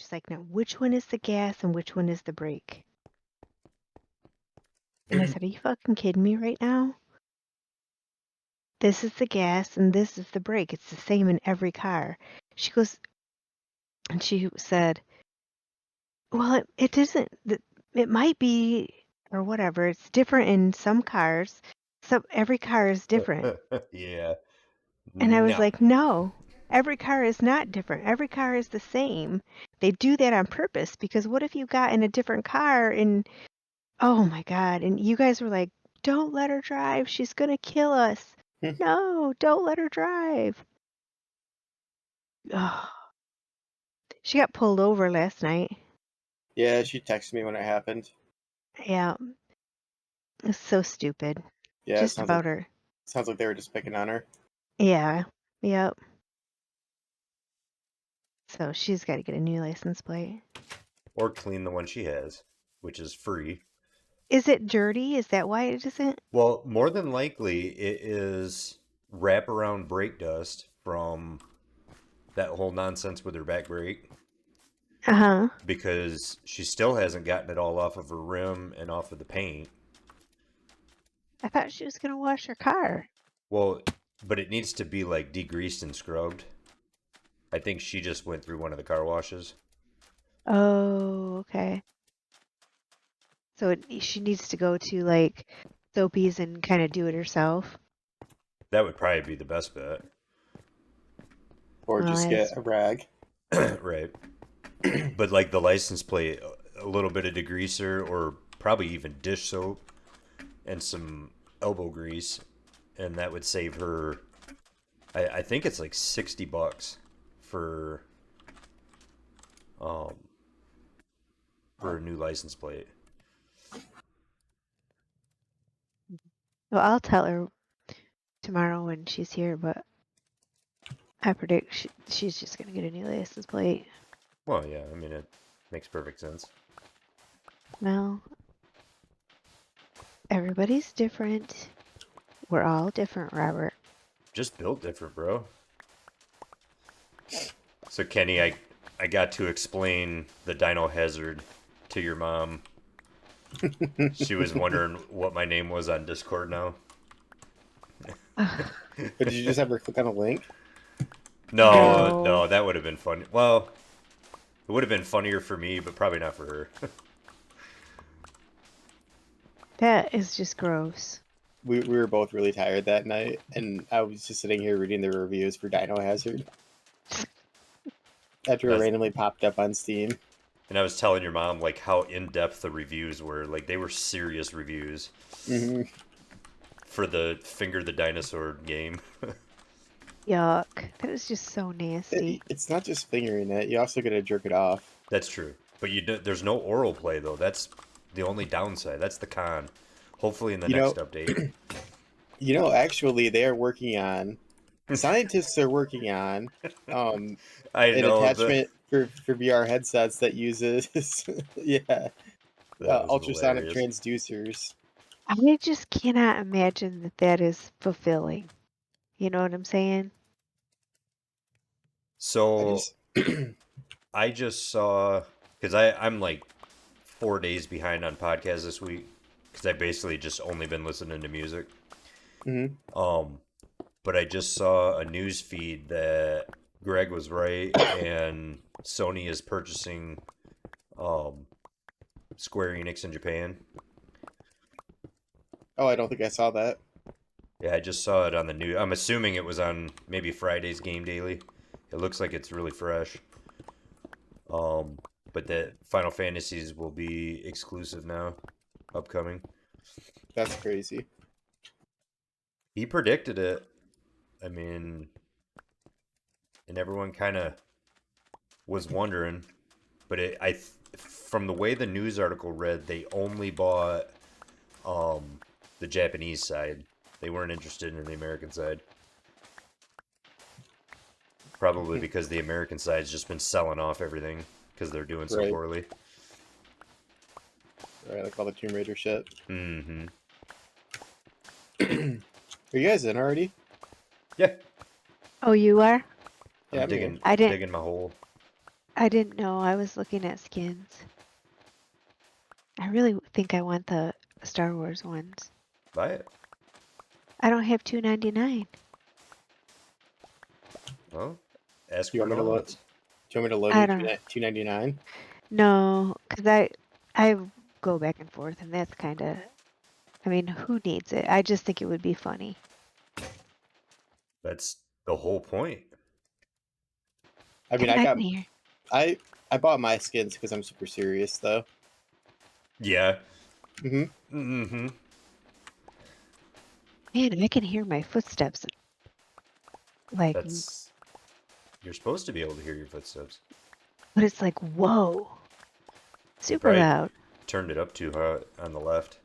She's like, "No, which one is the gas and which one is the brake?" And I said, "Are you fucking kidding me right now? This is the gas and this is the brake. It's the same in every car." She goes, and she said, "Well, it isn't. It might be, or whatever. It's different in some cars. Every car is different." Yeah. And I was No. like, "No, every car is not different. Every car is the same. They do that on purpose because what if you got in a different car and oh my God, and you guys were like, 'Don't let her drive. She's gonna kill us.' No, don't let her drive." Oh, she got pulled over last night. Yeah, she texted me when it happened. Yeah, it's so stupid. Yeah, it Just about her. sounds like they were just picking on her. Yeah, yep. So she's got to get a new license plate. Or clean the one she has, which is free. Is it dirty? Is that why it isn't? Well, more than likely, it is wraparound brake dust from that whole nonsense with her back brake Uh-huh. because she still hasn't gotten it all off of her rim and off of the paint. I thought she was gonna wash her car. Well, but it needs to be like degreased and scrubbed. I think she just went through one of the car washes. Oh, okay. So she needs to go to like Soapy's and kind of do it herself. That would probably be the best bet. Or Well, just get a rag. Right. But like the license plate, a little bit of degreaser or probably even dish soap and some elbow grease, and that would save her. I think it's like $60 for um for a new license plate. well, I'll tell her tomorrow when she's here, but I predict she's just gonna get a new license plate. Well, yeah, I mean it makes perfect sense. Well, everybody's different. We're all different, Robert. Just built different, bro. So Kenny, I got to explain the Dino Hazard to your mom. She was wondering what my name was on Discord now. But did you just have her click on a link? No, No. no, that would have been funny. Well, it would have been funnier for me, but probably not for her. That is just gross. We were both really tired that night, and I was just sitting here reading the reviews for Dino Hazard after it That's, randomly popped up on Steam. and I was telling your mom like how in depth the reviews were. Like they were serious reviews Hmm. for the Finger the Dinosaur game. Yuck. That is just so nasty. It's not just fingering it; you also got to jerk it off. That's true, but there's no oral play though. That's the only downside. That's the con. Hopefully in the You next know, update. actually, they are working on. Scientists are working on I an know that attachment for VR headsets that uses yeah that was ultrasonic hilarious. transducers. I just cannot imagine that that is fulfilling. You know what I'm saying? I So just I just saw because I'm like 4 days behind on podcasts this week because I basically just only been listening to music. Mhm. Um, but I just saw a news feed that Greg was right and Sony is purchasing um Square Enix in Japan. Oh, I don't think I saw that. Yeah, I just saw it on the news. I'm assuming it was on maybe Friday's Game Daily. It looks like it's really fresh. Um, but that Final Fantasies will be exclusive now, upcoming. That's crazy. He predicted it. I mean, and everyone kind of was wondering, but from the way the news article read, they only bought um the Japanese side. They weren't interested in the American side. Probably because the American side's just been selling off everything because they're doing so Right, poorly. right, like all the Tomb Raider shit. Mm-hmm. Are you guys in already? Yeah, Oh, you are? Yeah, I'm I'm here. digging I didn't digging my hole. I didn't know I was looking at skins. I really think I want the Star Wars ones. Buy it. I don't have $2.99. Well, ask Do you for want me to load? allowance. Do you want me to load I you don't. $2.99? No, because I go back and forth, and that's kind of. I mean, who needs it? I just think it would be funny. That's the whole point. I mean, I can hear. I bought my skins because I'm super serious though. Yeah. Mm-hmm. Mm-hmm. Man, I can hear my footsteps. Like, That's you're supposed to be able to hear your footsteps. but it's like, whoa, You super probably loud. turned it up too high on the left.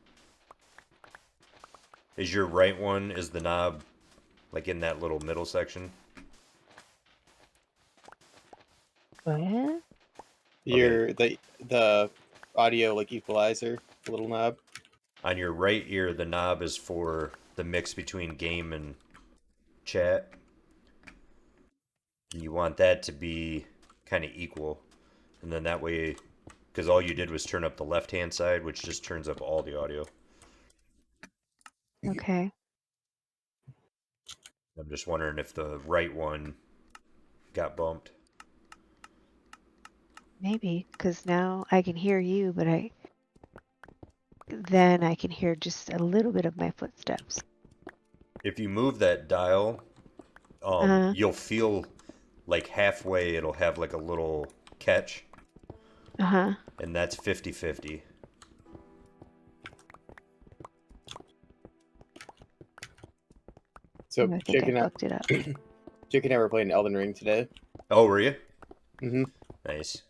Is your right one, is the knob like in that little middle section? What? Your the audio like equalizer, the little knob. On your right ear, the knob is for the mix between game and chat. And you want that to be kind of equal. And then that way, because all you did was turn up the left-hand side, which just turns up all the audio. Okay. I'm just wondering if the right one got bumped. Maybe, because now I can hear you, but then I can hear just a little bit of my footsteps. If you move that dial, Uh, you'll feel like halfway it'll have like a little catch, uh-huh. and that's 50-50. So Ooh, I think I Chicken, fucked it up. Chicken and I were playing Elden Ring today. Oh, were you? Mm-hmm. Nice.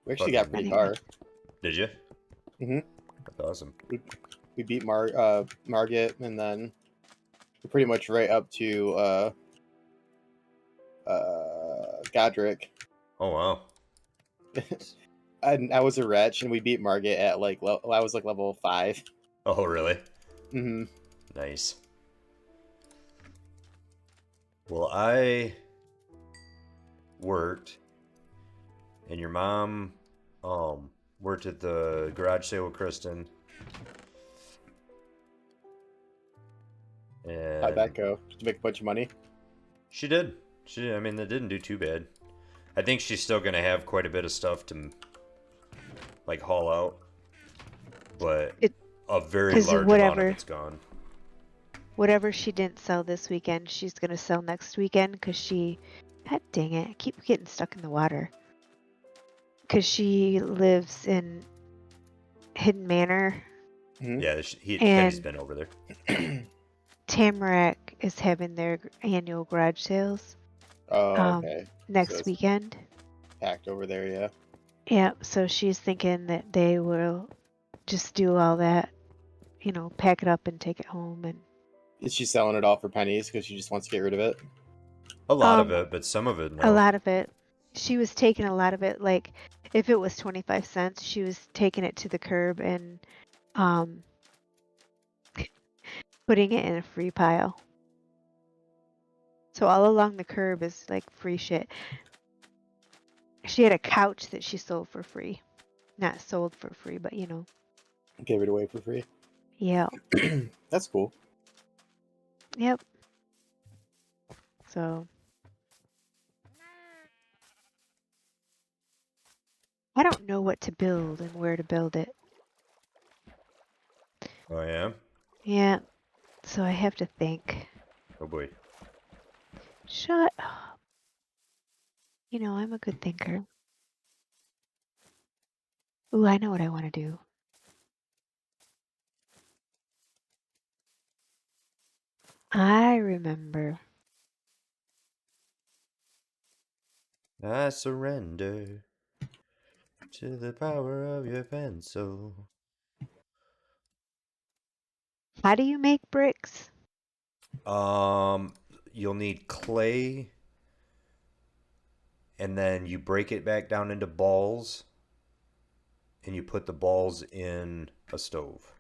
We actually got Fucking, pretty Anyway. far. did you? Mm-hmm. That's awesome. We beat Margit, and then we're pretty much right up to Godric. Oh, wow. And I was a wretch, and we beat Margit at like I was like level 5. Oh, really? Mm-hmm. Nice. Well, I worked, and your mom worked at the garage sale with Kristen. How'd that And go? Did you make a bunch of money? she did. She did. I mean, that didn't do too bad. I think she's still going to have quite a bit of stuff to like haul out, but It, a very because large amount of it's gone. whatever she didn't sell this weekend, she's gonna sell next weekend, because God dang it, I keep getting stuck in the water. Because she lives in Hidden Manor, Mm-hmm. Yeah, Kenny's and been over there. Tamarack is having their annual garage sales Oh, okay. So next it's weekend. packed over there, yeah. Yeah, so she's thinking that they will just do all that, pack it up and take it home. And Is she selling it all for pennies because she just wants to get rid of it? A lot of it, but some of it, a no. lot of it, she was taking a lot of it, like if it was 25 cents, she was taking it to the curb and um, putting it in a free pile. So all along the curb is like free shit. She had a couch that she sold for free. Not sold for free, but Gave it away for free. Yeah. That's cool. Yep. So I don't know what to build and where to build it. Oh, yeah? Yeah. So I have to think. Oh, boy. Shut up. I'm a good thinker. Ooh, I know what I want to do. I remember. I surrender to the power of your pencil. How do you make bricks? You'll need clay, and then you break it back down into balls, and you put the balls in a stove,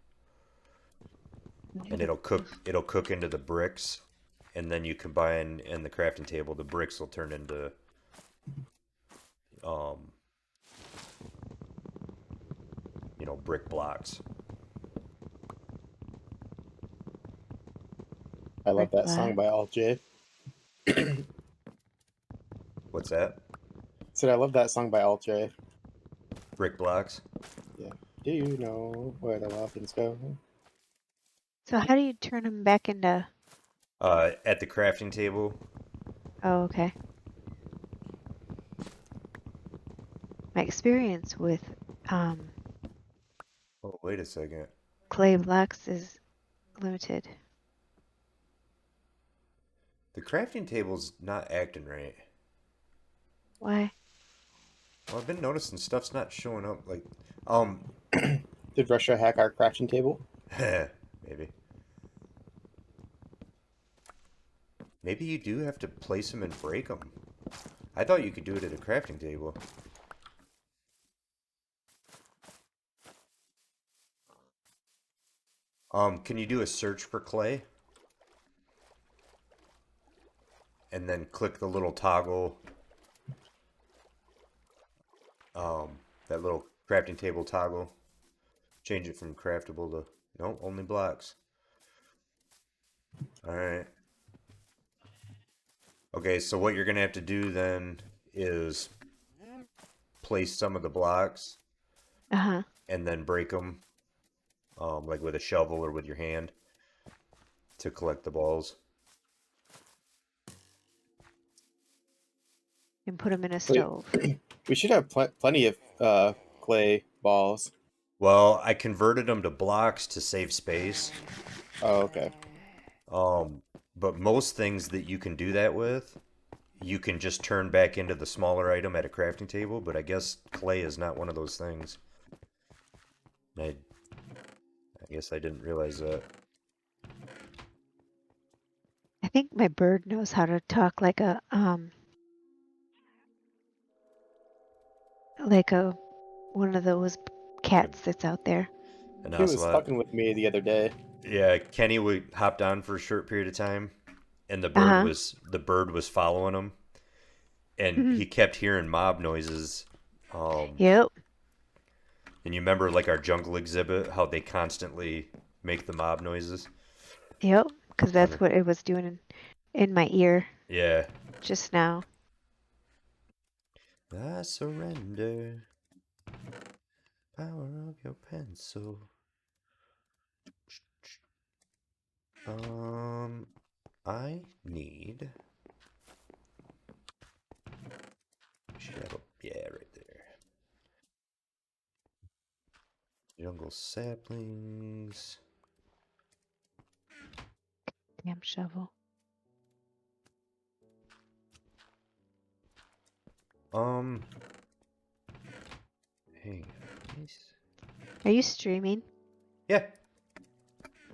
and it'll cook into the bricks, and then you combine in the crafting table, the bricks will turn into brick blocks. I love Brick that block. song by Alt J. What's that? Said I love that song by Alt J. Brick blocks. Yeah. Do you know where the muffins go? So how do you turn them back into? At the crafting table. Oh, okay. My experience with um, Oh, wait a second. clay blocks is limited. The crafting table's not acting right. Why? Well, I've been noticing stuff's not showing up. Like, Did Russia hack our crafting table? maybe. Maybe you do have to place them and break them. I thought you could do it at a crafting table. Can you do a search for clay? And then click the little toggle, that little crafting table toggle. Change it from craftable to, no, only blocks. Alright. Okay, so what you're gonna have to do then is place some of the blocks Uh-huh. and then break them, like with a shovel or with your hand to collect the balls. And put them in a Wait, stove. we should have plenty of clay balls. Well, I converted them to blocks to save space. Oh, okay. But most things that you can do that with, you can just turn back into the smaller item at a crafting table, but I guess clay is not one of those things. I guess I didn't realize that. I think my bird knows how to talk like a one of those cats that's out there. An He was ocelot. fucking with me the other day. Yeah, Kenny would hopped on for a short period of time, and Uh-huh. the bird was following him, and Mhm. he kept hearing mob noises. Um, Yep. and you remember like our jungle exhibit, how they constantly make the mob noises? Yep. Because that's Wonder. what it was doing in my ear Yeah. just now. I surrender. Power of your pencil. I need. Should have a, yeah, right there. Jungle saplings. Damn shovel. Um, hang on. Are you streaming? Yeah.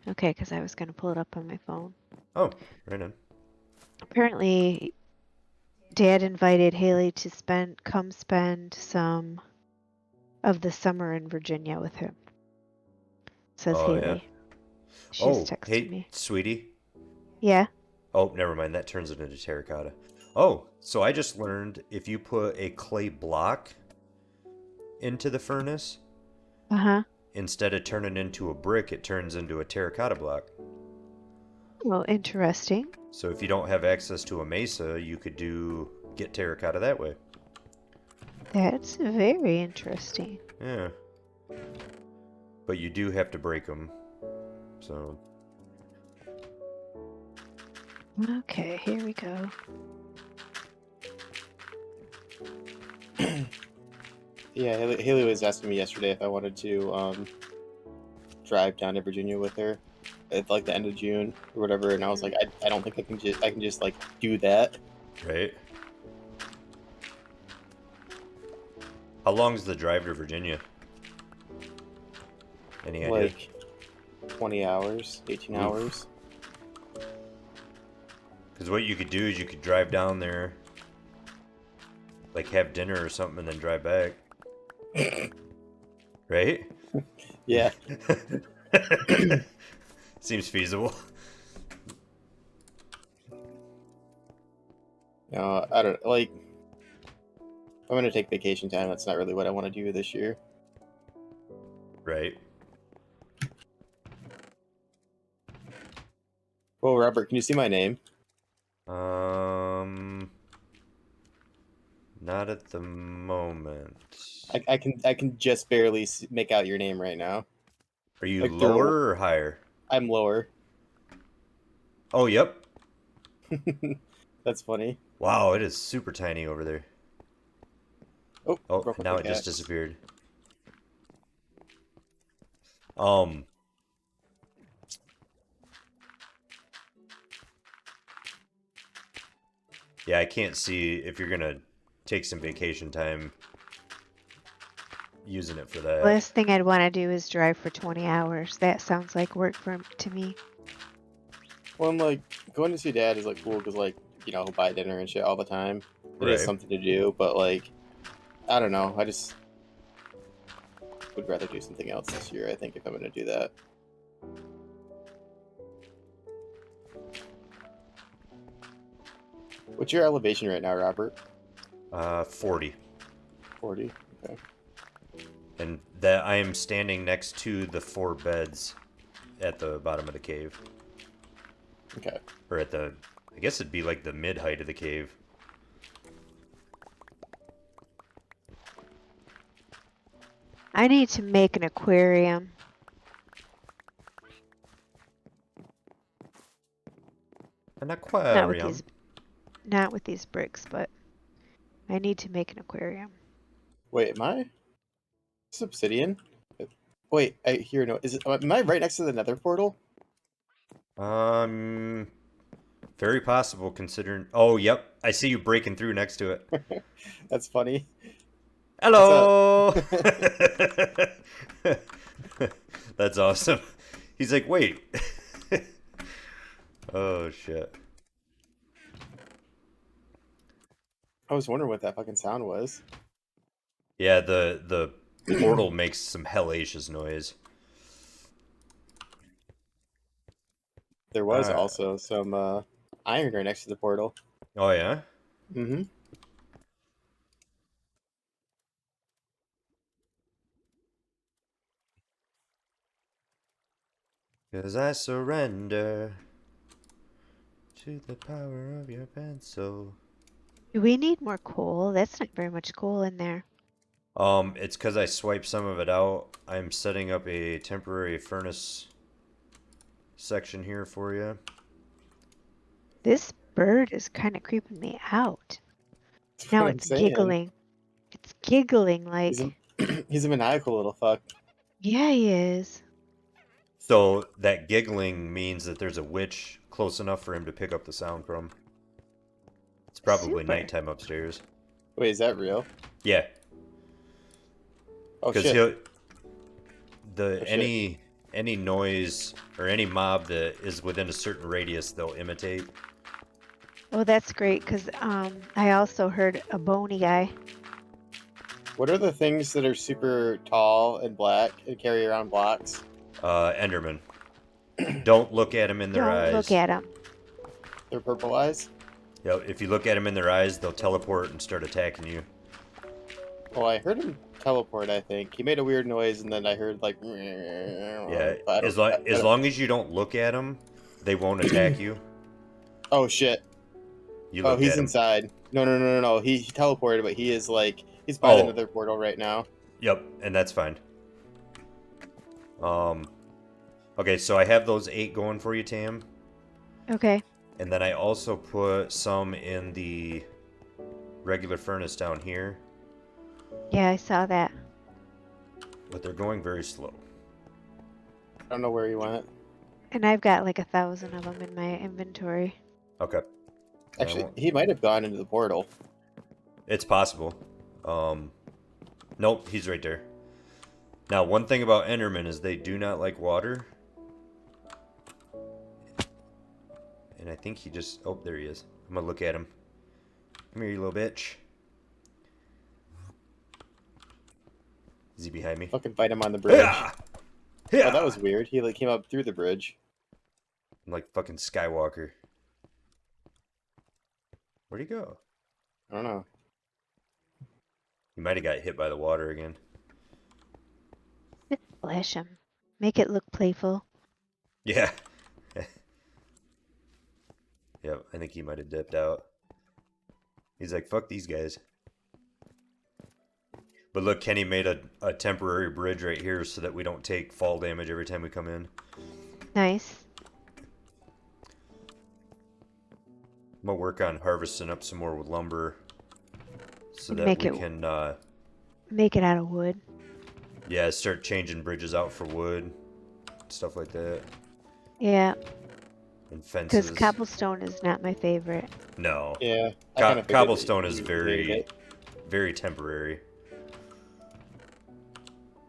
Okay, because I was gonna pull it up on my phone. Oh, right on. Apparently, Dad invited Haley to come spend some of the summer in Virginia with him. Says Oh yeah. Haley. She's Oh, texting hey, me. sweetie. Yeah. Oh, never mind. That turns it into terracotta. Oh, so I just learned if you put a clay block into the furnace, Uh-huh. instead of turning into a brick, it turns into a terracotta block. Well, interesting. So if you don't have access to a mesa, you could get terracotta that way. That's very interesting. Yeah. But you do have to break them. So. Okay, here we go. Yeah, Haley was asking me yesterday if I wanted to drive down to Virginia with her at like the end of June or whatever, and I was like, I don't think I can just like do that. Right. How long's the drive to Virginia? Any idea? Like 20 hours, 18 Oof. hours. Because what you could do is you could drive down there, like have dinner or something, and then drive back. Right? Yeah. Seems feasible. I don't like. If I'm gonna take vacation time, that's not really what I want to do this year. Right. Well, Robert, can you see my name? Not at the moment. I can just barely make out your name right now. Are you Like through, lower or higher? I'm lower. Oh, yep. That's funny. Wow, it is super tiny over there. Oh, Oh, broke up now the it just cat. disappeared. Yeah, I can't see if you're gonna take some vacation time using it for that. Last thing I'd want to do is drive for 20 hours. That sounds like work to me. Well, I'm like going to see Dad is like cool because like he'll buy dinner and shit all the time. It is Right. something to do, but like I don't know. I just would rather do something else this year. I think if I'm gonna do that. What's your elevation right now, Robert? 40. 40. Okay. And that I am standing next to the 4 beds at the bottom of the cave. Okay. Or at the, I guess it'd be like the mid height of the cave. I need to make an aquarium. An Not with aquarium. these bricks, but I need to make an aquarium. Wait, am I? Is this obsidian? Wait, I hear no. Is it? Am I right next to the Nether portal? Very possible considering. Oh, yep. I see you breaking through next to it. That's funny. What's up? Hello. That's awesome. He's like, wait. Oh shit. I was wondering what that fucking sound was. Yeah, the portal makes some hellacious noise. There was also some iron right next to the portal. Oh yeah. Mm-hmm. Cause I surrender to the power of your pencil. Do we need more coal? That's not very much coal in there. It's because I swiped some of it out. I'm setting up a temporary furnace section here for you. This bird is kind of creeping me out. That's Now what I'm it's saying. giggling. It's giggling He's like, a he's a maniacal little fuck. yeah, he is. So that giggling means that there's a witch close enough for him to pick up the sound from. It's probably Super. nighttime upstairs. Wait, is that real? Yeah, Oh because shit! he'll Oh shit! any noise or any mob that is within a certain radius, they'll imitate. Oh, that's great because I also heard a bony guy. What are the things that are super tall and black and carry around blocks? Enderman. Don't look at him in their Don't look eyes. at him. They're purple eyes. You know, if you look at them in their eyes, they'll teleport and start attacking you. Well, I heard him teleport. I think he made a weird noise, and then I heard like. Yeah, I don't. I as don't. long as you don't look at them, they won't attack you. Oh shit! You Oh, looked he's at them. inside. No. He teleported, but he is like he's by the Oh, Nether portal right now. yep, and that's fine. Okay, so I have those 8 going for you, Tam. Okay. And then I also put some in the regular furnace down here, Yeah, I saw that. but they're going very slow. I don't know where he went. And I've got like 1,000 of them in my inventory. Okay. Actually, he might have gone into the portal. It's possible. Nope, he's right there. Now, one thing about Endermen is they do not like water. And I think he just... Oh, there he is. I'm gonna look at him. Come here, you little bitch. Is he behind me? Fucking fight him on the bridge. Yeah! Oh, that was weird. He like came up through the bridge. I'm like fucking Skywalker. Where'd he go? I don't know. He might have got hit by the water again. Just splash him. Make it look playful. Yeah. Yeah, I think he might have dipped out. He's like, fuck these guys. But look, Kenny made a temporary bridge right here so that we don't take fall damage every time we come in. Nice. I'm gonna work on harvesting up some more with lumber so that Make we it can, make it out of wood. yeah, start changing bridges out for wood, stuff like that, Yeah, and because fences. cobblestone is not my favorite. No, Yeah, I kind of figured cobblestone is you hated very, it. very temporary.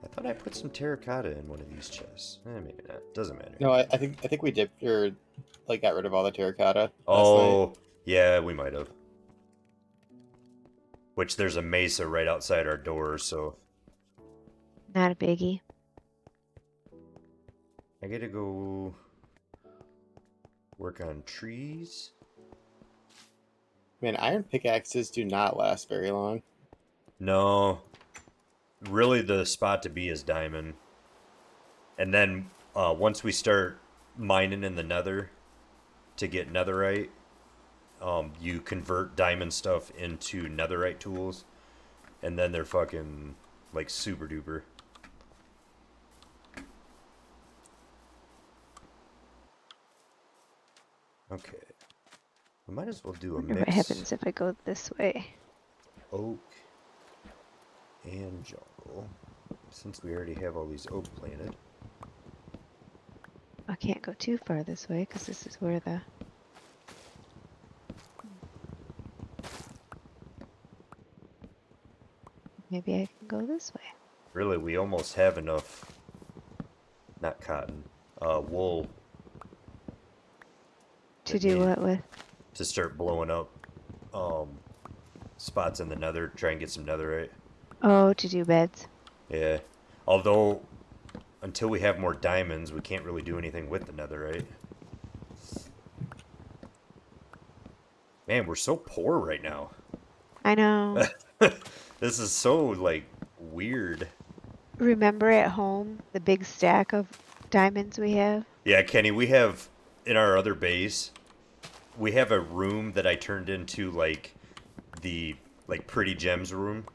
I thought I put some terracotta in one of these chests. Maybe not. Doesn't matter. No, I think we dipped or like got rid of all the terracotta last night. Oh, yeah, we might have. Which there's a mesa right outside our door, so Not a biggie. I gotta go work on trees. Man, iron pickaxes do not last very long. No, really the spot to be is diamond. And then once we start mining in the nether to get netherite, you convert diamond stuff into netherite tools, and then they're fucking like super duper. Okay. We might as well do a Wonder what mix happens if I go this way. oak and jungle, since we already have all these oak planted. I can't go too far this way because this is where the... Maybe I can go this way. Really, we almost have enough, not cotton, wool To do what with? to start blowing up spots in the nether, try and get some netherite. Oh, to do beds. Yeah. Although, until we have more diamonds, we can't really do anything with the netherite. Man, we're so poor right now. I know. This is so, like, weird. Remember at home the big stack of diamonds we have? Yeah, Kenny, we have, in our other base, we have a room that I turned into, like, the, like, pretty gems room.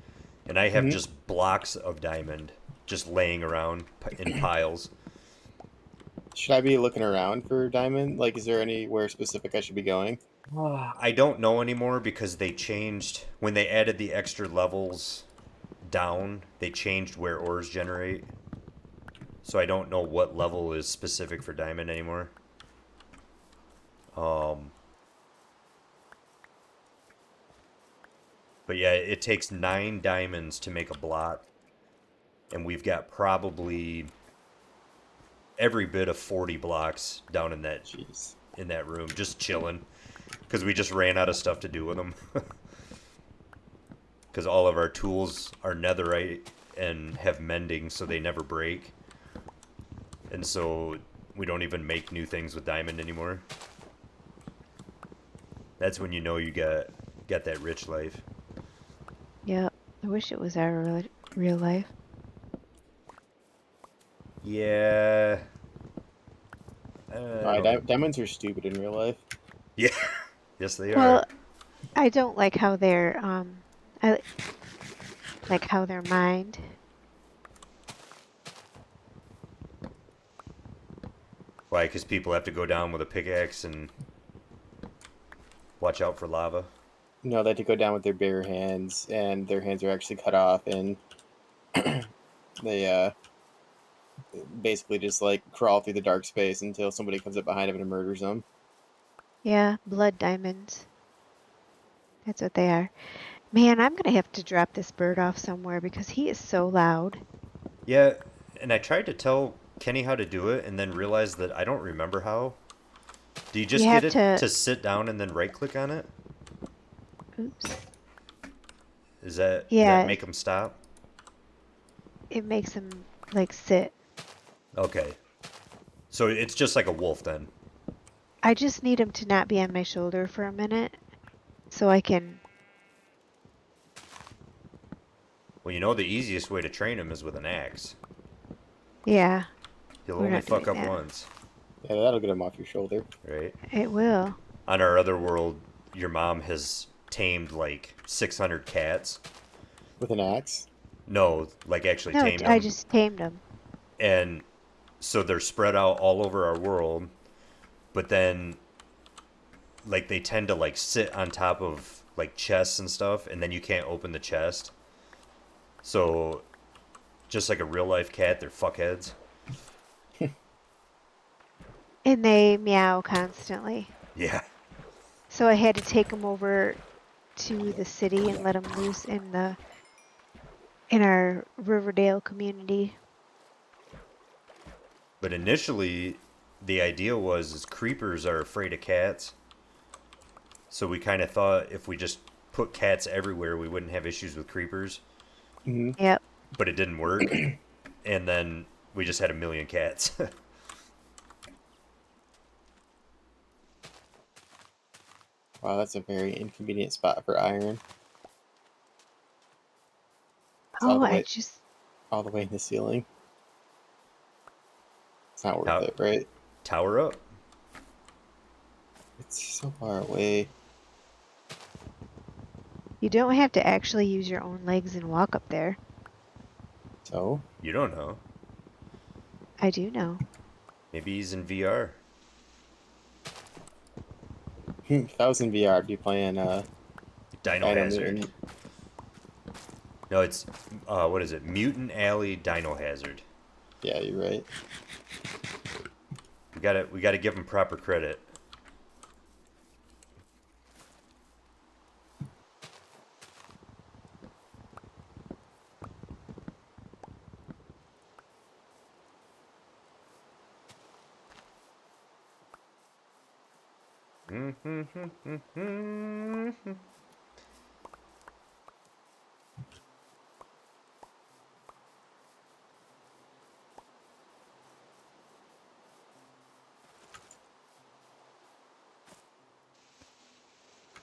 And I have just blocks of diamond just laying around in piles. Should I be looking around for diamond? Like, is there anywhere specific I should be going? I don't know anymore because they changed, when they added the extra levels down, they changed where ores generate. So I don't know what level is specific for diamond anymore. But yeah, it takes 9 diamonds to make a block. And we've got probably every bit of 40 blocks down in that Jeez. room, just chilling. Because we just ran out of stuff to do with them. Because all of our tools are netherite and have mending, so they never break. And so we don't even make new things with diamond anymore. That's when you know you got that rich life. Yep. I wish it was our real life. Yeah. Diamonds are stupid in real life. Yeah. Yes, they Well, are. I don't like how they're I like how they're mined. Why? Because people have to go down with a pickaxe and watch out for lava. No, they have to go down with their bare hands, and their hands are actually cut off, and they basically just like crawl through the dark space until somebody comes up behind them and murders them. Yeah, blood diamonds. That's what they are. Man, I'm gonna have to drop this bird off somewhere because he is so loud. Yeah, and I tried to tell Kenny how to do it and then realized that I don't remember how. Do you just You get have it to... to sit down and then right click on it? Oops. Does that Yeah, make them stop? it makes him like sit. Okay. So it's just like a wolf then. I just need him to not be on my shoulder for a minute. so I can. Well, you know the easiest way to train him is with an axe. Yeah, He'll we're only not fuck doing up that. once, Yeah, that'll get him off your shoulder. right? It will. On our other world, your mom has tamed like 600 cats. With an axe? No, like actually No, tamed I them. just tamed them. And so they're spread out all over our world, but then like they tend to like sit on top of like chests and stuff, and then you can't open the chest. So just like a real life cat, they're fuckheads. And they meow constantly. Yeah. So I had to take them over to the city and let them loose in our Riverdale community. But initially, the idea was is creepers are afraid of cats. So we kind of thought if we just put cats everywhere, we wouldn't have issues with creepers. Mm-hmm. Yep. But it didn't work. And then we just had a million cats. Wow, that's a very inconvenient spot for iron. It's Oh, I just. all the way in the ceiling. It's not worth Tow- it, right? Tower up. It's so far away. You don't have to actually use your own legs and walk up there. So, You don't know. I do know. Maybe he's in VR. if I was in VR, I'd be playing Dino Dino Hazard. Mutant. No, it's what is it? Mutant Alley Dino Hazard. Yeah, you're right. We gotta give him proper credit.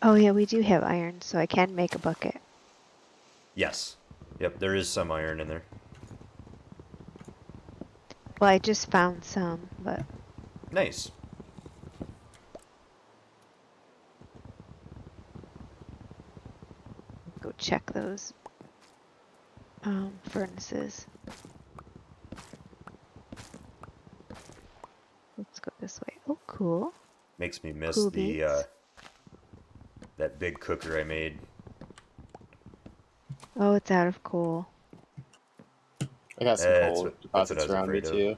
Oh, yeah, we do have iron, so I can make a bucket. Yes. Yep, there is some iron in there. Well, I just found some, but Nice. go check those furnaces. Let's go this way. Oh, cool. Makes me miss Cool the beans. that big cooker I made. Oh, it's out of coal. I got some That's coal that's what I deposits was around me afraid of. too.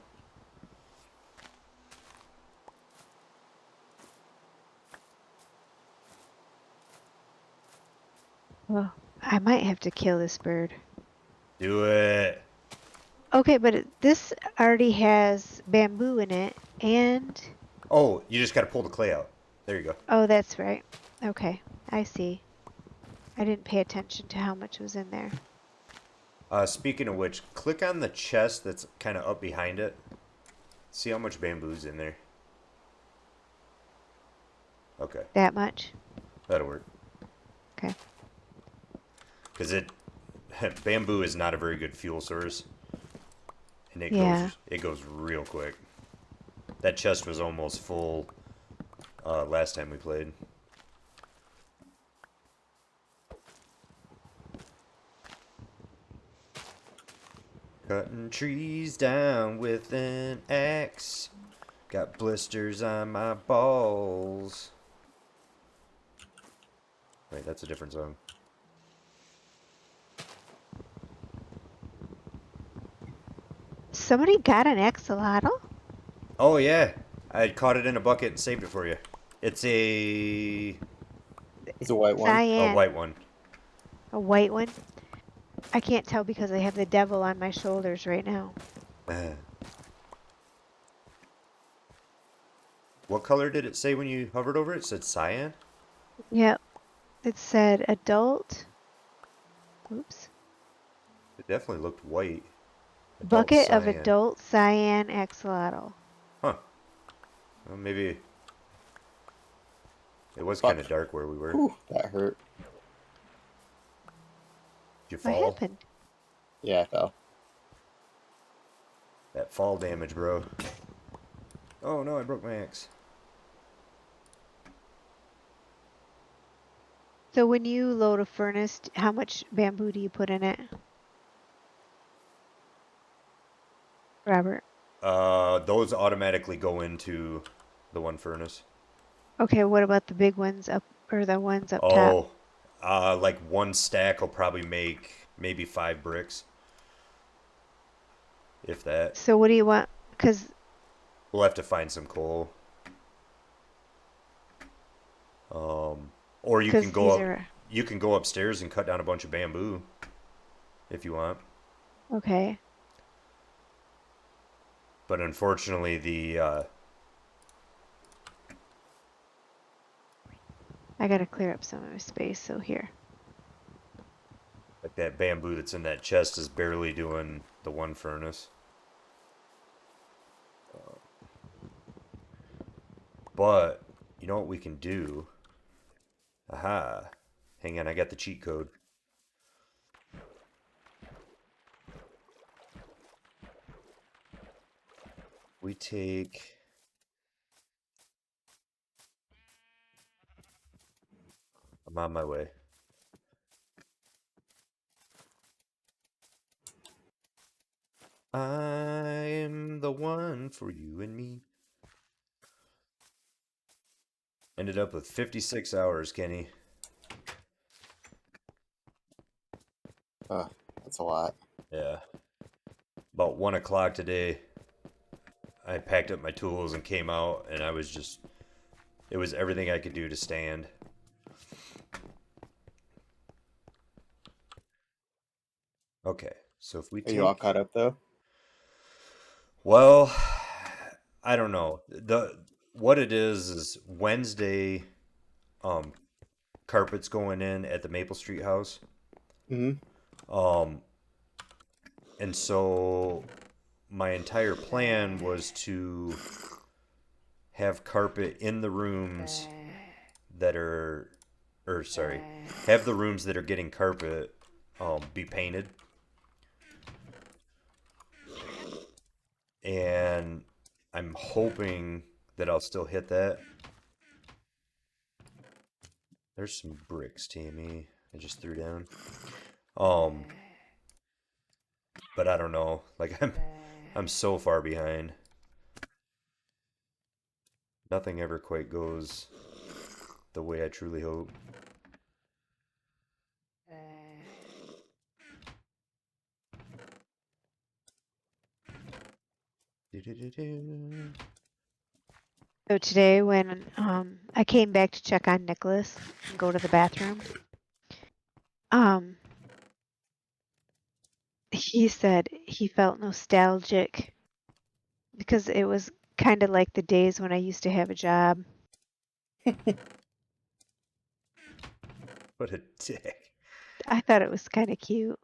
Well, I might have to kill this bird. Do it. Okay, but this already has bamboo in it, and... Oh, you just gotta pull the clay out. There you go. Oh, that's right. Okay, I see. I didn't pay attention to how much was in there. Speaking of which, click on the chest that's kind of up behind it. See how much bamboo's in there. Okay, That much? that'll work. Okay. Because bamboo is not a very good fuel source, and Yeah. it goes real quick. That chest was almost full last time we played. Cutting trees down with an axe. Got blisters on my balls. Wait, that's a different song. Somebody got an axolotl? Oh yeah, I caught it in a bucket and saved it for you. It's a It's a white one. Cyan. white one. A white one? I can't tell because I have the devil on my shoulders right now. What color did it say when you hovered over it? It said cyan? Yep. It said adult. Oops. It definitely looked white. Adult Bucket of cyan. adult cyan axolotl. Huh. Well, maybe It was kind Fuck. of dark where we were. Whew, that hurt. Did you What fall? happened? Yeah, I fell. That fall damage, bro. Oh no, I broke my axe. So when you load a furnace, how much bamboo do you put in it, Robert? Those automatically go into the one furnace. Okay, what about the big ones up, or the ones up top? Oh, like one stack will probably make maybe 5 bricks, if that. So what do you want? Because We'll have to find some coal. Or you can go these up. are You can go upstairs and cut down a bunch of bamboo if you want. okay. But unfortunately, the I gotta clear up some of my space. So here. like that bamboo that's in that chest is barely doing the one furnace. But you know what we can do? Aha! Hang on, I got the cheat code. We take. I'm on my way. I'm the one for you and me. Ended up with 56 hours, Kenny. That's a lot. Yeah. About 1 o'clock today, I packed up my tools and came out, and I was just. It was everything I could do to stand. Okay, so if we Are you all take. caught up though? Well, I don't know. What it is Wednesday, um, carpets going in at the Maple Street house. Mm-hmm. Um, and so my entire plan was to have carpet in the rooms that are, or sorry, have the rooms that are getting carpet be painted. And I'm hoping that I'll still hit that. There's some bricks, Tammy. I just threw down. Um, but I don't know. Like I'm so far behind. Nothing ever quite goes the way I truly hope. Do-do-do-do. So today when I came back to check on Nicholas and go to the bathroom, um he said he felt nostalgic because it was kind of like the days when I used to have a job. What a dick. I thought it was kind of cute.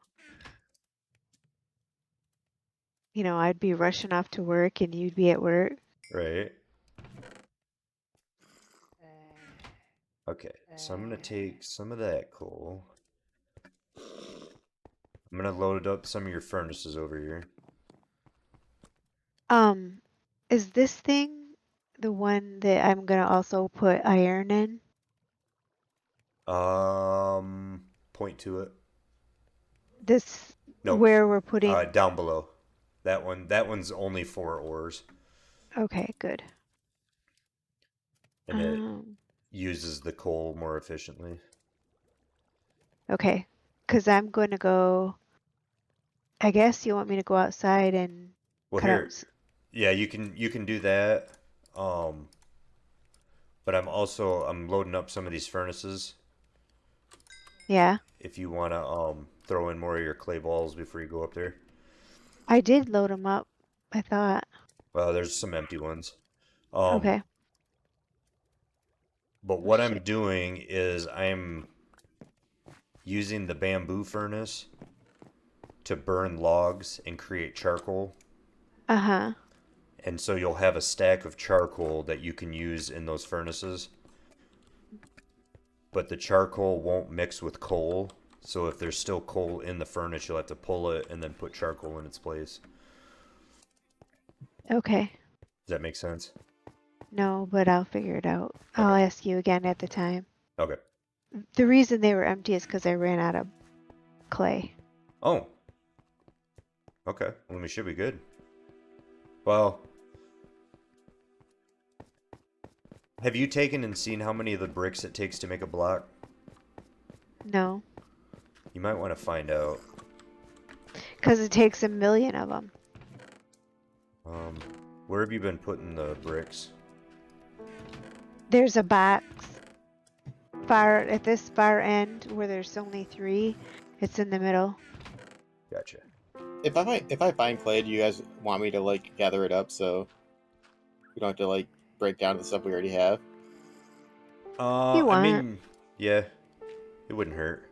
You know, I'd be rushing off to work and you'd be at work. Right? Okay, so I'm gonna take some of that coal. I'm gonna load up some of your furnaces over here. Um, is this thing the one that I'm gonna also put iron in? Point to it. This Nope. where we're putting. Down below. That one. That one's only 4 ores, Okay, good. and it Um, uses the coal more efficiently. okay, because I'm going to go. I guess you want me to go outside and Well, cut out. here, yeah, you can do that. Um, but I'm loading up some of these furnaces. Yeah, If you wanna throw in more of your clay balls before you go up there. I did load them up. I thought. Well, there's some empty ones. Um, Okay. but Oh what I'm shit. doing is I'm using the bamboo furnace to burn logs and create charcoal. Uh-huh. And so you'll have a stack of charcoal that you can use in those furnaces. but the charcoal won't mix with coal. So if there's still coal in the furnace, you'll have to pull it and then put charcoal in its place. Okay. Does that make sense? No, but I'll figure it out. I'll Okay. ask you again at the time. Okay. The reason they were empty is because I ran out of clay. Oh. Okay. Well, we should be good. Well, have you taken and seen how many of the bricks it takes to make a block? No, You might want to find out. because it takes 1,000,000 of them. Where have you been putting the bricks? There's a box far at this far end where there's only 3. It's in the middle. Gotcha. If I find clay, do you guys want me to like gather it up so we don't have to like break down the stuff we already have? You I want? mean, yeah, it wouldn't hurt.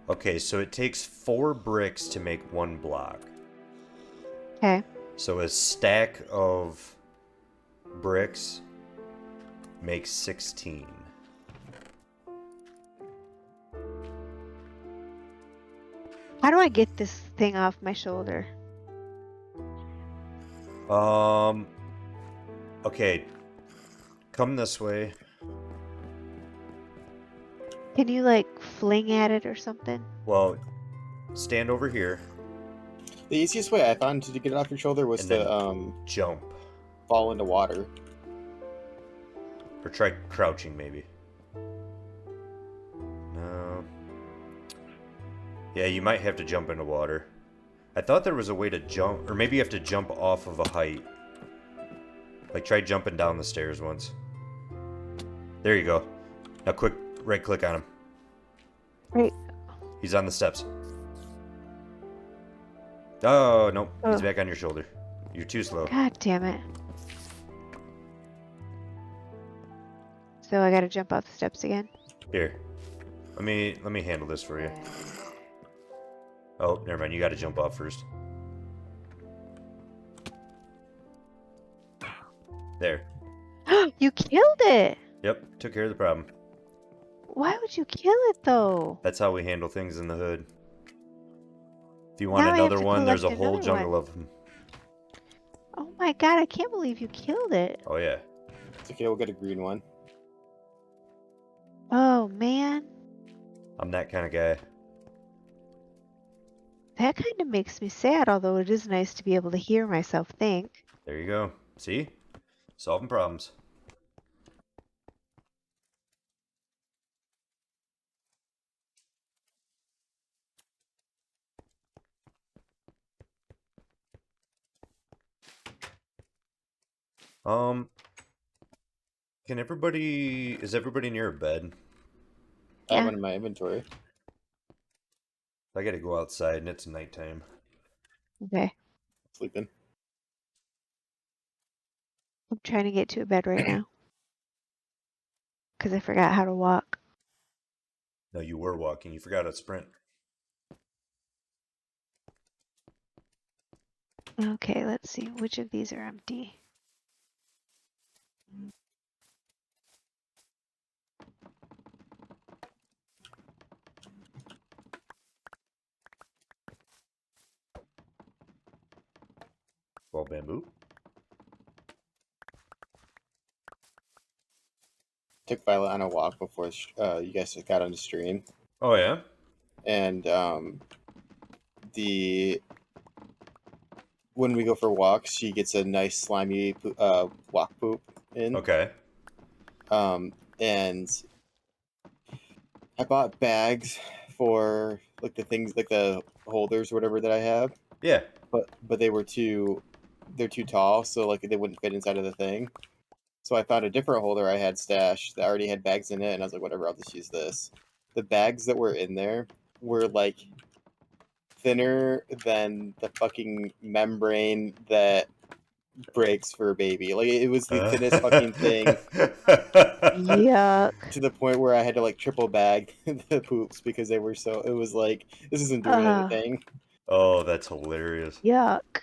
Okay, so it takes 4 bricks to make 1 block. Okay. So a stack of bricks makes 16. How do I get this thing off my shoulder? Okay. Come this way. Can you like fling at it or something? Well, stand over here The easiest way I found to get it off your shoulder was and to then jump. fall into water. Or try crouching, maybe. No. Yeah, you might have to jump into water. I thought there was a way to jump, or maybe you have to jump off of a height. Like, try jumping down the stairs once. There you go. Now, quick, right-click on him. Right. He's on the steps. Oh, nope. He's Oh. back on your shoulder. You're too slow. God damn it. So I gotta jump off the steps again? Here. Let me handle this for you. Oh, never mind. You gotta jump off first. There. You killed it! Yep, took care of the problem. Why would you kill it though? That's how we handle things in the hood. If you want Now I have another to one, there's a collect whole another jungle one. of them. Oh my god, I can't believe you killed it. Oh, yeah. It's okay, we'll get a green one. Oh man. I'm that kind of guy. That kind of makes me sad, although it is nice to be able to hear myself think. There you go. See? Solving problems. Can everybody... Is everybody near a bed? I have Yeah. one in my inventory. I gotta go outside and it's nighttime. Okay. Sleeping. I'm trying to get to a bed right now. Because I forgot how to walk. No, you were walking. You forgot to sprint. Okay, let's see. Which of these are empty? Well, bamboo. Took Violet on a walk before you guys got on the stream, Oh, yeah? and the when we go for walks, she gets a nice slimy walk poop in. Okay. And I bought bags for like the things like the holders or whatever that I have, Yeah. but they're too tall, so like they wouldn't fit inside of the thing. So I found a different holder I had stashed that already had bags in it, and I was like, whatever, I'll just use this. The bags that were in there were like thinner than the fucking membrane that breaks for a baby. Like it was the thinnest fucking thing Yuck. to the point where I had to like triple bag the poops because they were so. It was like this isn't doing anything. Oh, that's hilarious. Yuck.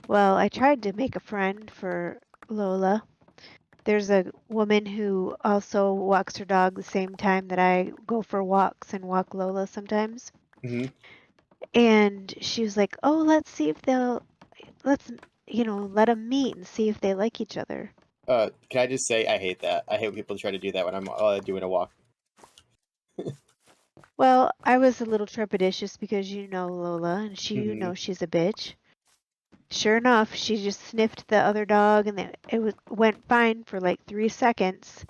Well, I tried to make a friend for Lola. There's a woman who also walks her dog the same time that I go for walks and walk Lola sometimes. Hmm. And she was like, "Oh, let's see if let's, let them meet and see if they like each other." Can I just say I hate that. I hate when people try to do that when I'm doing a walk. Well, I was a little trepidatious because you know Lola and Hmm. she's a bitch. Sure enough, she just sniffed the other dog and went fine for like 3 seconds.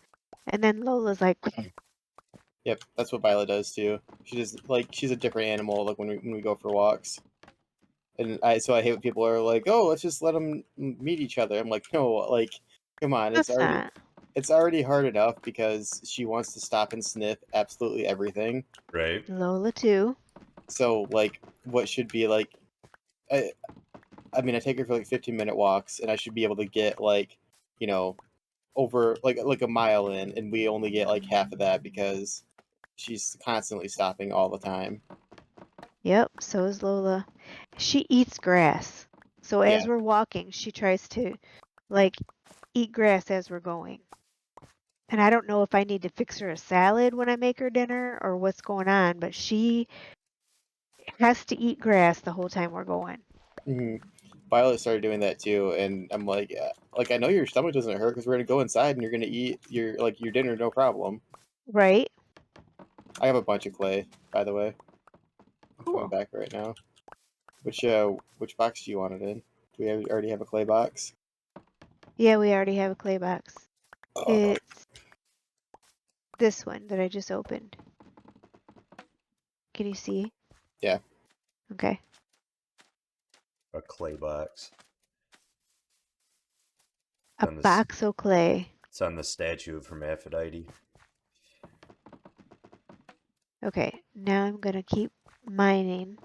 And then Lola's like, Yep, that's what Violet does too. She just like she's a different animal. Like when we go for walks, and I hate when people are like, oh, let's just let them meet each other. I'm like, no, like, come on, "That's not it's already hard enough because she wants to stop and sniff absolutely everything. Right. Lola too." So like, what should be like, I I mean, I take her for like 15-minute walks, and I should be able to get like, you know, over like a mile in, and we only get like half of that because she's constantly stopping all the time. Yep, so is Lola. She eats grass. So Yeah. as we're walking, she tries to like eat grass as we're going. And I don't know if I need to fix her a salad when I make her dinner or what's going on, but she has to eat grass the whole time we're going. Hmm. Violet started doing that too, and I'm like I know your stomach doesn't hurt because we're gonna go inside and you're gonna eat your dinner, no problem. Right? I have a bunch of clay, by the way. I'm coming Cool. back right now. Which box do you want it in? Already have a clay box? Yeah, we already have a clay box. Oh, It's this one that I just opened. Can you see? yeah. Okay. A clay box. A On this, box of clay. it's on the statue of Hermaphrodite. Okay, now I'm gonna keep mining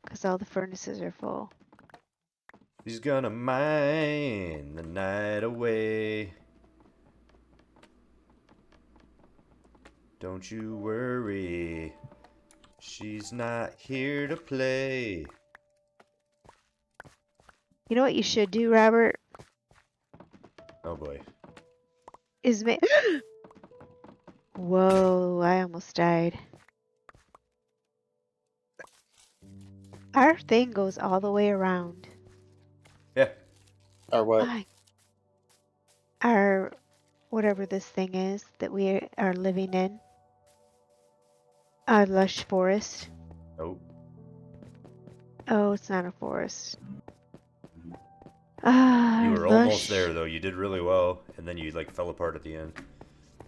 because all the furnaces are full. She's gonna mine the night away. Don't you worry. She's not here to play. You know what you should do, Robert? Oh boy. Is ma- Whoa, I almost died. Our thing goes all the way around. Yeah. Or what? I, our whatever this thing is that we are living in, a lush forest. Oh. Oh, it's not a forest. You Ah, were almost lush. there though. You did really well, and then you like fell apart at the end.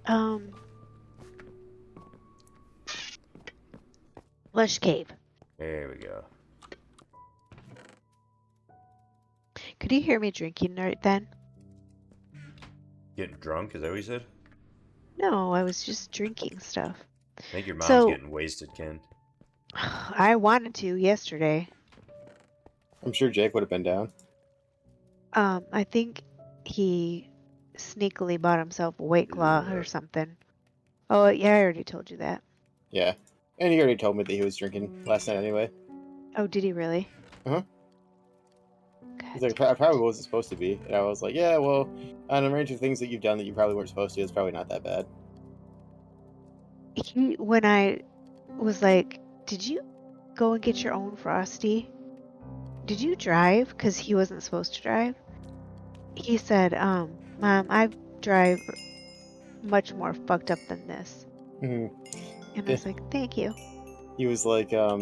Um, lush cave. There we go. Could you hear me drinking right then? Getting drunk? Is that what you said? No, I was just drinking stuff. I think your mom's So, getting wasted, Ken. I wanted to yesterday. I'm sure Jake would have been down. I think he sneakily bought himself a White Claw or Ugh. something. Oh, yeah, I already told you that. Yeah. And he already told me that he was drinking last night anyway. Oh, did he really? Uh-huh. God He's like, damn I it. probably wasn't supposed to be. And I was like, yeah, well, on a range of things that you've done that you probably weren't supposed to, it's probably not that bad. When I was like, did you go and get your own Frosty? Did you drive? Because he wasn't supposed to drive. He said, Mom, I drive much more fucked up than this. Hmm. And I Yeah. was like, thank you. He was like, uh,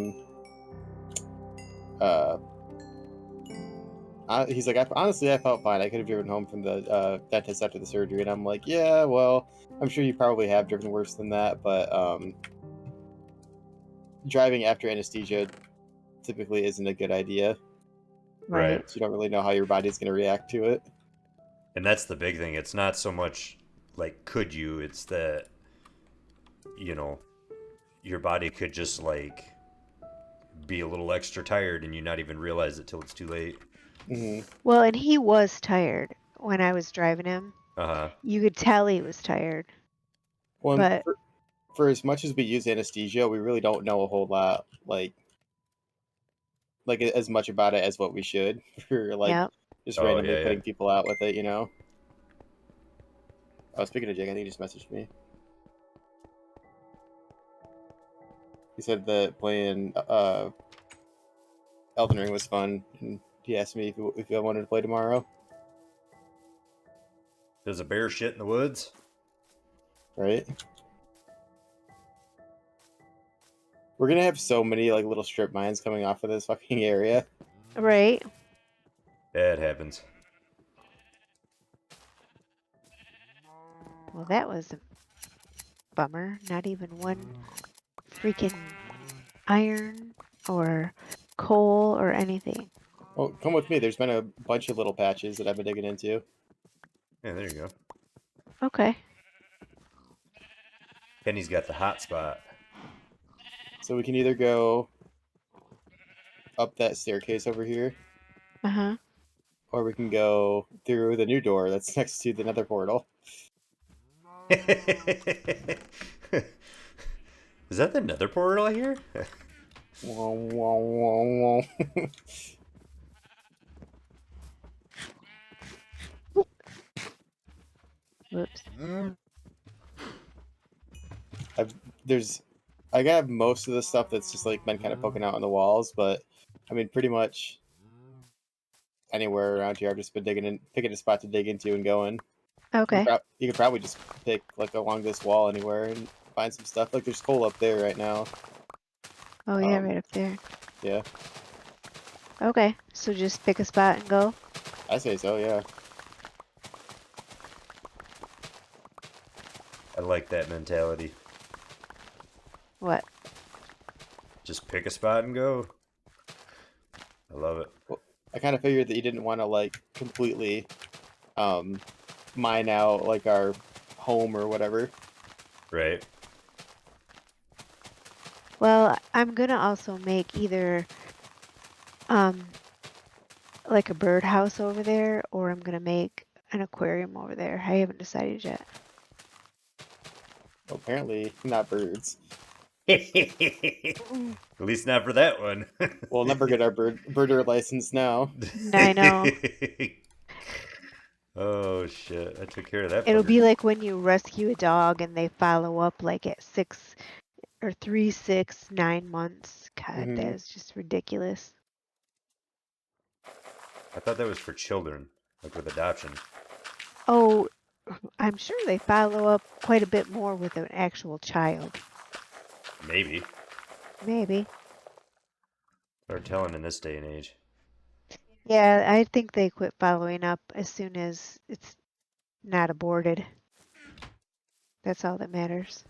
he's like, honestly, I felt fine. I could have driven home from the dentist after the surgery. And I'm like, yeah, well, I'm sure you probably have driven worse than that, but driving after anesthesia typically isn't a good idea. Right. Right. So you don't really know how your body's going to react to it. And that's the big thing. It's not so much like could you, it's that, you know, your body could just like be a little extra tired and you not even realize it till it's too late. Hmm. Well, and he was tired when I was driving him. Uh-huh. You could tell he was tired. Well, But for as much as we use anesthesia, we really don't know a whole lot. Like like as much about it as what we should for like Yep. just Oh, randomly yeah, putting yeah. people out with it, you know. Oh, speaking of Jake, I think he just messaged me. He said that playing Elden Ring was fun, and he asked me if I wanted to play tomorrow. There's a bear shit in the woods. Right? We're gonna have so many like little strip mines coming off of this fucking area. Right. Yeah, it happens. Well, that was a bummer. Not even one freaking iron or coal or anything. Oh, come with me. There's been a bunch of little patches that I've been digging into. Yeah, there you go. Okay. Kenny's got the hot spot. So we can either go up that staircase over here, Uh-huh. or we can go through the new door that's next to the nether portal. Is that the nether portal I hear? Wah, wah, wah, wah. Whoops. There's, I got most of the stuff that's just like been kind of poking out on the walls, but I mean, pretty much anywhere around here, I've just been digging in, picking a spot to dig into and going. Okay. You could probably just pick like along this wall anywhere and find some stuff. Like there's coal up there right now. Oh, yeah, Um, right up there. yeah, Okay. So just pick a spot and go. I say so. Yeah. I like that mentality. What? Just pick a spot and go. I love it. Well, I kind of figured that you didn't want to like completely mine out like our home or whatever. Right. Well, I'm gonna also make either um like a birdhouse over there, or I'm gonna make an aquarium over there. I haven't decided yet. Well, apparently not birds. At least not for that one. We'll never get our birder license now. I know. Oh shit! I took care of that It'll fucker. be like when you rescue a dog and they follow up like at 3, 6, 9 months. God, that Hmm. is just ridiculous. I thought that was for children, like with adoption. Oh, I'm sure they follow up quite a bit more with an actual child. Maybe. Maybe. They're telling in this day and age. Yeah, I think they quit following up as soon as it's not aborted. That's all that matters.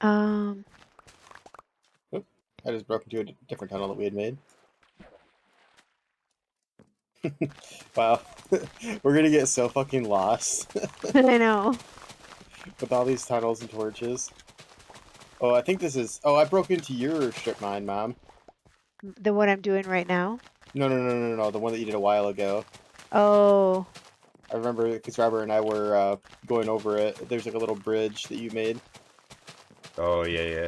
Um, Oop, I just broke into a different tunnel that we had made. Wow, we're gonna get so fucking lost I know. with all these tunnels and torches. Oh, I think this is. Oh, I broke into your strip mine, Mom. The one I'm doing right now. No, no, no, no, no, the one that you did a while ago. Oh, I remember because Robert and I were going over it. There's like a little bridge that you made. Oh yeah, yeah.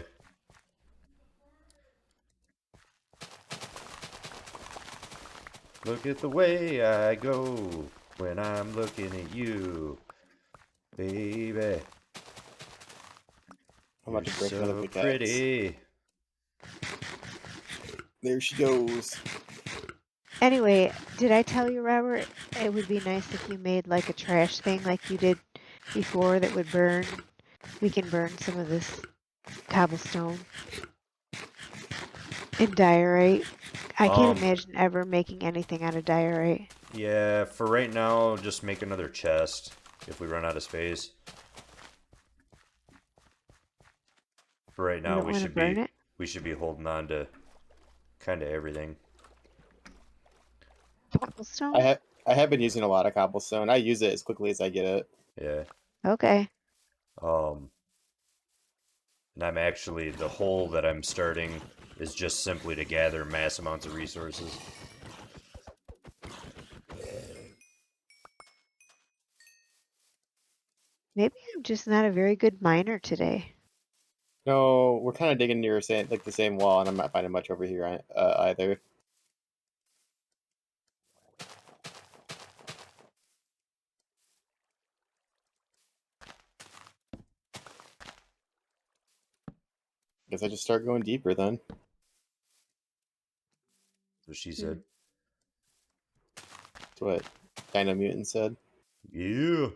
Look at the way I go when I'm looking at you, baby. I'm about You're to break another so pickaxe. pretty. There she goes. anyway, did I tell you, Robert? It would be nice if you made like a trash thing like you did before that would burn. We can burn some of this cobblestone and diorite. I can't imagine ever making anything out of diorite. Yeah, for right now, just make another chest if we run out of space. For right You now, don't want to burn it? we should be holding on to kind of everything. Cobblestone? I have been using a lot of cobblestone. I use it as quickly as I get it. Yeah. Okay. And I'm actually the hole that I'm starting is just simply to gather mass amounts of resources. Maybe I'm just not a very good miner today. No, we're kind of digging near the same wall, and I'm not finding much over here either. Guess I just start going deeper then. So she said, That's what Dino Mutant said. "Yeah."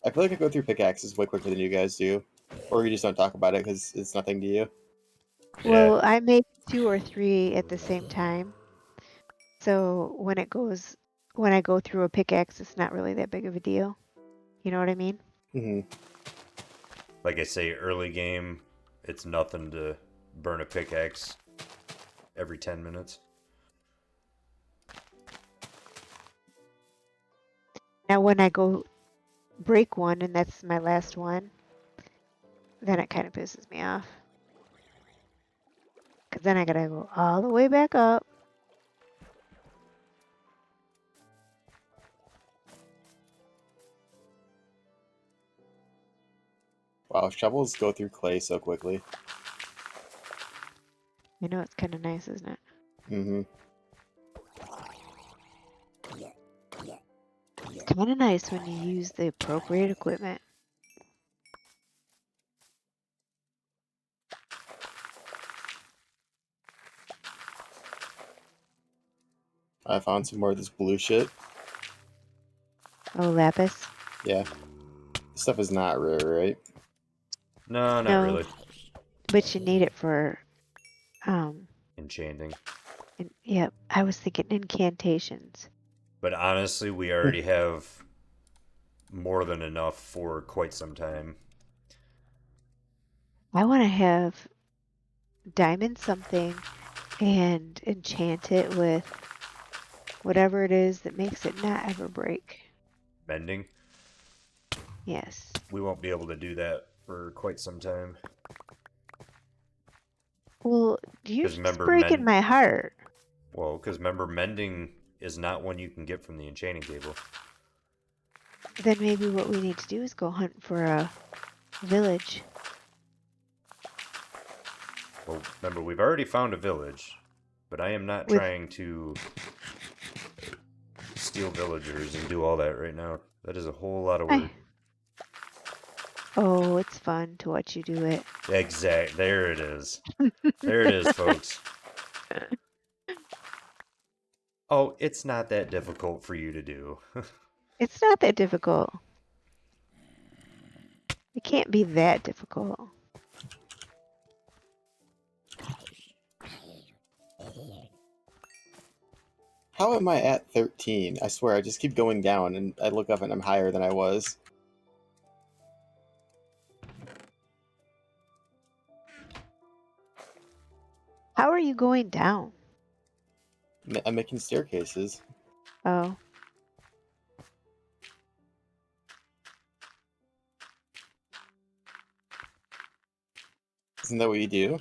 I feel like I go through pickaxes way quicker than you guys do, or you just don't talk about it because it's nothing to you. Yeah. Well, I make 2 or 3 at the same time. So when I go through a pickaxe, it's not really that big of a deal. You know what I mean? Hmm. Like I say, early game, it's nothing to burn a pickaxe every 10 minutes. Now when I go break one and that's my last one, then it kind of pisses me off. Because then I gotta go all the way back up. Wow, shovels go through clay so quickly. I know it's kind of nice, isn't it? Hmm. It's kind of nice when you use the appropriate equipment. I found some more of this blue shit. Oh, lapis? Yeah, this stuff is not rare, right? No, not No, really. but you need it for, um, Enchanting. yeah, I was thinking incantations. But honestly, we already have more than enough for quite some time. I want to have diamond something and enchant it with whatever it is that makes it not ever break. Mending, Yes. we won't be able to do that for quite some time. Well, you're Because just remember, breaking my heart. mending is not one you can get from the enchanting table. Then maybe what we need to do is go hunt for a village. Well, remember, we've already found a village, but I am not With trying to steal villagers and do all that right now. That is a whole lot of work. I, oh, it's fun to watch you do it. Exact. There it is. There it is, folks. Oh, it's not that difficult for you to do. It's not that difficult. It can't be that difficult. How am I at 13? I swear, I just keep going down, and I look up and I'm higher than I was. How are you going down? I'm making staircases. Oh, Isn't that what you do?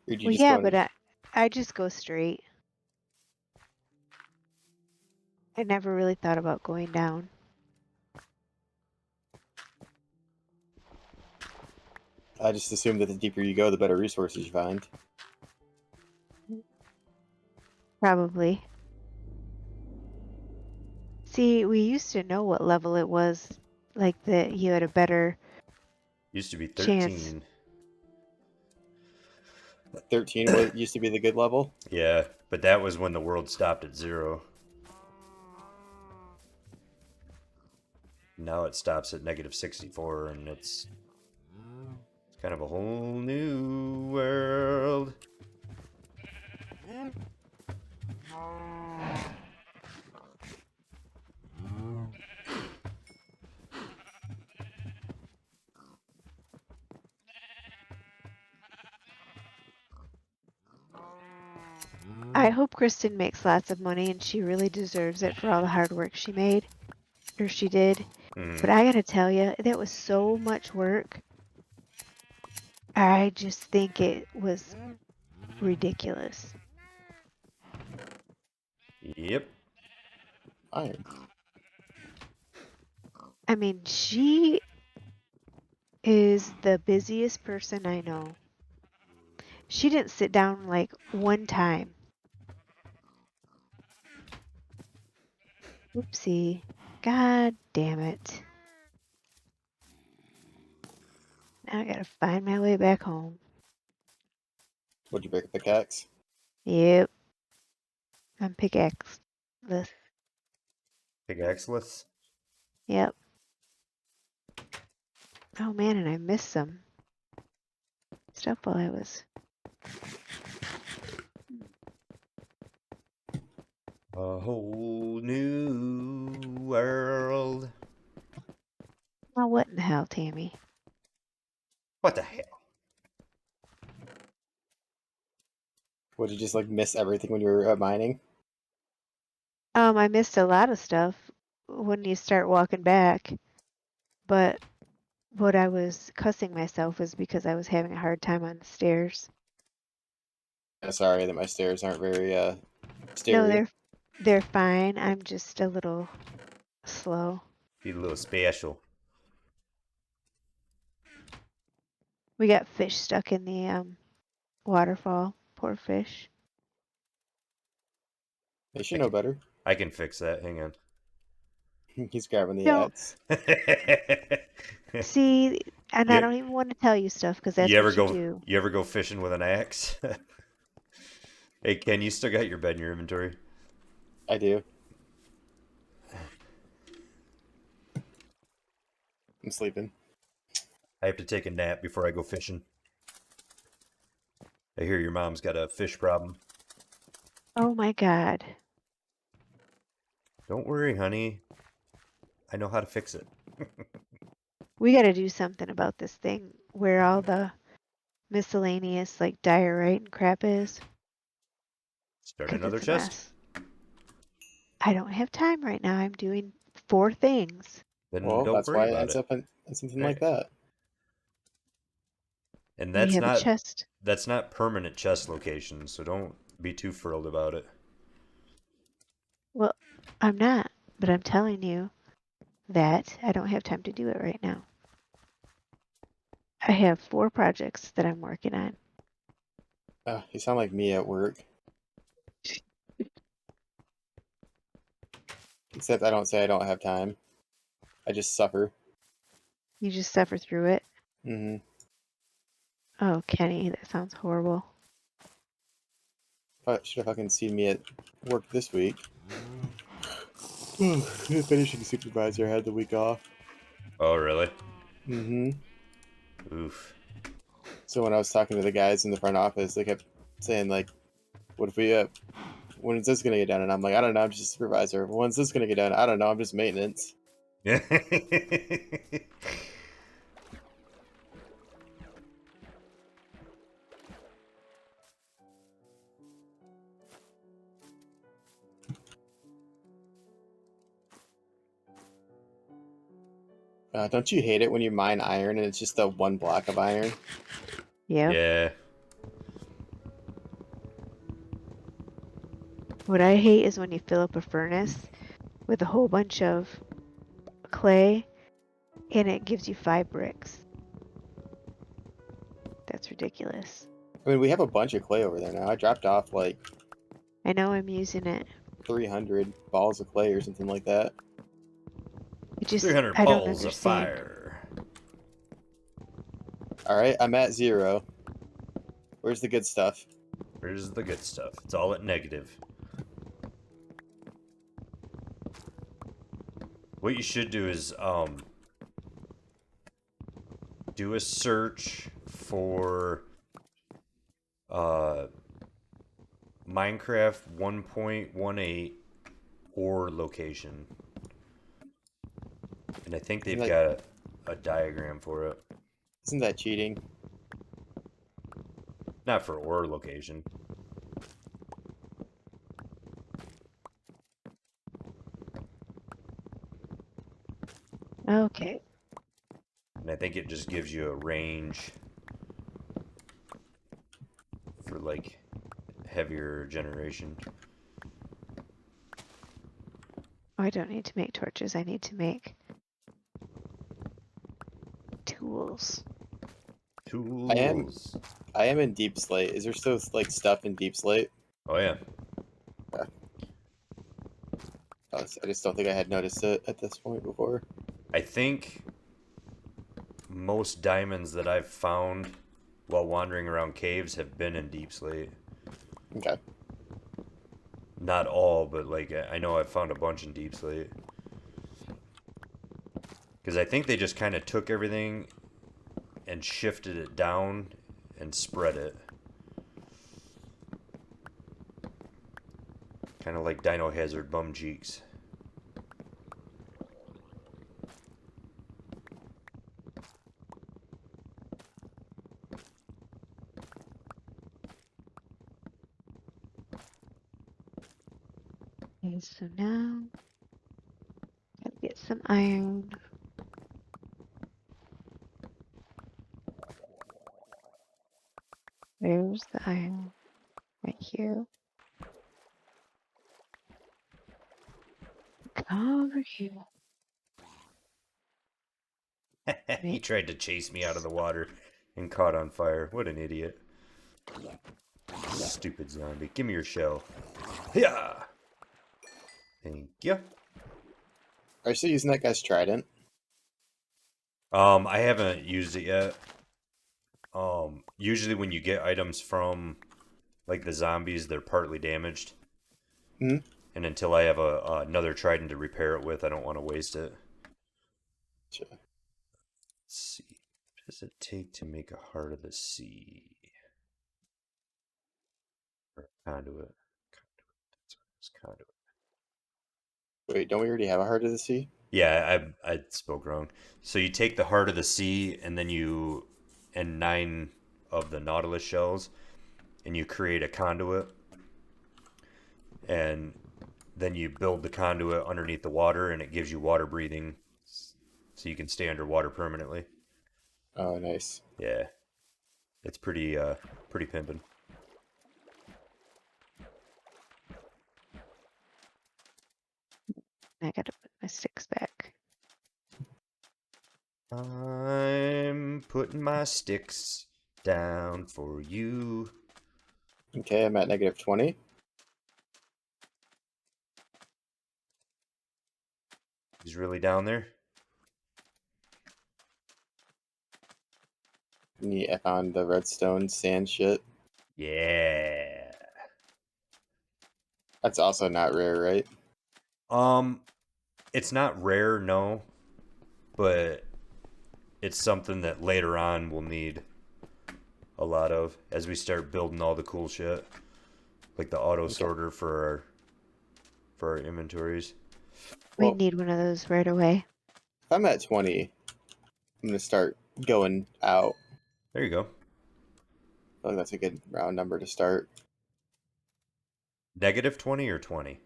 Or do you well, just yeah, go but in? I just go straight. I never really thought about going down. I just assume that the deeper you go, the better resources you find. Probably. See, we used to know what level it was, like that you had a better Used to be chance. 13. 13 was used to be the good level. Yeah, but that was when the world stopped at 0. Now it stops at -64, and it's kind of a whole new world. I hope Kristen makes lots of money and she really deserves it for all the hard work she made, or she did. Mm-hmm. But I gotta tell you, that was so much work. I just think it was ridiculous. Yep. Iron. I mean, she is the busiest person I know. She didn't sit down like one time. Oopsie. God damn it. Now I gotta find my way back home. Would you break a pickaxe? Yep. I'm pickaxe. Pickaxeless. Yep. Oh man, and I missed some stuff while I was. A whole new world. Oh, what in the hell, Tammy? What the hell? Would you just like miss everything when you were mining? I missed a lot of stuff when you start walking back, but what I was cussing myself was because I was having a hard time on the stairs. Sorry that my stairs aren't very No, stairy. they're fine. I'm just a little slow. Be a little special. We got fish stuck in the waterfall. Poor fish. They should know better. I can fix that. Hang on. He's grabbing the Don't axe. see, and I you, don't even want to tell you stuff because you that's ever what you go do. you ever go fishing with an axe? Hey, Ken, you still got your bed in your inventory? I do. I'm sleeping. I have to take a nap before I go fishing. I hear your mom's got a fish problem. Oh my God. Don't worry, honey. I know how to fix it. We got to do something about this thing where all the miscellaneous like diorite and crap is Start because another it's a chest. mess. I don't have time right now. I'm doing 4 things. Then Well, don't that's worry why it about ends it. up in something Right. like that. And We that's have a not chest. permanent chest location, so don't be too thrilled about it. Well, I'm not, but I'm telling you that I don't have time to do it right now. I have 4 projects that I'm working on. You sound like me at work. Except I don't say I don't have time. I just suffer. You just suffer through it. Mm-hmm. Oh, Kenny, that sounds horrible. Should have fucking seen me at work this week. The finishing supervisor had the week off. Oh, really? Mm-hmm. Oof. So when I was talking to the guys in the front office, they kept saying like, "What if we? When is this gonna get done?" And I'm like, "I don't know. I'm just a supervisor. When's this gonna get done? I don't know. I'm just maintenance." Don't you hate it when you mine iron and it's just the one block of iron? Yep. Yeah. What I hate is when you fill up a furnace with a whole bunch of clay and it gives you 5 bricks. That's ridiculous. I mean, we have a bunch of clay over there now. I dropped off like I know I'm using it. 300 balls of clay or something like that. It just, 300 I don't balls of understand. fire. All right, I'm at 0. Where's the good stuff? Here's the good stuff. It's all at negative. What you should do is do a search for Minecraft 1.18 ore location. And I think they've got a diagram for it. Isn't that cheating? Not for ore location. Okay. And I think it just gives you a range for like heavier generation. Oh, I don't need to make torches. I need to make tools. Tools. I am in Deep Slate. Is there still like stuff in Deep Slate? Oh yeah. I just don't think I had noticed it at this point before. I think most diamonds that I've found while wandering around caves have been in Deep Slate. Okay. Not all, but like I know I've found a bunch in Deep Slate. Because I think they just kind of took everything and shifted it down and spread it. Kind of like Dino Hazard bum cheeks. Okay, so now gotta get some iron. Where's the iron? Right here. Come over here. He Right. tried to chase me out of the water and caught on fire. What an idiot. Stupid zombie. Give me your shell. Yeah. Thank you. Are you still using that guy's trident? I haven't used it yet. Usually when you get items from like the zombies, they're partly damaged. Hmm. And until I have another trident to repair it with, I don't want to waste it. Sure. Let's see. What does it take to make a heart of the sea? Or conduit. That's conduit. Wait, don't we already have a Heart of the Sea? Yeah, I spoke wrong. So you take the heart of the sea and and 9 of the nautilus shells and you create a conduit and then you build the conduit underneath the water and it gives you water breathing so you can stay underwater permanently. Oh, nice. Yeah. It's pretty pimpin'. I gotta put my sticks back. I'm putting my sticks down for you. Okay, I'm at -20. He's really down there? Yeah, I found the redstone sand shit. Yeah. That's also not rare, right? Um, it's not rare, no, but it's something that later on we'll need a lot of as we start building all the cool shit, like the auto Okay. sorter for our inventories. Might Well, need one of those right away. if I'm at 20, I'm gonna start going out. There you go. I think that's a good round number to start. -20 or 20?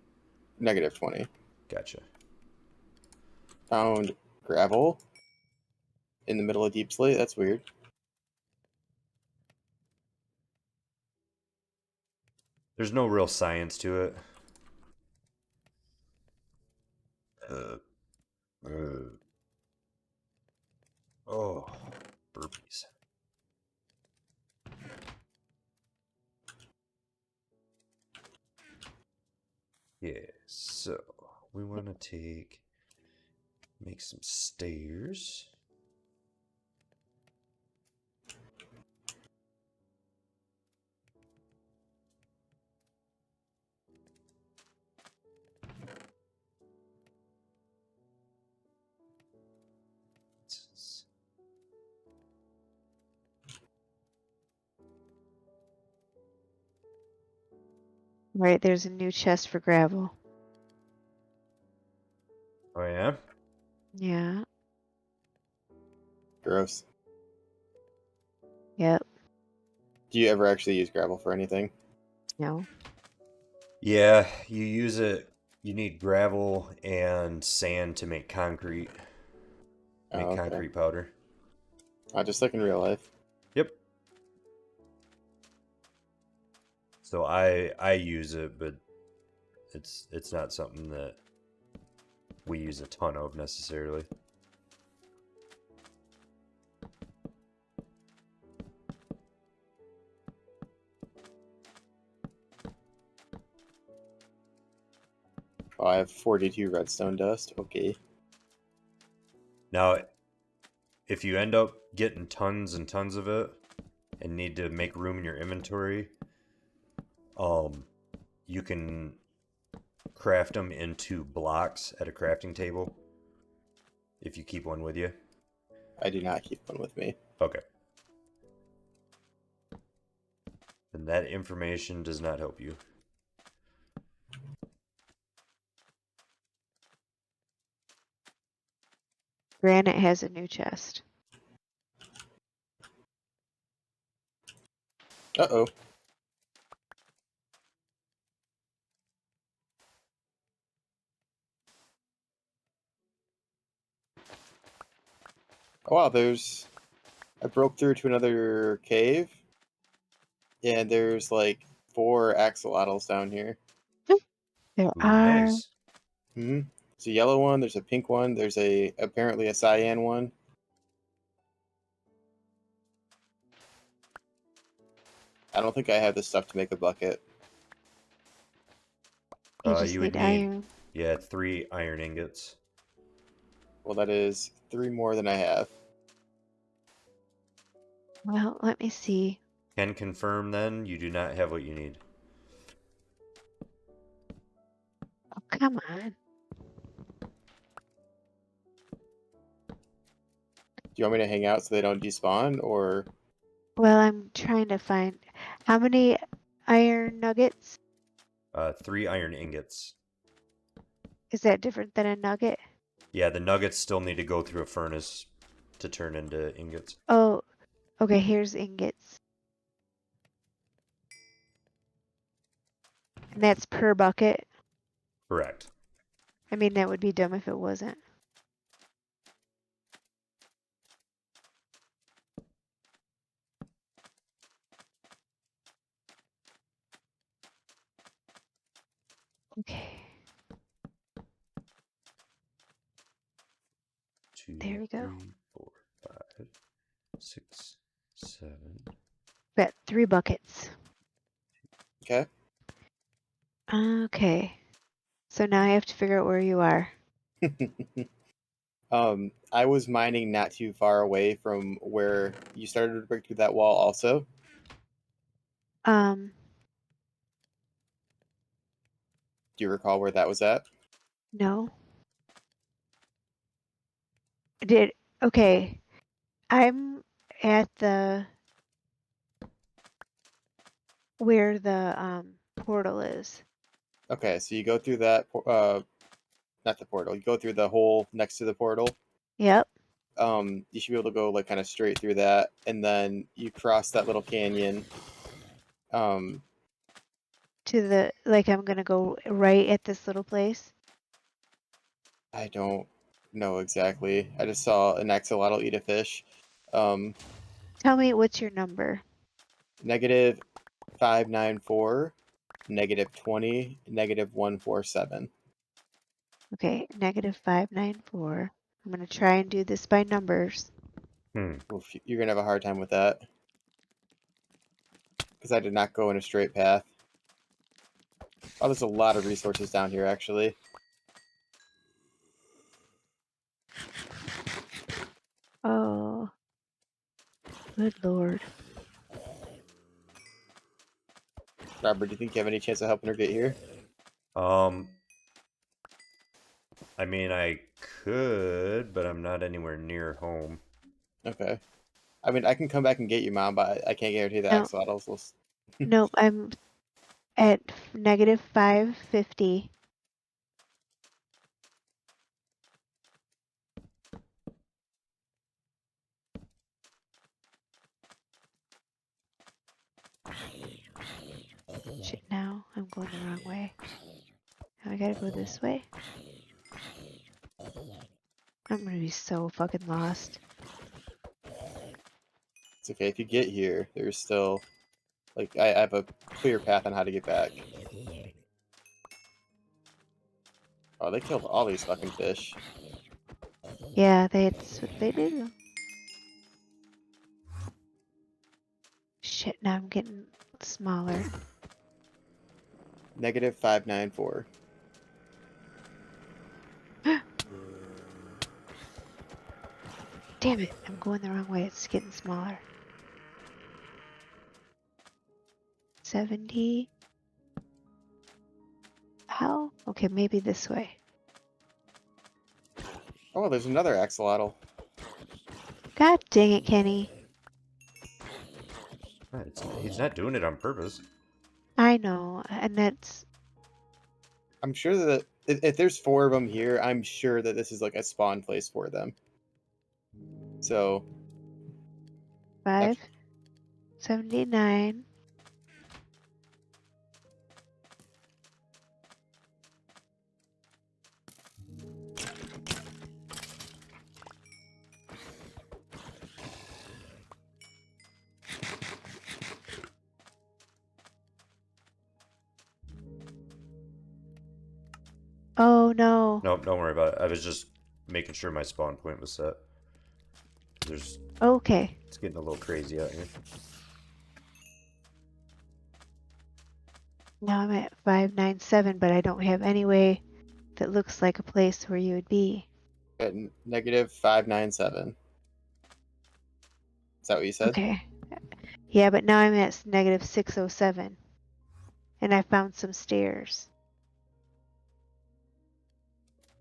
-20. Gotcha. Found gravel in the middle of Deep Slate. That's weird. There's no real science to it. Uh, uh, oh, burpees. Yeah, so we want to make some stairs. Right, there's a new chest for gravel. Oh yeah? Yeah. Gross. Yep. Do you ever actually use gravel for anything? No. Yeah, you use it. You need gravel and sand to make concrete. Make Oh, okay. concrete powder. Just like in real life. Yep. So I use it, but it's not something that we use a ton of necessarily. Oh, I have 42 redstone dust. Okay. Now, if you end up getting tons and tons of it and need to make room in your inventory, you can craft them into blocks at a crafting table if you keep one with you. I do not keep one with me. Okay. And that information does not help you. Granite has a new chest. Uh-oh. Oh, wow, I broke through to another cave, and there's like 4 axolotls down here. There Ooh, are. nice. Hmm. There's a yellow one, there's a pink one, there's apparently a cyan one. I don't think I have the stuff to make a bucket. You just You would need need, iron. 3 iron ingots. Well, that is 3 more than I have. Well, let me see. Can confirm then you do not have what you need. Oh, come on. Do you want me to hang out so they don't despawn, or Well, I'm trying to find how many iron nuggets? 3 iron ingots. Is that different than a nugget? Yeah, the nuggets still need to go through a furnace to turn into ingots. Oh, okay, here's ingots. And that's per bucket. Correct. I mean, that would be dumb if it wasn't. Okay, 2, there we go. 3, 4, 5, 6, 7. Got 3 buckets. okay? Okay, so now I have to figure out where you are. I was mining not too far away from where you started to break through that wall also. Um, Do you recall where that was at? no. Okay, I'm at where the portal is. Okay, so you go through that, not the portal, you go through the hole next to the portal. Yep, You should be able to go like kind of straight through that, and then you cross that little canyon. Um, like I'm gonna go right at this little place. I don't know exactly. I just saw an axolotl eat a fish. Um, Tell me what's your number. negative 594, negative 20, negative 147. Okay, -594. I'm gonna try and do this by numbers. Oof, you're gonna have a hard time with that because I did not go in a straight path. Oh, there's a lot of resources down here actually. Oh, good lord. Robert, do you think you have any chance of helping her get here? Um, I mean, I could, but I'm not anywhere near home. Okay. I mean, I can come back and get you, Mom, but I can't guarantee the No, axolotls will. nope, I'm at -550. Shit, now I'm going the wrong way. Now I gotta go this way. I'm gonna be so fucking lost. It's okay if you get here. There's still like I have a clear path on how to get back. Oh, they killed all these fucking fish. Yeah, that's what they do. Shit, now I'm getting smaller. Negative 594. Damn it, I'm going the wrong way. It's getting smaller. 70. How? Okay, maybe this way. Oh, there's another axolotl. God dang it, Kenny. He's not doing it on purpose. I know, and that's I'm sure that if there's 4 of them here, I'm sure that this is like a spawn place for them. So 579. Oh no. No, don't worry about it. I was just making sure my spawn point was set. Okay. It's getting a little crazy out here. Now I'm at 597, but I don't have any way that looks like a place where you would be. at negative 597. Is that what you said? Okay. Yeah, but now I'm at negative 607. And I found some stairs.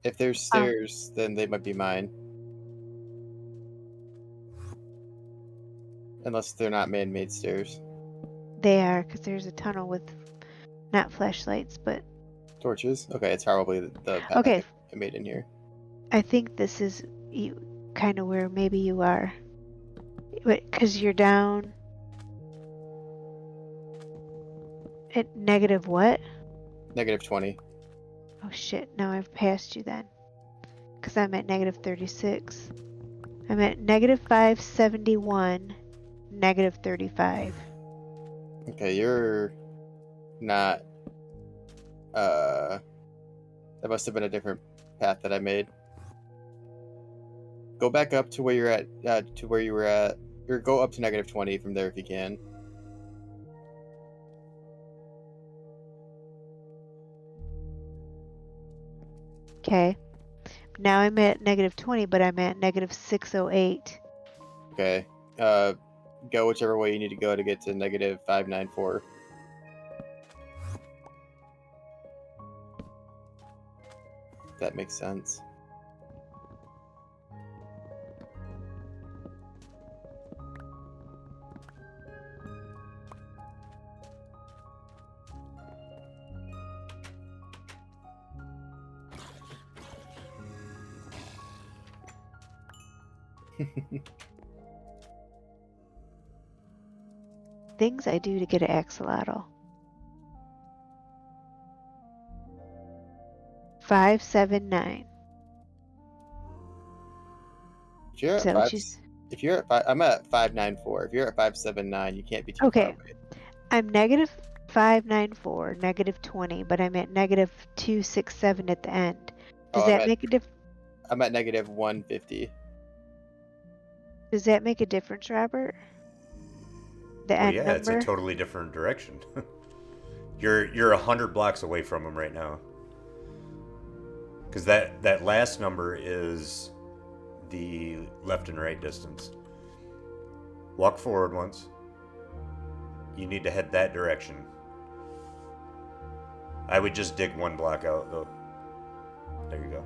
If there's stairs, then they might be mine. Unless they're not man-made stairs. They are, because there's a tunnel with not flashlights, but Torches? Okay, it's probably the path okay. I made in here. I think this is you kind of where maybe you are. Because you're down at negative what? Negative 20. Oh shit, now I've passed you then. Because I'm at negative 36. I'm at negative 571, negative 35. Okay, you're not... That must have been a different path that I made. Go back up to where you're at, to where you were at, or go up to negative 20 from there if you can. Okay. Now I'm at negative 20, but I'm at negative 608. Okay. Go whichever way you need to go to get to negative 594. That makes sense. Things I do to get an axolotl. 579. If you're Is at that what five, she's... if you're at 5, I'm at 594. If you're at 579, you can't be too far Okay. away. I'm negative 594, negative 20, but I'm at negative 267 at the end. Does Oh, that make a difference? I'm at negative 150. Does that make a difference, Robert? The Well, end yeah, it's a number? totally different direction. You're 100 blocks away from him right now. Because that last number is the left and right distance. Walk forward once. You need to head that direction. I would just dig 1 block out, though. There you go.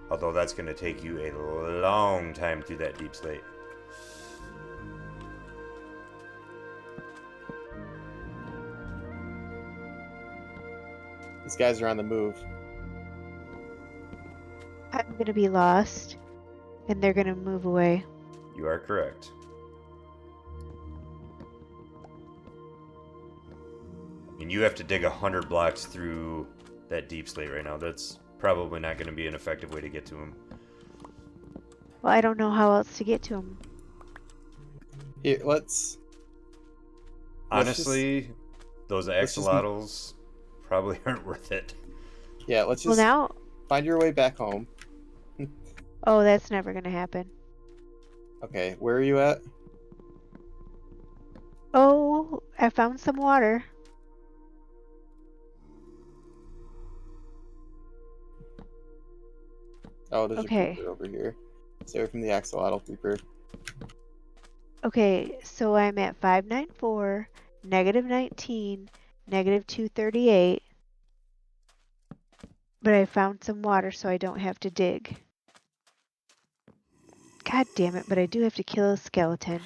Although that's going to take you a long time through that deep slate. These guys are on the move. I'm going to be lost, and they're going to move away. You are correct. And you have to dig 100 blocks through that deep slate right now. That's probably not going to be an effective way to get to him. Well, I don't know how else to get to them. Here, let's Honestly, those axolotls probably aren't worth it. Yeah, let's Well, just now... find your way back home. Oh, that's never going to happen. Okay, where are you at? Oh, I found some water. Oh, there's a Okay. creeper over here. Stay away from the axolotl creeper. Okay, so I'm at 594, -19, -238. But I found some water so I don't have to dig. God damn it, but I do have to kill a skeleton.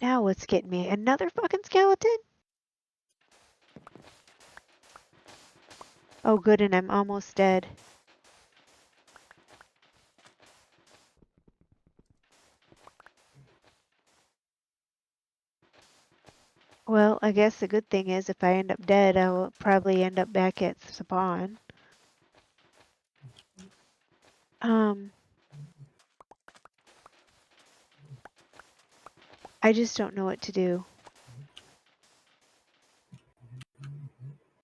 Now what's getting me? Another fucking skeleton? Oh good, and I'm almost dead. Well, I guess the good thing is if I end up dead, I will probably end up back at spawn. I just don't know what to do.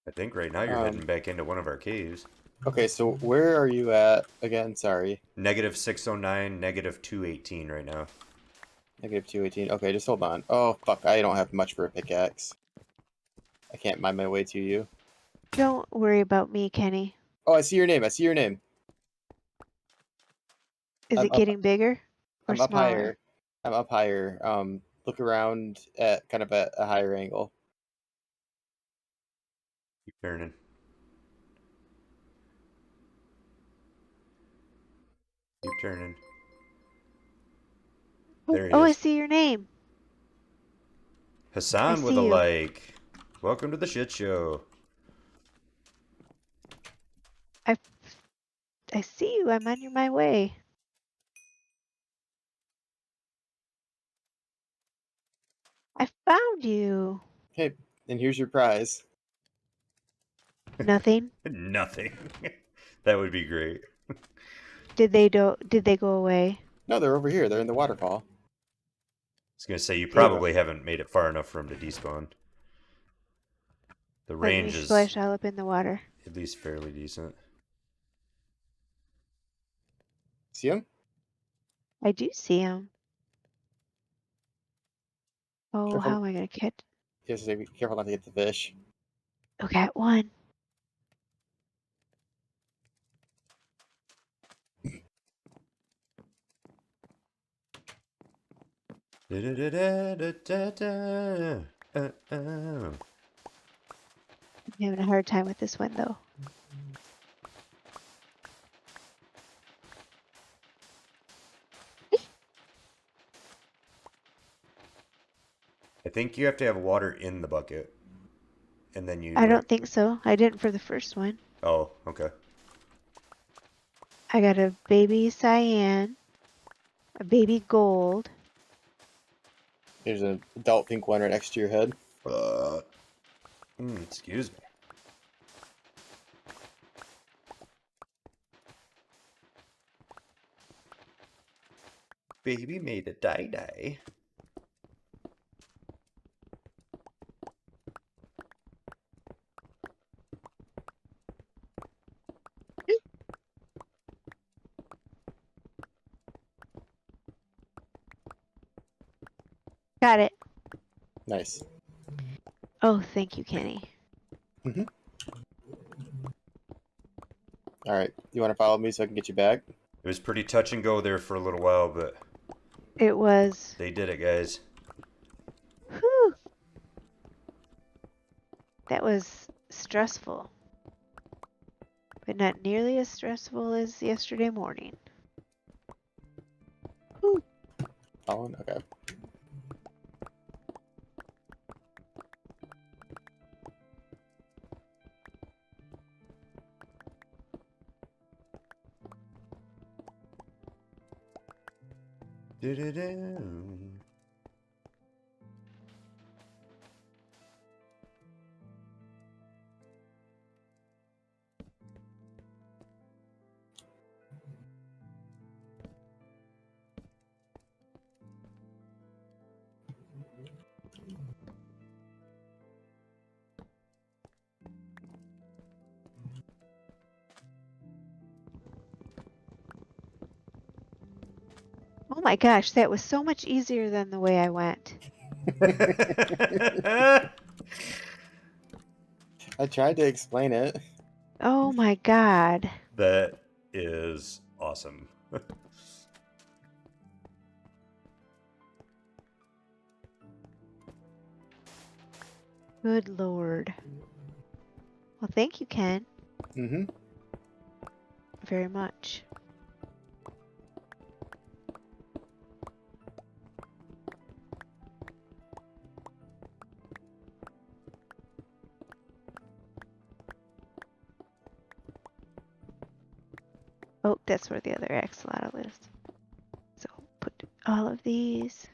I think right now you're heading back into one of our caves. Okay, so where are you at again? Sorry. -609, -218 right now. -218. Okay, just hold on. Oh, fuck. I don't have much for a pickaxe. I can't mine my way to you. Don't worry about me, Kenny. Oh, I see your name. I see your name. Is it getting bigger or I'm up smaller? higher. I'm up higher. Look around at kind of at a higher angle. Keep turning. Keep turning. There he Oh, I is. see your name. I Hassan with a see you. like. Welcome to the shit show. I see you. I'm on my way. I found you. Hey, and here's your prize. Nothing. Nothing. That would be great. Did they go away? No, they're over here. They're in the waterfall. I was gonna say you There you go. probably haven't made it far enough for him to despawn. The Let me range is splash all up in the water. at least fairly decent. See him? I do see him. Oh, how Careful. am I gonna catch? Yes, be careful not to get the fish. Oh, got one. I'm having a hard time with this one though. I think you have to have water in the bucket, and then you I like. don't think so. I didn't for the first one. Oh, okay. I got a baby cyan, a baby gold. There's an adult pink one right next to your head. Excuse me. Baby made a die-die. Got it. Nice. Oh, thank you, Kenny. Mm-hmm. All right. You want to follow me so I can get you back? It was pretty touch and go there for a little while, but It was. they did it, guys. Whew. That was stressful. But not nearly as stressful as yesterday morning. Whew. Following? Okay. Do-do-do. Oh my gosh, that was so much easier than the way I went. I tried to explain it. Oh my god. That is awesome. Good lord. Well, thank you, Ken, Mm-hmm. very much. Oh, that's where the other axolotl is. So put all of these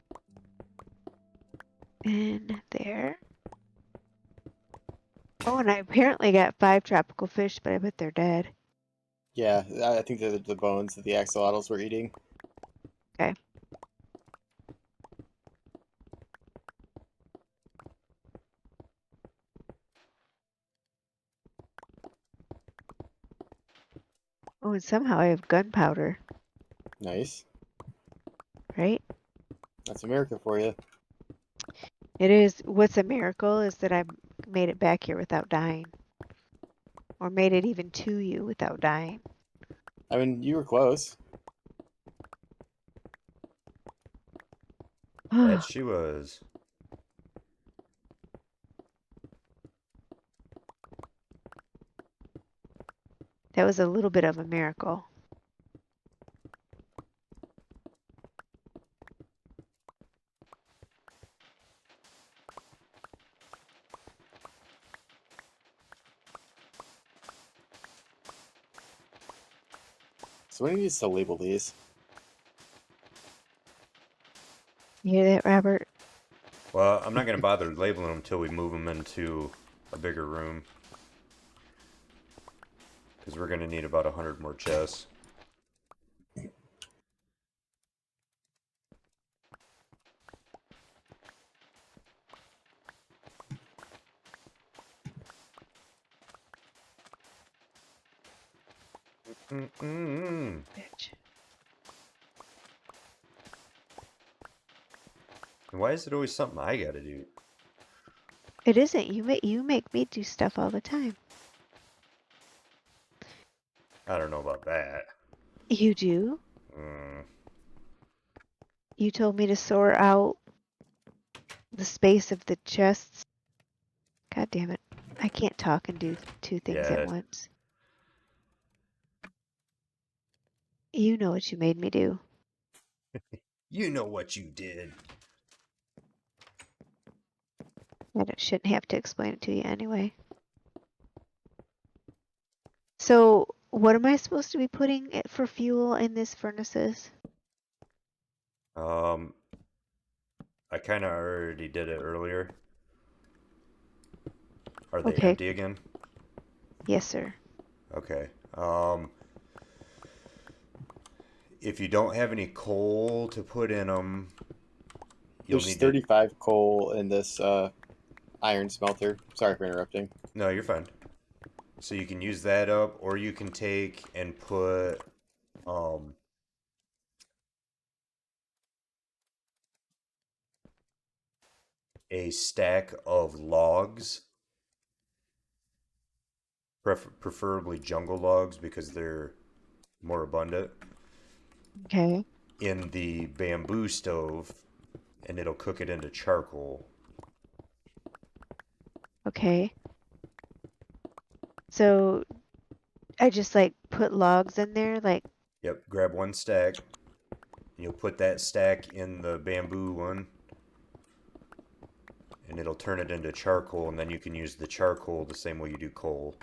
in there. Oh, and I apparently got 5 tropical fish, but I bet they're dead. Yeah, I think they're the bones that the axolotls were eating. Okay. Oh, and somehow I have gunpowder, Nice. right? That's America for you. It is. What's a miracle is that I made it back here without dying. Or made it even to you without dying. I mean, you were close. That Oh, she was. that was a little bit of a miracle. Somebody needs to label these. You hear that, Robert? Well, I'm not going to bother labeling them until we move them into a bigger room. Because we're going to need about 100 more chests. Bitch. Why is it always something I got to do? It isn't. You make me do stuff all the time. I don't know about that. You do? Mm, You told me to sort out the space of the chests. God damn it. I can't talk and do 2 things at yeah, once. You know what you made me do. you know what you did. Shouldn't have to explain it to you anyway. So, what am I supposed to be putting it for fuel in these furnaces? Um, I kind of already did it earlier. Are they Okay. empty again? Yes, sir. Okay. If you don't have any coal to put in them, you'll There's need to. 35 coal in this iron smelter. Sorry for interrupting. No, you're fine. So you can use that up, or you can take and put um a stack of logs, preferably jungle logs because they're more abundant, Okay. in the bamboo stove, and it'll cook it into charcoal. Okay. So, I just like put logs in there, like, Yep, grab one stack. You'll put that stack in the bamboo one, and it'll turn it into charcoal, and then you can use the charcoal the same way you do coal.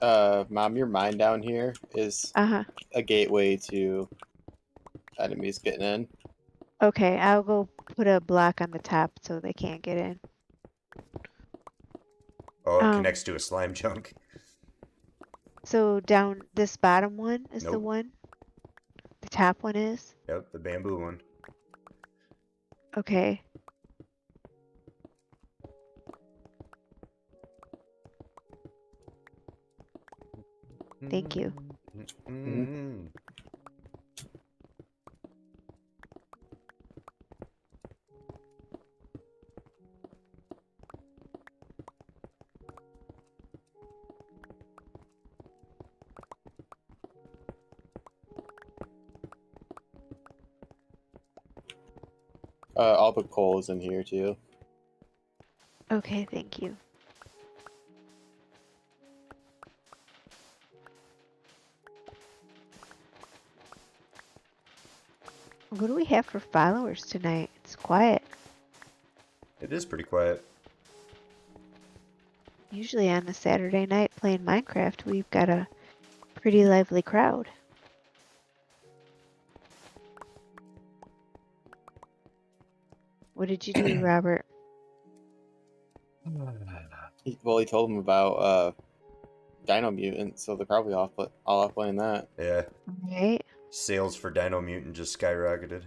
Mom, your mine down here is uh-huh. a gateway to enemies getting in. Okay, I'll go put a block on the top so they can't get in. Oh, it Um, connects to a slime chunk. so down this bottom one is the Nope. one? The top one is? Yep, the bamboo one. Okay. Thank you. Mhm. All the coal is in here too. Okay, thank you. What do we have for followers tonight? It's quiet. It is pretty quiet. Usually on a Saturday night playing Minecraft, we've got a pretty lively crowd. What did you do, Robert? He told him about Dino Mutant, so they're probably all off playing that. Yeah. Right? Sales for Dino Mutant just skyrocketed.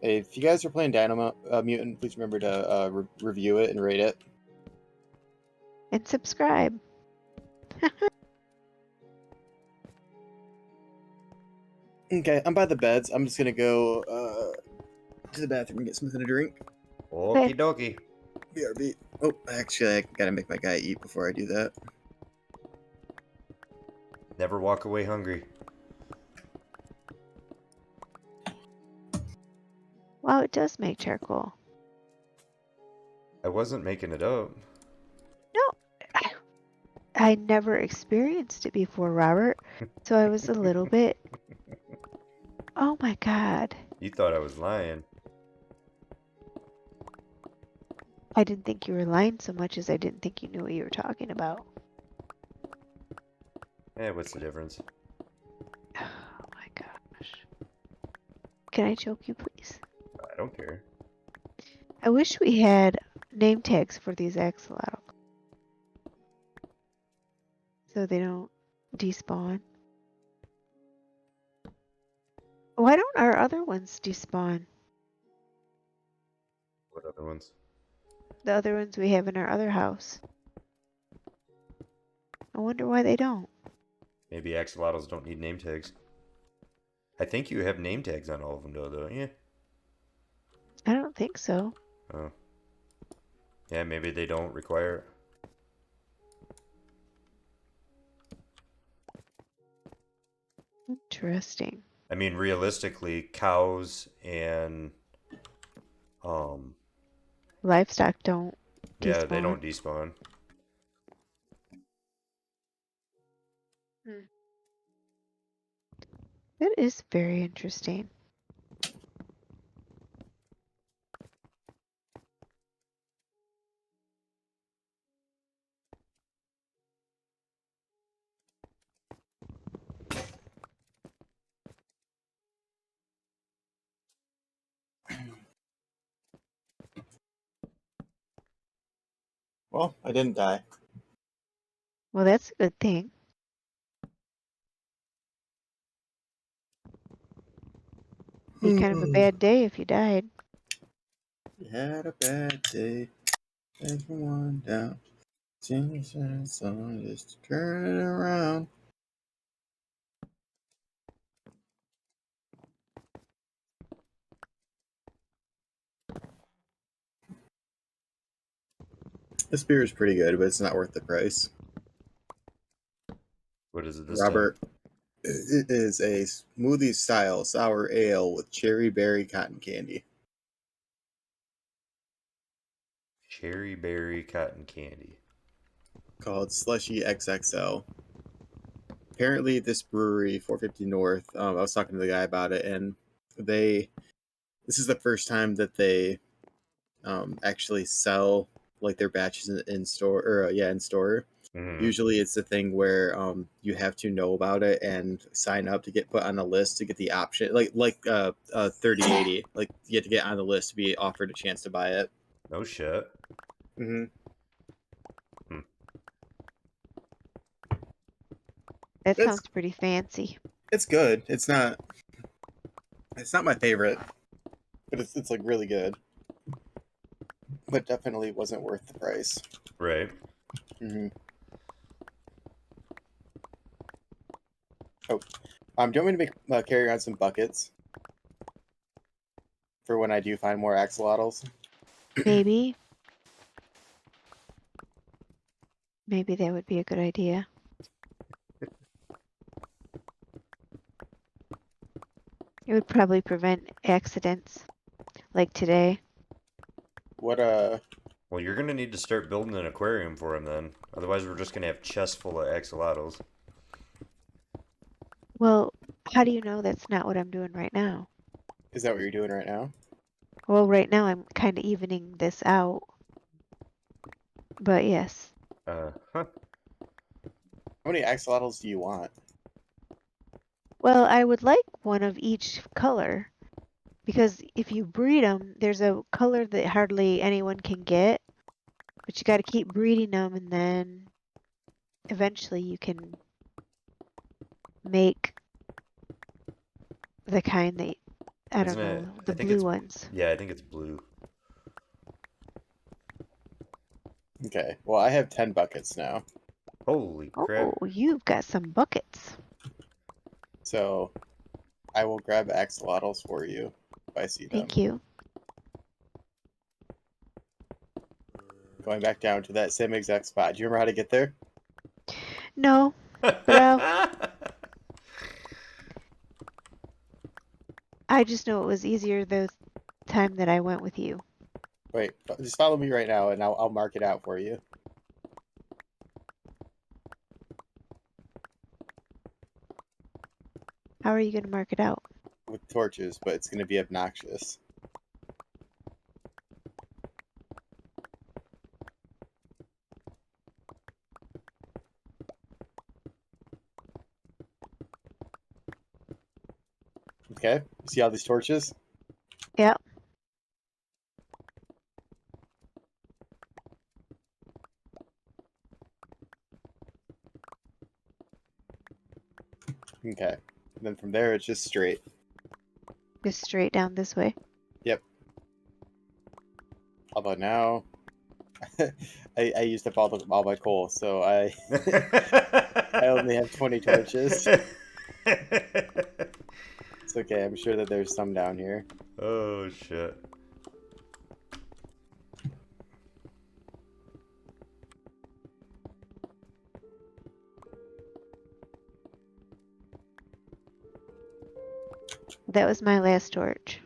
Hey, if you guys are playing Dino Mutant, please remember to review it and rate it. And subscribe. Okay, I'm by the beds. I'm just gonna go to the bathroom and get something to drink. Okie dokie. BRB. Oh, actually, I gotta make my guy eat before I do that. Never walk away hungry. Wow, it does make charcoal. I wasn't making it up. No, I never experienced it before, Robert. So I was a little bit. Oh my God. You thought I was lying. I didn't think you were lying so much as I didn't think you knew what you were talking about. What's the difference? Oh my gosh. Can I choke you, please? I don't care. I wish we had name tags for these axolotls. So they don't despawn. Why don't our other ones despawn? What other ones? The other ones we have in our other house. I wonder why they don't. Maybe axolotls don't need name tags. I think you have name tags on all of them, though, don't you? I don't think so. Oh. Yeah, maybe they don't require it. Interesting. I mean, realistically, cows and Livestock don't yeah, despawn. they don't despawn. That is very interesting. Well, I didn't die. Well, that's a good thing. Be kind of a bad day if you died. You had a bad day. Everyone down. Sing a sad song just to turn it around. This beer is pretty good, but it's not worth the price. What is it this Robert, it is a smoothie style sour ale with cherry berry cotton candy. time? Cherry berry cotton candy. Called Slushy XXL. Apparently, this brewery, 450 North, I was talking to the guy about it, and this is the first time that they actually sell like their batches in store, or in store. Mm-hmm. Usually, it's the thing where you have to know about it and sign up to get put on a list to get the option, like 3080, like you have to get on the list to be offered a chance to buy it. No shit. Mm-hmm. That It's sounds pretty fancy. it's good. It's not my favorite, but it's like really good. But definitely wasn't worth the price. Right. Mm-hmm. Oh, do you want me to carry around some buckets for when I do find more axolotls? Maybe. Maybe that would be a good idea. It would probably prevent accidents. like today. What Well, you're gonna need to start building an aquarium for him then. Otherwise, we're just gonna have chests full of axolotls. Well, how do you know that's not what I'm doing right now? is that what you're doing right now? Well, right now I'm kind of evening this out, but yes. Huh. How many axolotls do you want? Well, I would like one of each color because if you breed them, there's a color that hardly anyone can get, but you got to keep breeding them and then eventually you can make the kind that, I don't Isn't it? know, I the think blue it's. ones. Yeah, I think it's blue. Okay. Well, I have 10 buckets now, Holy Oh, crap! you've got some buckets. so I will grab axolotls for you if I see them. Thank you. Going back down to that same exact spot. Do you remember how to get there? No, but I just know it was easier the time that I went with you. Wait, just follow me right now, and I'll mark it out for you How are you going to mark it out? with torches, but it's going to be obnoxious. Okay? You see all these torches? Yeah. Okay. And then from there, it's just straight. Just straight down this way. Yep. How about now? I used up all my coal, so I only have 20 torches. It's okay. I'm sure that there's some down here. Oh shit! That was my last torch.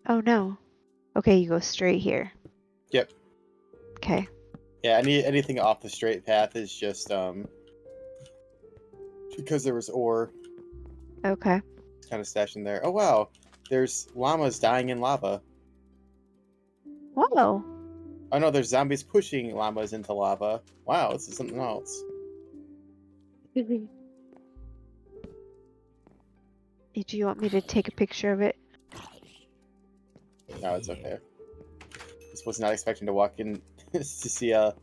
Oh no. Okay, you go straight here. Yep. Okay. Yeah. Anything off the straight path is just because there was ore Okay. kind of stashed in there. Oh wow, there's llamas dying in lava. Whoa. Oh no, there's zombies pushing llamas into lava. Wow, this is something else. Do you want me to take a picture of it? No, it's okay. This was not expecting to walk in to see a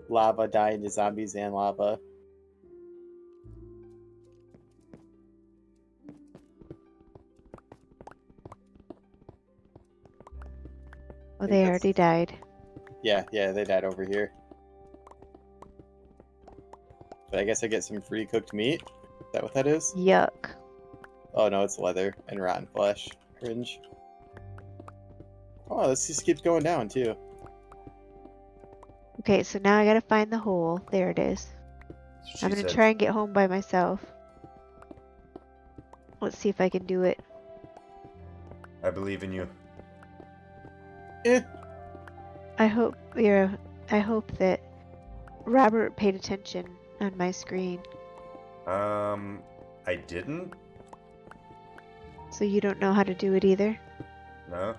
lava die into zombies and lava. Oh, I think they that's already died. yeah, they died over here. But I guess I get some free cooked meat. Is that what that is? Yuck. Oh no, it's leather and rotten flesh. Cringe. Oh, this just keeps going down too. Okay, so now I gotta find the hole. There it is. She I'm gonna said. try and get home by myself. Let's see if I can do it. I believe in you. Eh. I hope that Robert paid attention on my screen. I didn't. So you don't know how to do it either? No.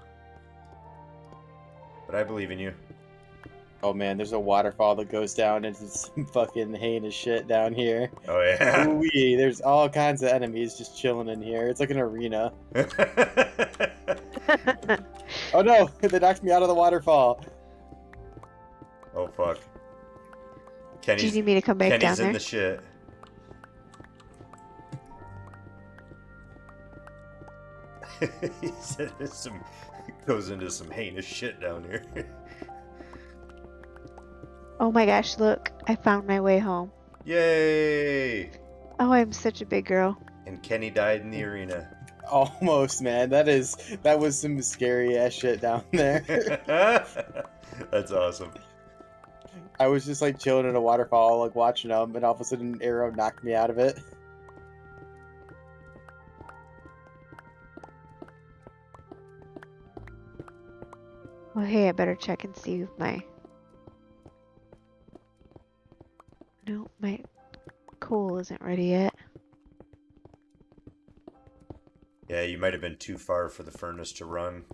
But I believe in you. Oh man, there's a waterfall that goes down into some fucking heinous shit down here. Oh yeah. Ooh-wee, there's all kinds of enemies just chilling in here. It's like an arena. Oh no, they knocked me out of the waterfall. Oh fuck. Do you need me to come back Kenny's down in there? the shit. He said goes into some heinous shit down here. Oh my gosh, look. I found my way home. Yay! Oh, I'm such a big girl. And Kenny died in the arena. Almost, man. That was some scary ass shit down there. That's awesome. I was just like chilling in a waterfall, like watching them, and all of a sudden an arrow knocked me out of it. Well, hey, I better check and see if my... No, my coal isn't ready yet. Yeah, you might have been too far for the furnace to run.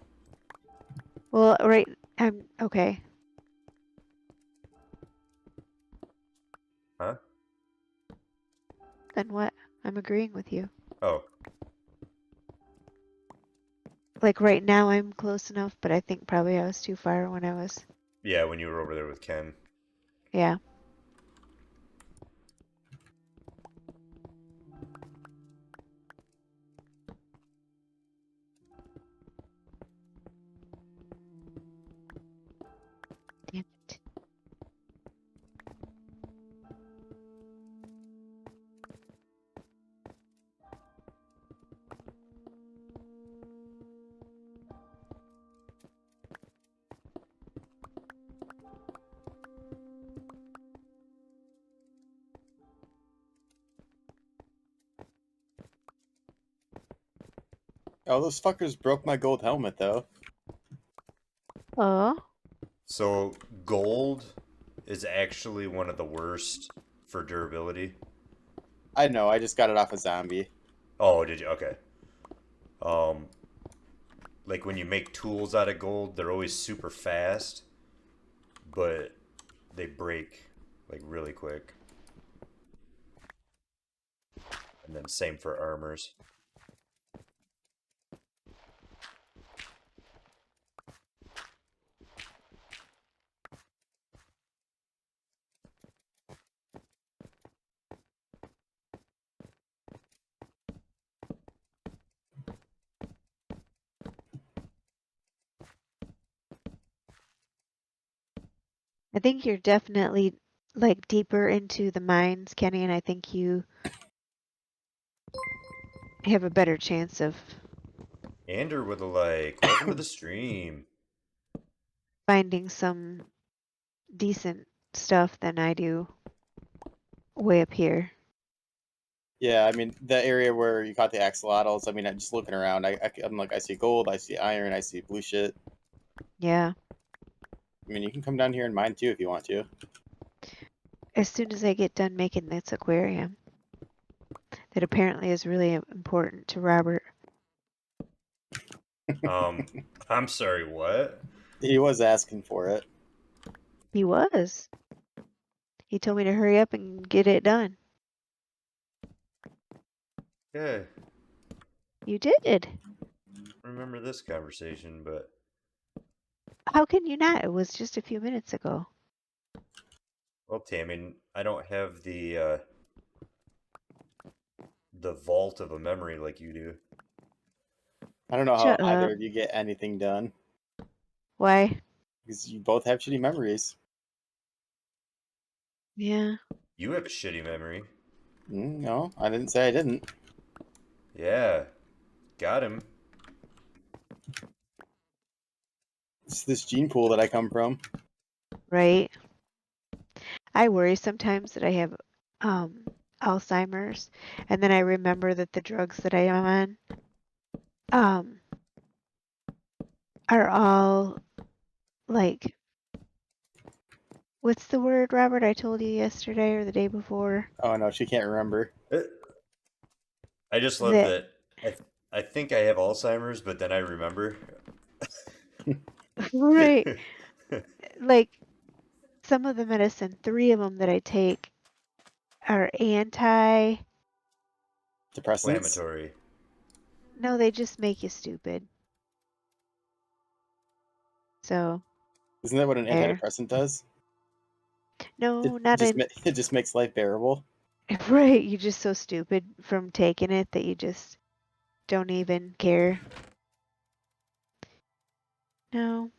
Well, right, I'm... Okay. Huh? Then what? I'm agreeing with you. Oh, Like, right now I'm close enough, but I think probably I was too far when I was... yeah, when you were over there with Ken. Yeah. Damn it. Oh, those fuckers broke my gold helmet though. Oh? So, gold is actually one of the worst for durability. I know. I just got it off a zombie. Oh, did you? Okay. Um, like when you make tools out of gold, they're always super fast, but they break like really quick. And then same for armors. I think you're definitely, like, deeper into the mines, Kenny, and I think you have a better chance of Ander with a like, welcome to the stream. finding some decent stuff than I do way up here. Yeah, I mean the area where you caught the axolotls. I mean, I'm just looking around. I'm like, I see gold, I see iron, I see blue shit. Yeah. I mean, you can come down here and mine too if you want to. As soon as I get done making this aquarium, that apparently is really important to Robert. I'm sorry, what? He was asking for it. He was. He told me to hurry up and get it done. Yeah, You did. remember this conversation, but How can you not? It was just a few minutes ago. well, Tammy, I don't have the vault of a memory like you do. I don't know how Shut up. either of you get anything done Why? because you both have shitty memories. Yeah. You have a shitty memory. No, I didn't say I didn't. Yeah, got him. It's this gene pool that I come from. Right. I worry sometimes that I have um Alzheimer's, and then I remember that the drugs that I am on um are all like, what's the word, Robert? I told you yesterday or the day before Oh no, she can't remember. I just love that that. I think I have Alzheimer's, but then I remember. right, like some of the medicine, 3 of them that I take are Depressants. Inflammatory. no, they just make you stupid. So, Isn't that what an there. antidepressant does? No, not in It just makes life bearable. right, you're just so stupid from taking it that you just don't even care. No.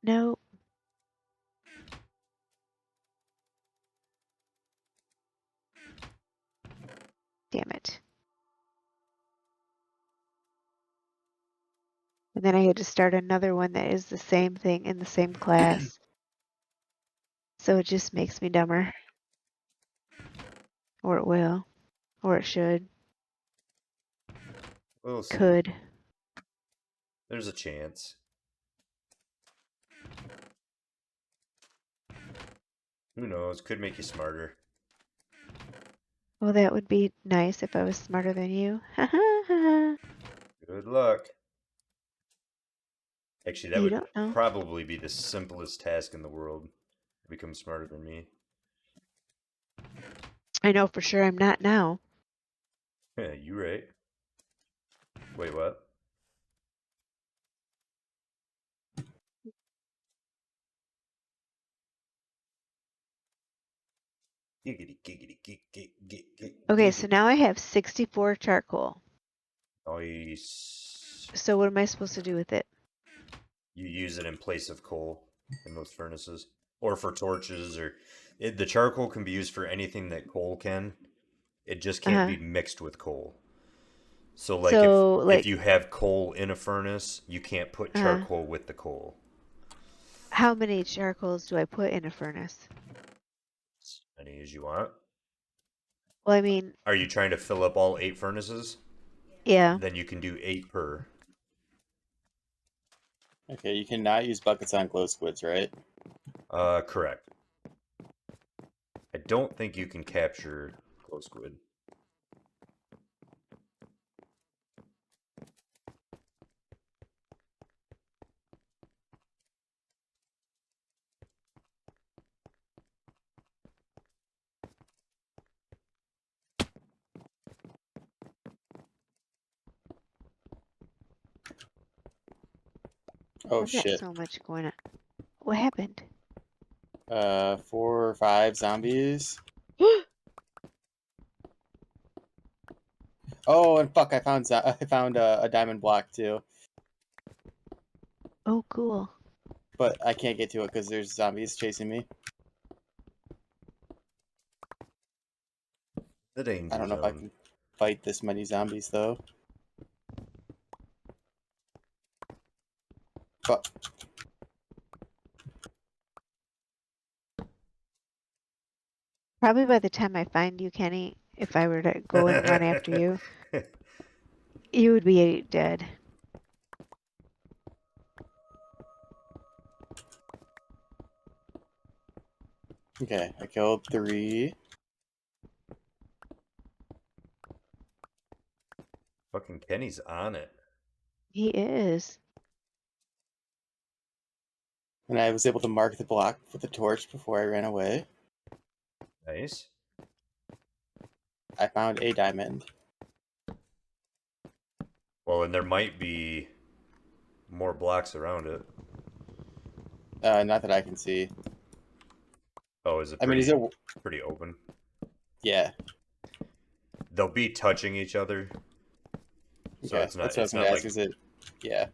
No. Damn it. And then I had to start another one that is the same thing in the same class. So it just makes me dumber. Or it will. Or it should. We'll see. Could. There's a chance. Who knows? Could make you smarter. Well, that would be nice if I was smarter than you. Good luck. Actually, that You would don't know. probably be the simplest task in the world. Become smarter than me. I know for sure I'm not now. Yeah, you right. Wait, what? Giggity, giggity, giggity. Okay, so now I have 64 charcoal. Nice. So what am I supposed to do with it? You use it in place of coal in most furnaces, or for torches, or the charcoal can be used for anything that coal can. It just can't Uh-huh. be mixed with coal. So, like, So, if like, you have coal in a furnace, you can't put uh, charcoal with the coal. how many charcoals do I put in a furnace? As many as you want. Well, I mean, Are you trying to fill up all 8 furnaces? yeah. Then you can do 8 per. Okay, you cannot use buckets on glow squids, right? Correct. I don't think you can capture glow squid. Oh I've got shit. so much going on. What happened? 4 or 5 zombies. Oh, and fuck! I found a diamond block too, Oh, cool. but I can't get to it because there's zombies chasing me. The I danger don't know if I zone. can fight this many zombies though. Fuck. Probably by the time I find you, Kenny, if I were to go and run after you, you would be dead. Okay, I killed 3. Fucking Kenny's on it. He is. And I was able to mark the block with the torch before I ran away. Nice. I found a diamond. Well, and there might be more blocks around it. Not that I can see. Oh, is it I mean, is it? pretty open? Yeah. They'll be touching each other, so Okay, that's what I was gonna ask. like Is it? Yeah.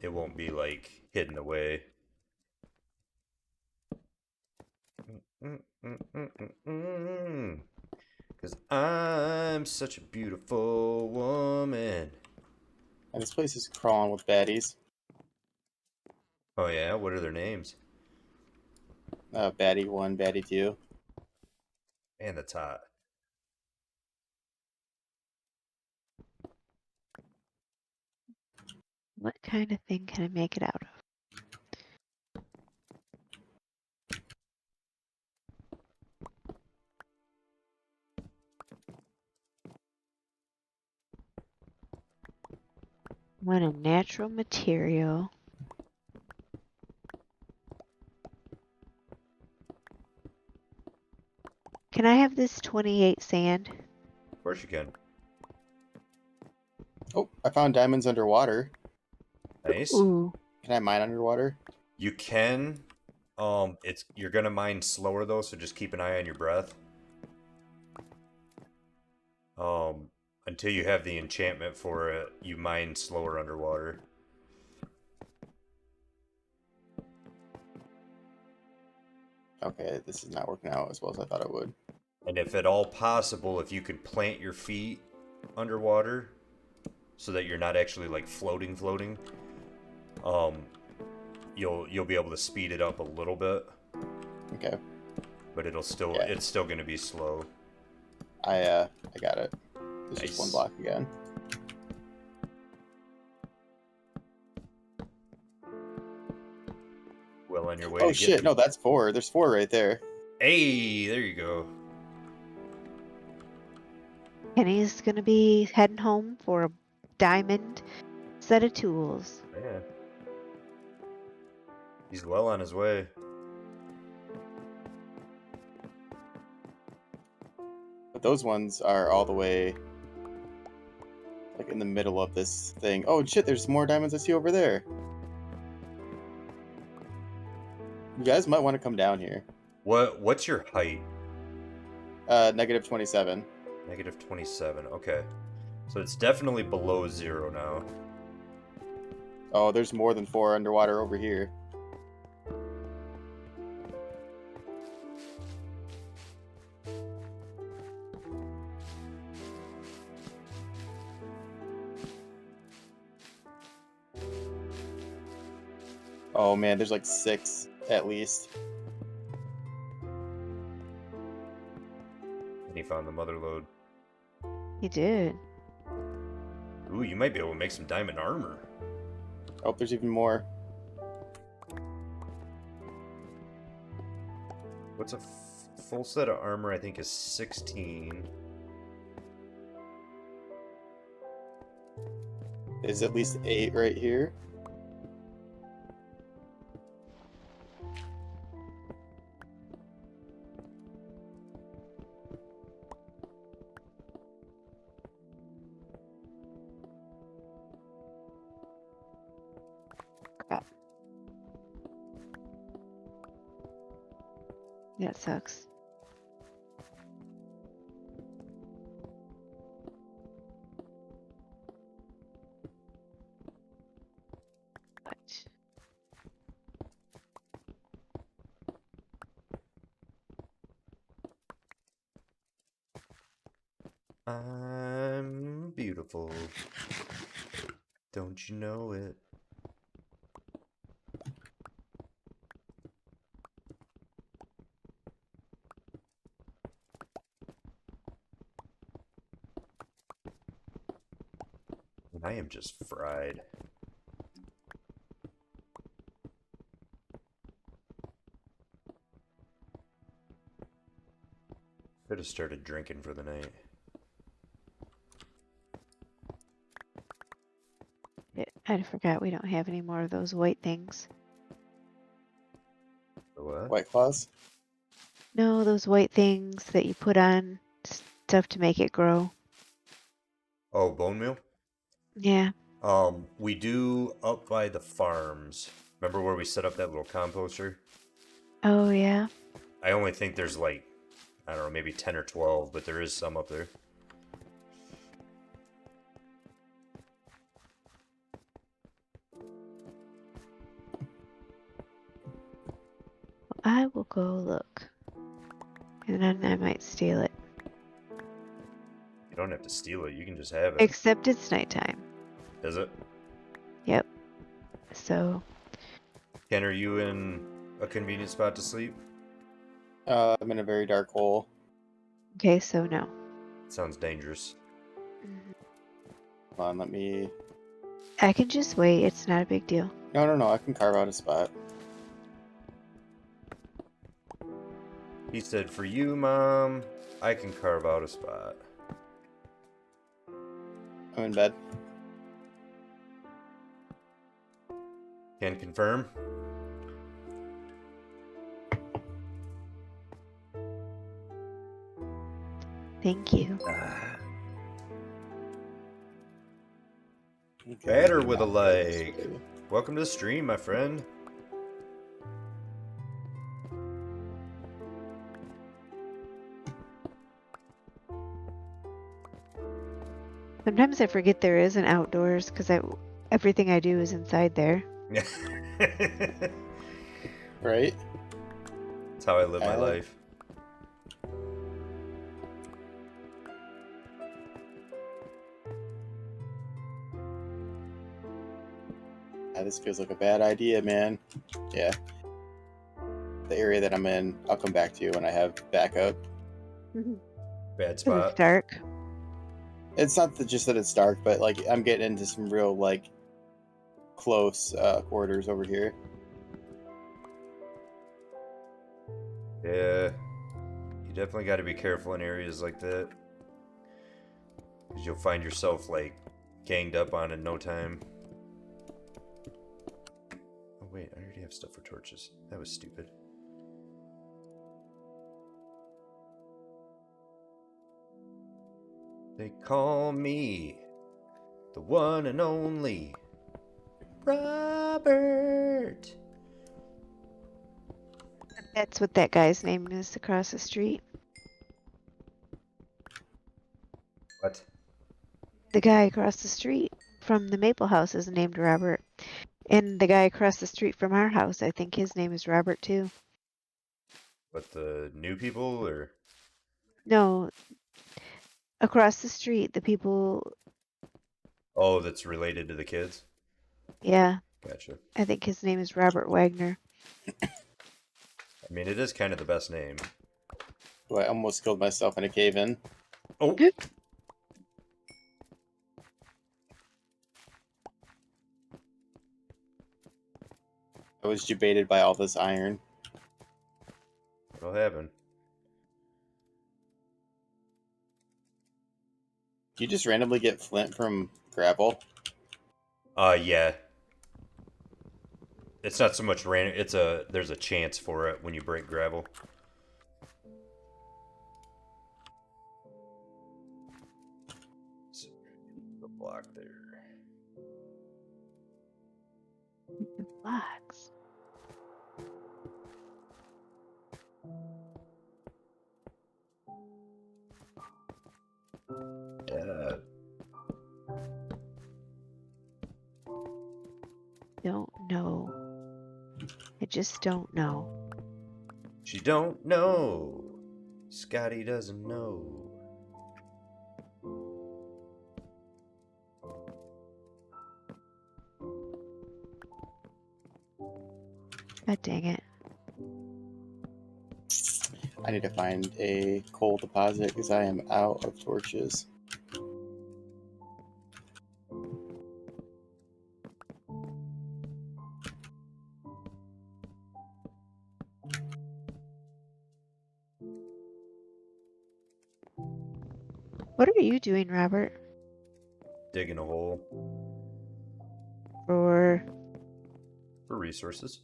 it won't be like hidden away. Cause I'm such a beautiful woman. And this place is crawling with baddies. Oh yeah, what are their names? Baddie 1, baddie 2. And that's hot. What kind of thing can I make it out of? Want a natural material. Can I have this 28 sand? Of course you can. Oh, I found diamonds underwater. Nice. Ooh. Can I mine underwater? You can. You're gonna mine slower though, so just keep an eye on your breath. Until you have the enchantment for it, you mine slower underwater. Okay, this is not working out as well as I thought it would. And if at all possible, if you could plant your feet underwater, so that you're not actually like floating. Um, you'll be able to speed it up a little bit, Okay. but it's still going to be slow. I got it. There's Nice. just one block again. Well on your way Oh to shit! get No, that's 4. There's 4 right there. Hey, there you go. Kenny's gonna be heading home for a diamond set of tools. Yeah. He's well on his way. But those ones are all the way like in the middle of this thing. Oh shit! There's more diamonds I see over there. You guys might want to come down here. What's your height? -27. -27. Okay. So it's definitely below 0 now. Oh, there's more than 4 underwater over here. Oh man, there's like 6 at least. And he found the mother lode. He did. Ooh, you might be able to make some diamond armor. Oh, there's even more. What's a full set of armor? I think is 16. There's at least 8 right here. Crap. That sucks. What? I'm beautiful. Don't you know it? And I am just fried. Could have started drinking for the night. I forgot we don't have any more of those white things. The what? White claws. No, those white things that you put on stuff to make it grow. Oh, bone meal? Yeah. We do up by the farms. Remember where we set up that little composter? Oh, yeah. I only think there's like, I don't know, maybe 10 or 12, but there is some up there. I will go look. And then I might steal it. You don't have to steal it, you can just have it. Except it's nighttime. Is it? Yep. So, Ken, are you in a convenient spot to sleep? I'm in a very dark hole. okay, so no. Sounds dangerous. Mhm. Hold on, let me... I can just wait. It's not a big deal. No, I can carve out a spot. He said, for you, Mom, I can carve out a spot. I'm in bed. Can confirm? Thank you. Batter with a like. Welcome to the stream, my friend. Sometimes I forget there is an outdoors because everything I do is inside there. Right? That's how I live my life. This feels like a bad idea, man. Yeah. The area that I'm in, I'll come back to you when I have backup. Bad 'Cause it's spot. dark. It's not just that it's dark, but like I'm getting into some real like close quarters over here. Yeah. You definitely got to be careful in areas like that. Because you'll find yourself, like, ganged up on in no time. Oh, wait, I already have stuff for torches. That was stupid. They call me the one and only Robert. That's what that guy's name is across the street. What? The guy across the street from the Maple House is named Robert. And the guy across the street from our house, I think his name is Robert too. What, the new people, or? No, across the street, the people, Oh, that's related to the kids? yeah, Gotcha. I think his name is Robert Wagner. I mean, it is kind of the best name. Well, I almost killed myself in a cave in. Oh! I was debated by all this iron. What'll happen? Do you just randomly get flint from gravel? Yeah. It's not so much random, there's a chance for it when you break gravel. So, the block there. Blocks. Yeah. Don't know. I just don't know. She don't know. Scotty doesn't know. God dang it. I need to find a coal deposit because I am out of torches. What are you doing, Robert? Digging a hole For for resources.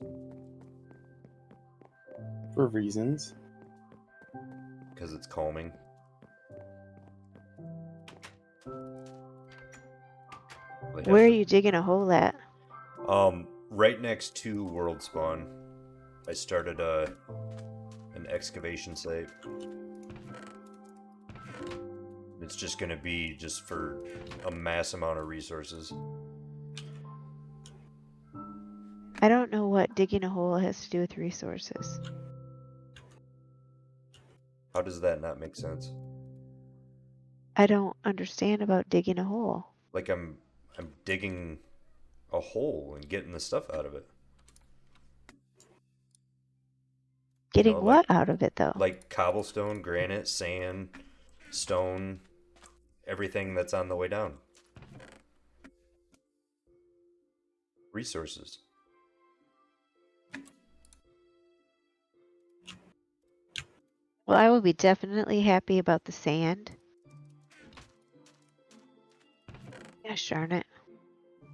For reasons. Because it's calming. where are you digging a hole at? Right next to World Spawn. I started an excavation site. It's just gonna be just for a mass amount of resources. I don't know what digging a hole has to do with resources. How does that not make sense? I don't understand about digging a hole. Like I'm digging a hole and getting the stuff out of it. Getting like what out of it, though? like cobblestone, granite, sand, stone, everything that's on the way down. Resources. Well, I will be definitely happy about the sand. Gosh darn it.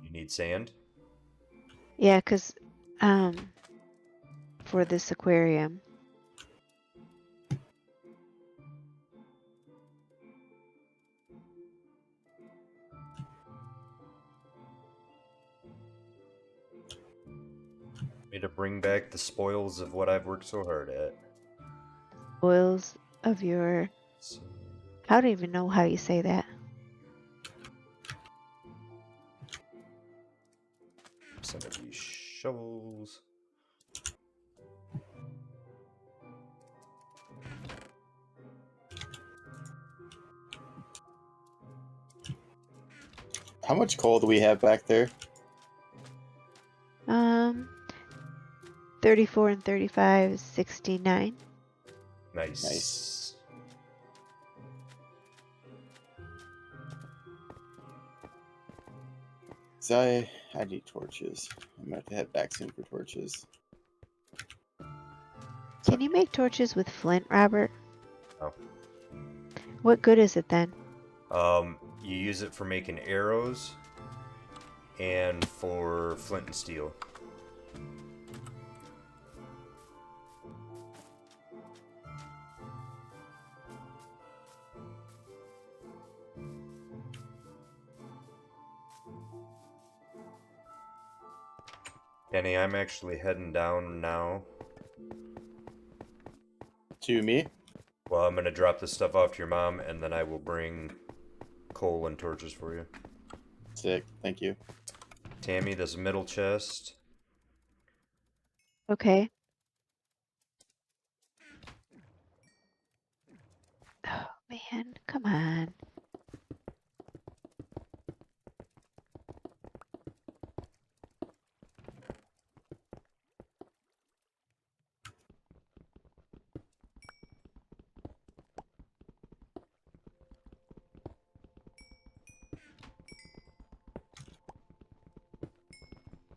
You need sand? Yeah, 'cause for this aquarium. Me to bring back the spoils of what I've worked so hard at. Oils of your... So, I don't even know how you say that. some of these shovels. How much coal do we have back there? 34 and 35 is 69. Nice. So I need torches. I'm gonna have to head back soon for torches. Can you make torches with flint, Robert? Oh. What good is it then? You use it for making arrows and for flint and steel. Kenny, I'm actually heading down now. To me? Well, I'm gonna drop this stuff off to your mom, and then I will bring coal and torches for you. Sick. Thank you. Tammy, this middle chest. Okay. Oh, man. Come on.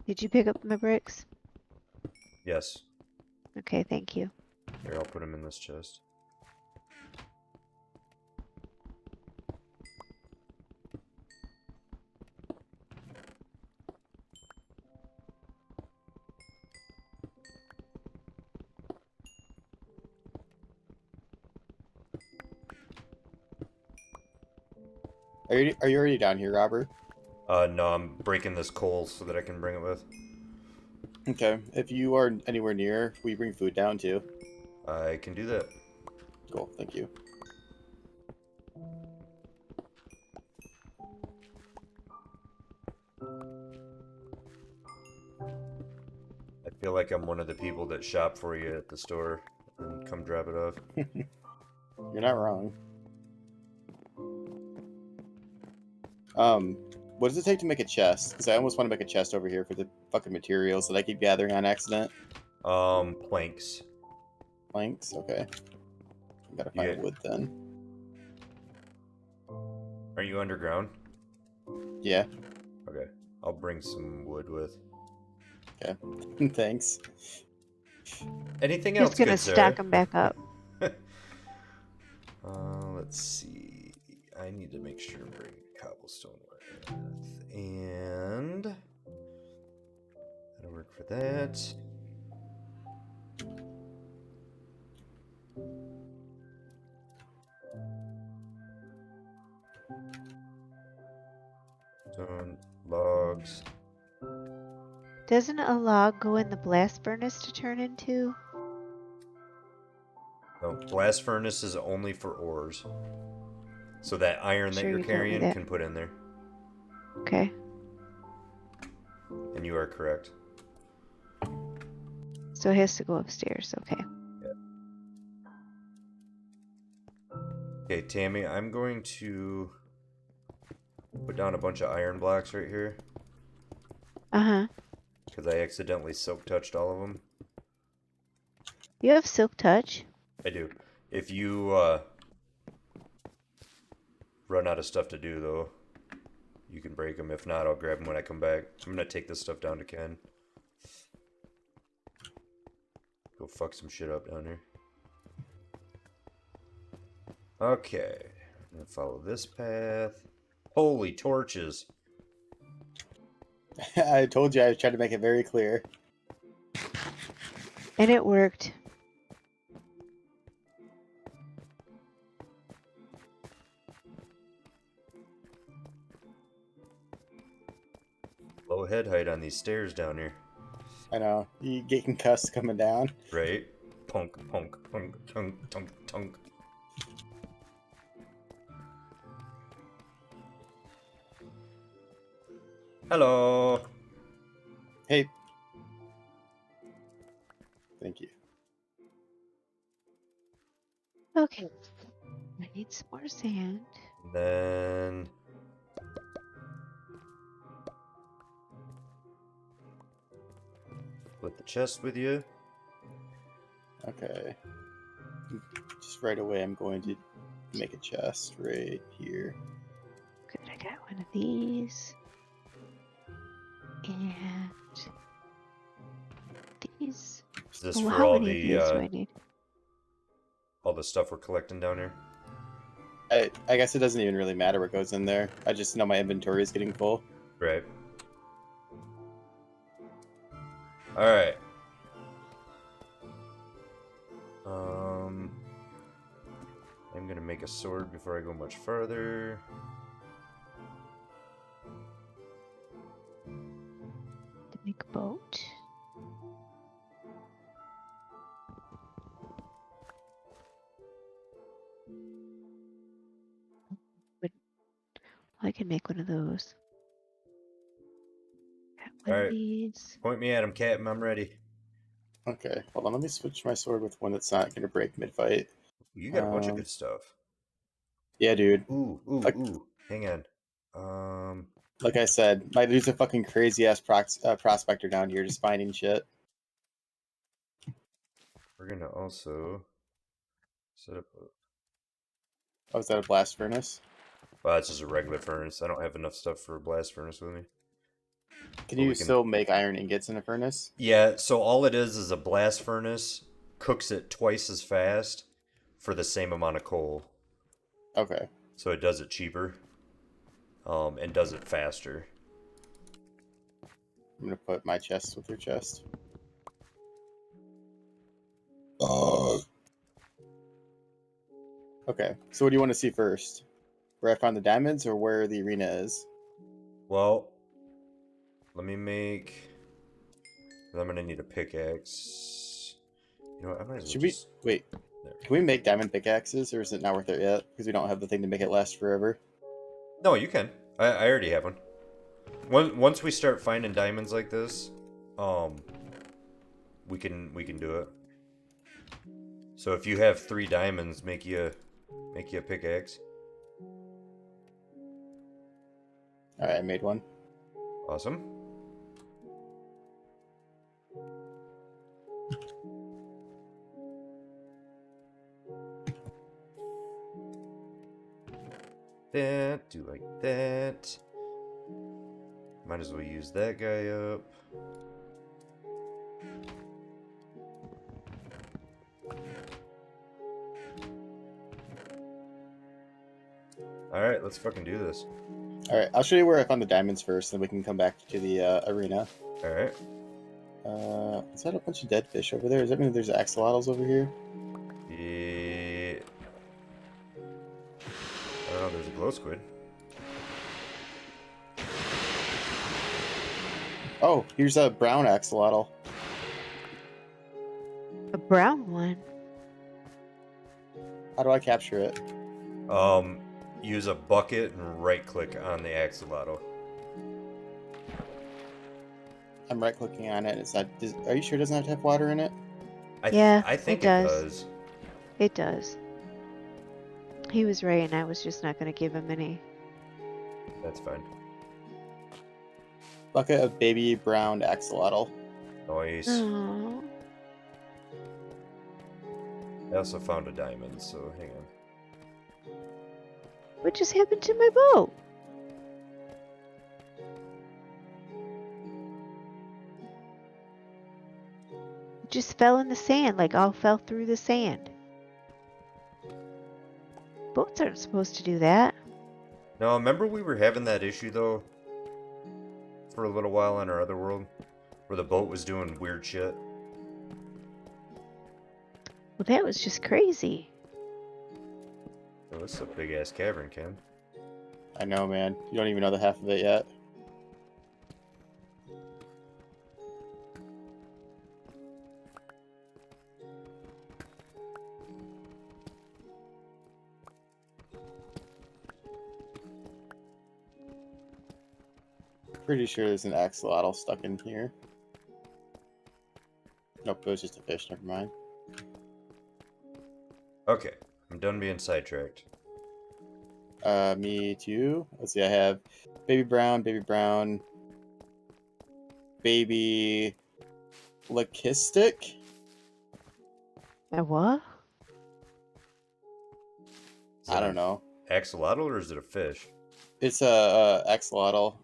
Did you pick up my bricks? Yes. Okay, thank you. Here, I'll put them in this chest. Are you already down here, Robert? No, I'm breaking this coal so that I can bring it with. Okay. If you are anywhere near, we bring food down too. I can do that. Cool. Thank you. I feel like I'm one of the people that shop for you at the store and come drop it off. You're not wrong. What does it take to make a chest? Because I almost want to make a chest over here for the fucking materials that I keep gathering on accident. Planks. Planks? Okay. I gotta find Yeah. wood then. Are you underground? Yeah. Okay. I'll bring some wood with. Okay. Thanks. Anything Just else, gonna good stack sir? them back up. Let's see. I need to make sure I bring cobblestone with. And that'll work for that. Stone, logs. Doesn't a log go in the blast furnace to turn into? No, blast furnace is only for ores. So that iron that Sure, you're you told me carrying that. can put in there. Okay. And you are correct. So it has to go upstairs. Okay. Okay, Tammy, I'm going to put down a bunch of iron blocks right here. Uh-huh. Because I accidentally silk touched all of them. You have silk touch. I do. If you run out of stuff to do, though, you can break them. If not, I'll grab them when I come back. I'm going to take this stuff down to Ken. Go fuck some shit up down here. Okay. I'm going to follow this path. Holy torches. I told you I was trying to make it very clear. And it worked. Low head height on these stairs down here. I know. You get concussed coming down. Right? Punk, punk, punk, tunk, tunk, tunk. Hello. Hey. Thank you. Okay. I need some more sand. Then split the chest with you. Okay. Just right away, I'm going to make a chest right here. Good, I got one of these. And these. Is this Well, for how all many of these do I need? the stuff we're collecting down here? I guess it doesn't even really matter what goes in there. I just know my inventory is getting full. Right. Alright. I'm gonna make a sword before I go much further. To make a boat. I can make one of those. Got one of Alright. these. Point me at him, Captain. I'm ready. Okay, hold on. Let me switch my sword with one that's not going to break mid-fight. You got a bunch of good stuff. Yeah, dude. Ooh. Hang on. Like I said, my dude's a fucking crazy-ass prospector down here just finding shit. We're gonna also set up a... Oh, is that a blast furnace? Well, it's just a regular furnace. I don't have enough stuff for a blast furnace with me. Can But you we can... still make iron ingots in a furnace? Yeah, so all it is a blast furnace. Cooks it twice as fast for the same amount of coal. Okay. So it does it cheaper. And does it faster. I'm gonna put my chest with your chest. Okay, so what do you want to see first? Where I found the diamonds or where the arena is? Well, let me make... I'm gonna need a pickaxe. You know what, I might as well Should just... Wait, There. can we make diamond pickaxes or is it not worth it yet? Because we don't have the thing to make it last forever. No, you can. I already have one. Once we start finding diamonds like this, we can do it. So if you have 3 diamonds, make you a pickaxe. Alright, I made one. Awesome. That, do like that. Might as well use that guy up. Alright, let's fucking do this. Alright, I'll show you where I found the diamonds first, then we can come back to the arena. Alright. Is that a bunch of dead fish over there? Does that mean there's axolotls over here? Yeah. I don't know, there's a glow squid. Oh, here's a brown axolotl. A brown one. How do I capture it? Use a bucket and right click on the axolotl. I'm right clicking on it. Are you sure it doesn't have to have water in it? I think it it does. does. It does. He was right, and I was just not going to give him any. That's fine. Bucket of baby brown axolotl. Nice. Oh. I also found a diamond, so hang on. What just happened to my boat? It just fell in the sand, like all fell through the sand. Boats aren't supposed to do that. No, remember we were having that issue, though? For a little while on our other world? Where the boat was doing weird shit? Well, that was just crazy. Oh, this is a big-ass cavern, Ken. I know, man. You don't even know the half of it yet. Pretty sure there's an axolotl stuck in here. Nope, it was just a fish. Never mind. Okay, I'm done being sidetracked. Me too. Let's see. I have baby brown, baby leucistic. A what? Is I that don't an know. axolotl or is it a fish? It's a axolotl,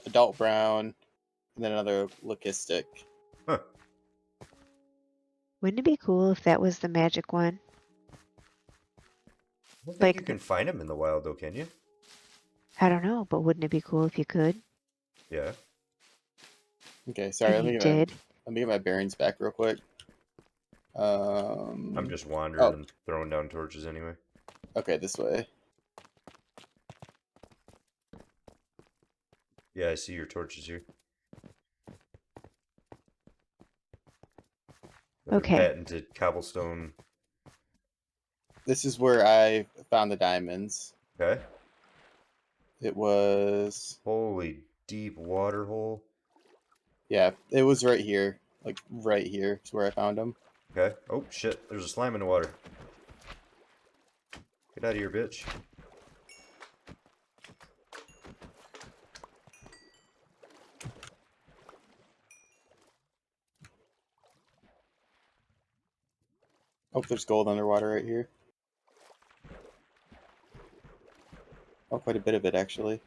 adult brown, and then another leucistic. Huh. Wouldn't it be cool if that was the magic one? I don't think you Like, can find them in the wild, though, can you? I don't know, but wouldn't it be cool if you could? Yeah. Okay, sorry. And you did. Let me get my bearings back real quick. I'm just wandering Oh, and throwing down torches anyway. okay, this way. Yeah, I see your torches here. Another Okay. patented cobblestone. This is where I found the diamonds. Okay. It was, Holy deep water hole. yeah, it was right here. Like, right here is where I found them. Okay. Oh, shit. There's a slime in the water. Get out of here, bitch. Oh, there's gold underwater right here. Oh, quite a bit of it, actually.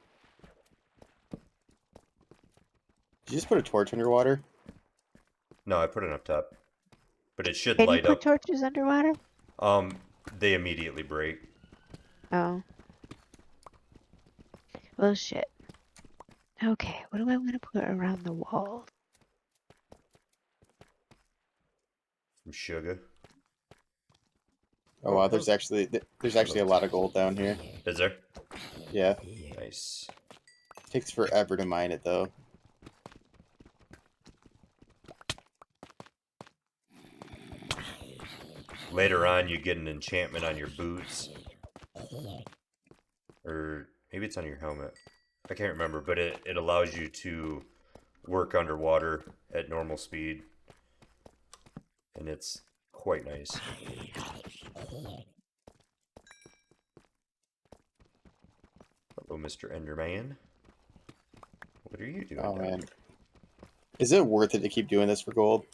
Did you just put a torch underwater? No, I put it up top. But it should Can you light put up. torches underwater? They immediately break. Oh. Well, shit. Okay, what do I want to put around the wall? From sugar. Oh wow, How's... there's actually a lot of gold down here. Is there? Yeah, Nice. takes forever to mine it though. Later on, you get an enchantment on your boots. Or maybe it's on your helmet. I can't remember, but it allows you to work underwater at normal speed. And it's quite nice. Hello, Mr. Enderman. What are you doing Oh down man, here? is it worth it to keep doing this for gold?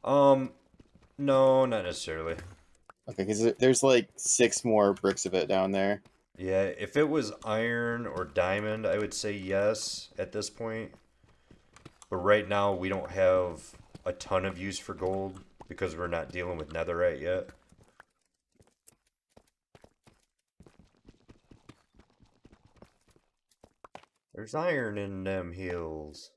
No, not necessarily. Okay, because there's like 6 more bricks of it down there. Yeah, if it was iron or diamond, I would say yes at this point. But right now, we don't have a ton of use for gold because we're not dealing with netherite yet. There's iron in them hills.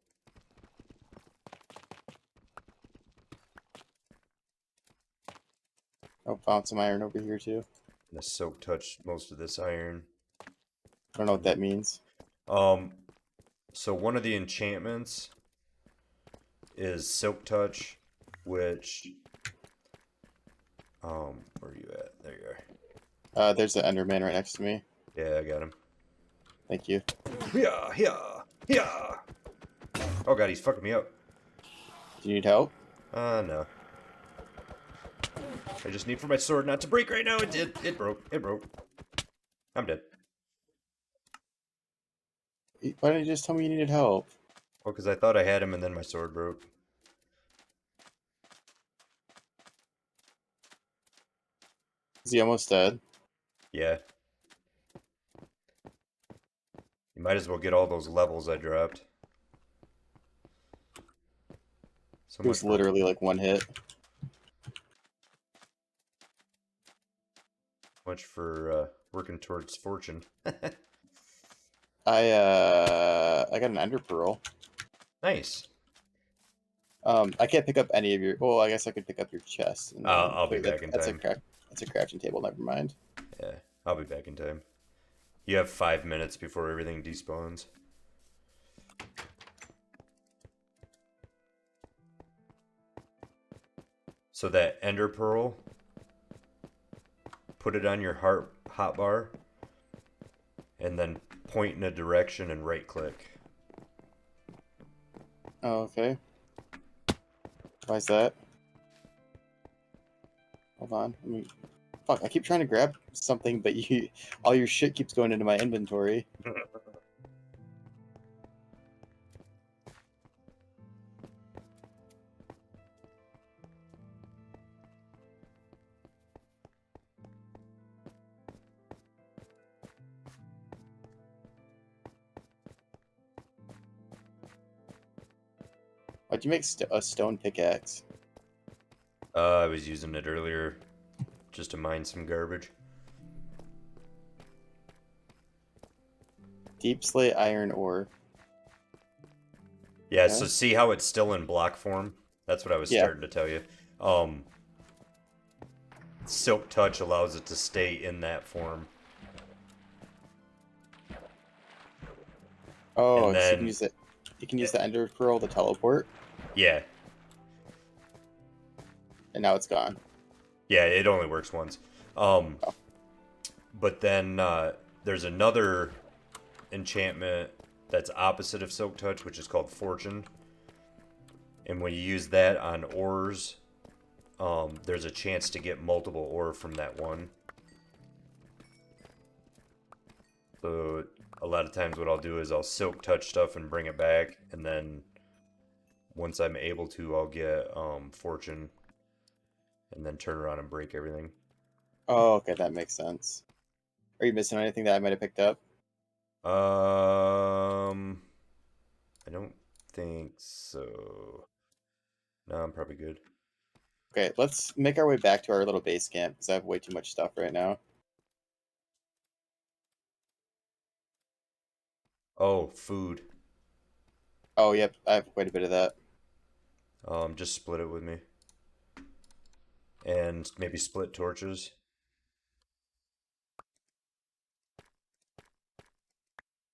Oh, found some iron over here too. And the soak touched most of this iron. I don't know what that means. So one of the enchantments is Silk Touch, which where are you at? There you are. There's an Enderman right next to me. Yeah, I got him. Thank you. Yeah, yeah, yeah. Oh god, he's fucking me up. Do you need help? No. I just need for my sword not to break right now. It did. It broke. It broke. I'm dead. Why didn't you just tell me you needed help? Well, because I thought I had him and then my sword broke. Is he almost dead? Yeah. You might as well get all those levels I dropped. So It was literally like 1 hit. much for working towards fortune. I got an Ender Pearl. Nice. I can't pick up any of your. Well, I guess I could pick up your chest. And I'll be back in that's time. That's a crafting table. Never mind. Yeah, I'll be back in time. You have 5 minutes before everything despawns. So that Ender Pearl, put it on your hotbar, and then point in a direction and right click. Oh, okay. Why is that? Hold on. Let me. Fuck! I keep trying to grab something, but all your shit keeps going into my inventory. Why'd you make a stone pickaxe? I was using it earlier just to mine some garbage. Deep slate iron ore. Yeah, Okay. so see how it's still in block form? That's what I was Yeah. starting to tell you. Silk Touch allows it to stay in that form. Oh, And so you then can use it. You can use the ender pearl to teleport, yeah, and now it's gone. yeah, it only works once. But then there's another enchantment that's opposite of Silk Touch, which is called Fortune. And when you use that on ores, there's a chance to get multiple ore from that one. So a lot of times what I'll do is I'll Silk Touch stuff and bring it back, and then once I'm able to, I'll get Fortune, and then turn around and break everything. Oh, okay, that makes sense. Are you missing anything that I might have picked up? I don't think so. No, I'm probably good. Okay, let's make our way back to our little base camp because I have way too much stuff right now. Oh, food. Oh, yep, I have quite a bit of that. Just split it with me. And maybe split torches.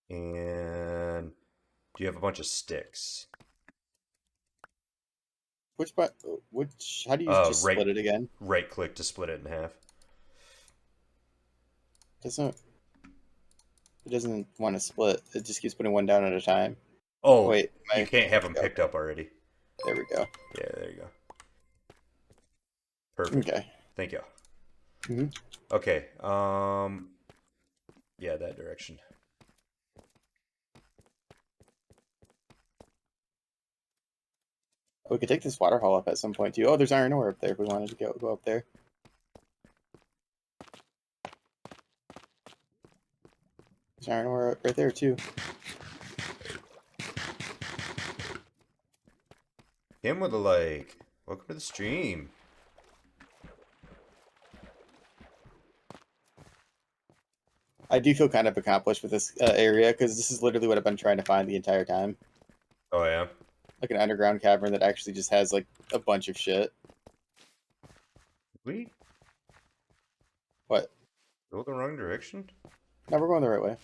And do you have a bunch of sticks? Which? How do you just split it again? Right click to split it in half. It doesn't want to split. It just keeps putting one down at a time. Oh, Wait, you can't have them picked up already. There we go. Yeah, there you go. Perfect. Okay. Thank you. Mm-hmm. Okay. Yeah, that direction. We could take this water hole up at some point too. Oh, there's iron ore up there if we wanted to go up there. There's iron ore right there too. Him with a like. Welcome to the stream. I do feel kind of accomplished with this area because this is literally what I've been trying to find the entire time. Oh yeah. Like an underground cavern that actually just has like a bunch of shit. We What? go the wrong direction? No, we're going the right way.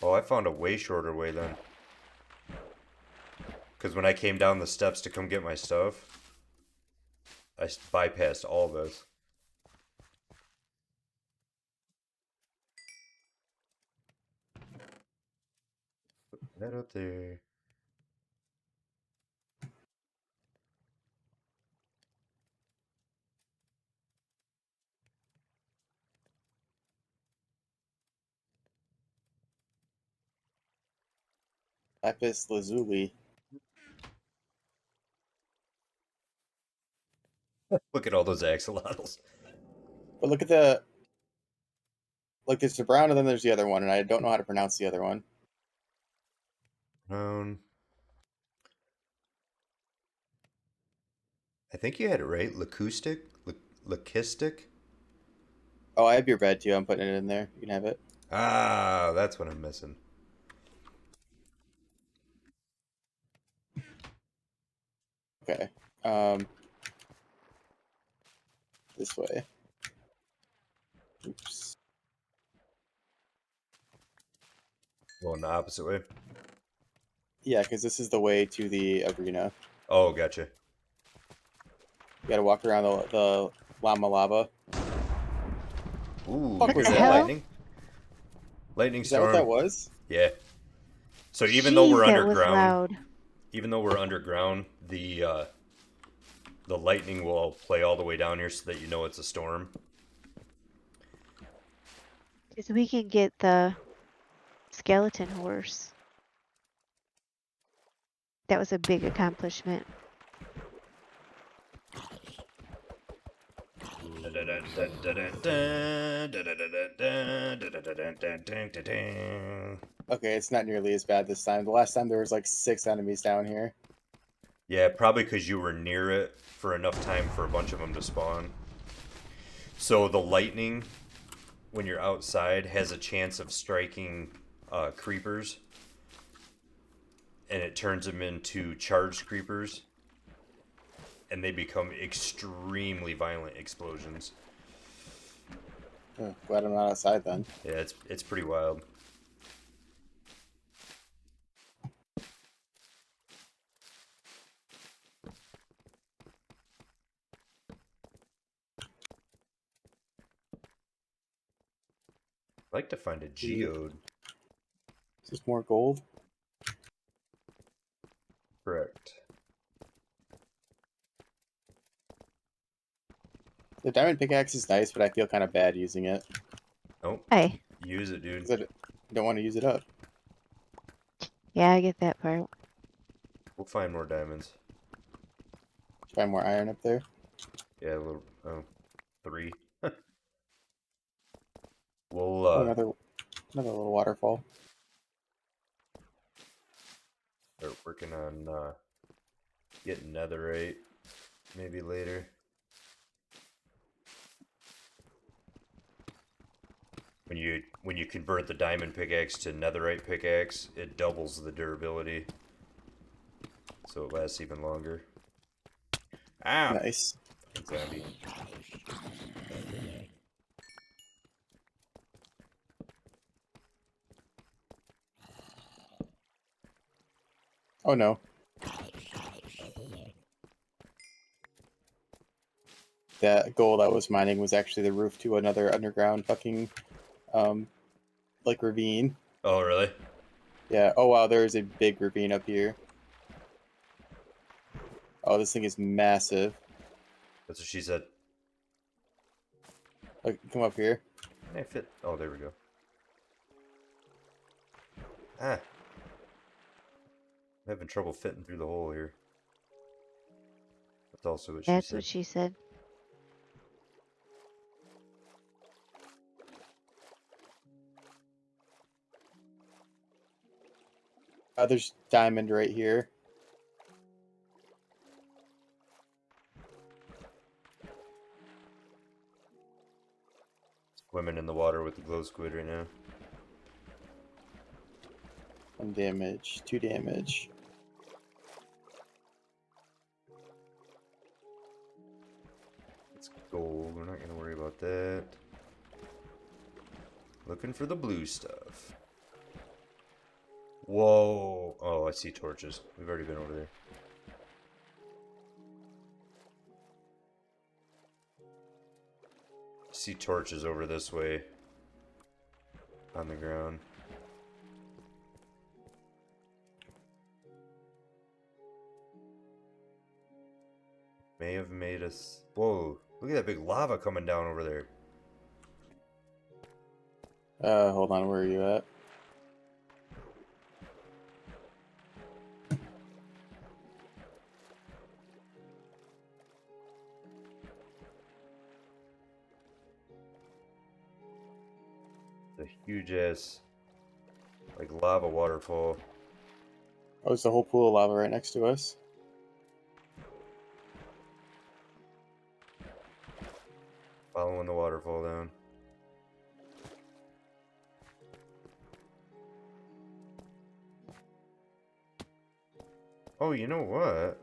Oh, I found a way shorter way then. Because when I came down the steps to come get my stuff, I bypassed all this. Put that up there. Lapis lazuli. Look at all those axolotls. But look at the... Like, there's the brown and then there's the other one, and I don't know how to pronounce the other one. I think you had it right. Lacustic? Lacustic? Oh, I have your bed too. I'm putting it in there. You can have it. Ah, that's what I'm missing. Okay. This way. Oops. Going the opposite way. Yeah, because this is the way to the arena. Oh, gotcha. You gotta walk around the llama lava. Ooh, Fuck What was the here's that? hell? lightning. Lightning Is that storm. what that was? Yeah. So even though Jeez, we're that was underground, loud. the lightning will play all the way down here so that you know it's a storm. Because we can get the skeleton horse. That was a big accomplishment. Okay, it's not nearly as bad this time. The last time there was like 6 enemies down here. Yeah, probably because you were near it for enough time for a bunch of them to spawn. So the lightning, when you're outside, has a chance of striking creepers, and it turns them into charged creepers, and they become extremely violent explosions. Oh, glad I'm not outside then. Yeah, it's pretty wild. I'd like to find a geode. Is this more gold? Correct. The diamond pickaxe is nice, but I feel kind of bad using it. Nope. Hey. Use it, dude. Because I don't want to use it up. Yeah, I get that part. We'll find more diamonds. Find more iron up there. Yeah, a little. Oh, 3. Oh, We'll another little waterfall. start working on getting netherite maybe later. When you convert the diamond pickaxe to netherite pickaxe, it doubles the durability, so it lasts even longer. Ah, Nice. zombie. Oh no. That gold I was mining was actually the roof to another underground fucking, like ravine. Oh, really? Yeah. Oh wow, there is a big ravine up here. Oh, this thing is massive. That's what she said. Like, come up here. Can I fit? Oh, there we go. Ah, I'm having trouble fitting through the hole here. That's also what she That's said. what she said. There's diamond right here. Swimming in the water with the glow squid right now. 1 damage, 2 damage. It's gold. We're not gonna worry about that. Looking for the blue stuff. Whoa! Oh, I see torches. We've already been over there. I see torches over this way. On the ground. May have made us... Whoa! Look at that big lava coming down over there. Hold on, where are you at? The huge ass, like, lava waterfall. Oh, there's a whole pool of lava right next to us. Following the waterfall down. Oh, you know what?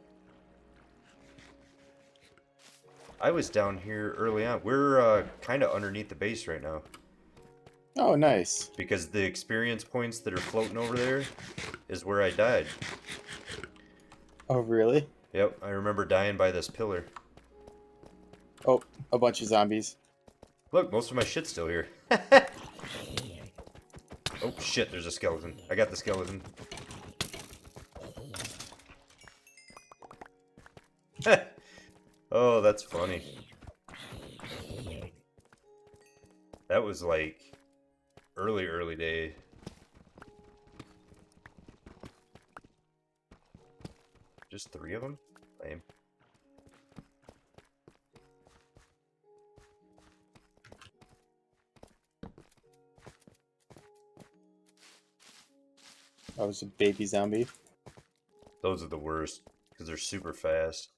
I was down here early on. We're kind of underneath the base right now. Oh, nice. Because the experience points that are floating over there is where I died. Oh, really? Yep, I remember dying by this pillar. Oh, a bunch of zombies. Look, most of my shit's still here. Oh shit, there's a skeleton. I got the skeleton. Oh, that's funny. That was like early day. Just 3 of them? Lame. I was a baby zombie. Those are the worst because they're super fast.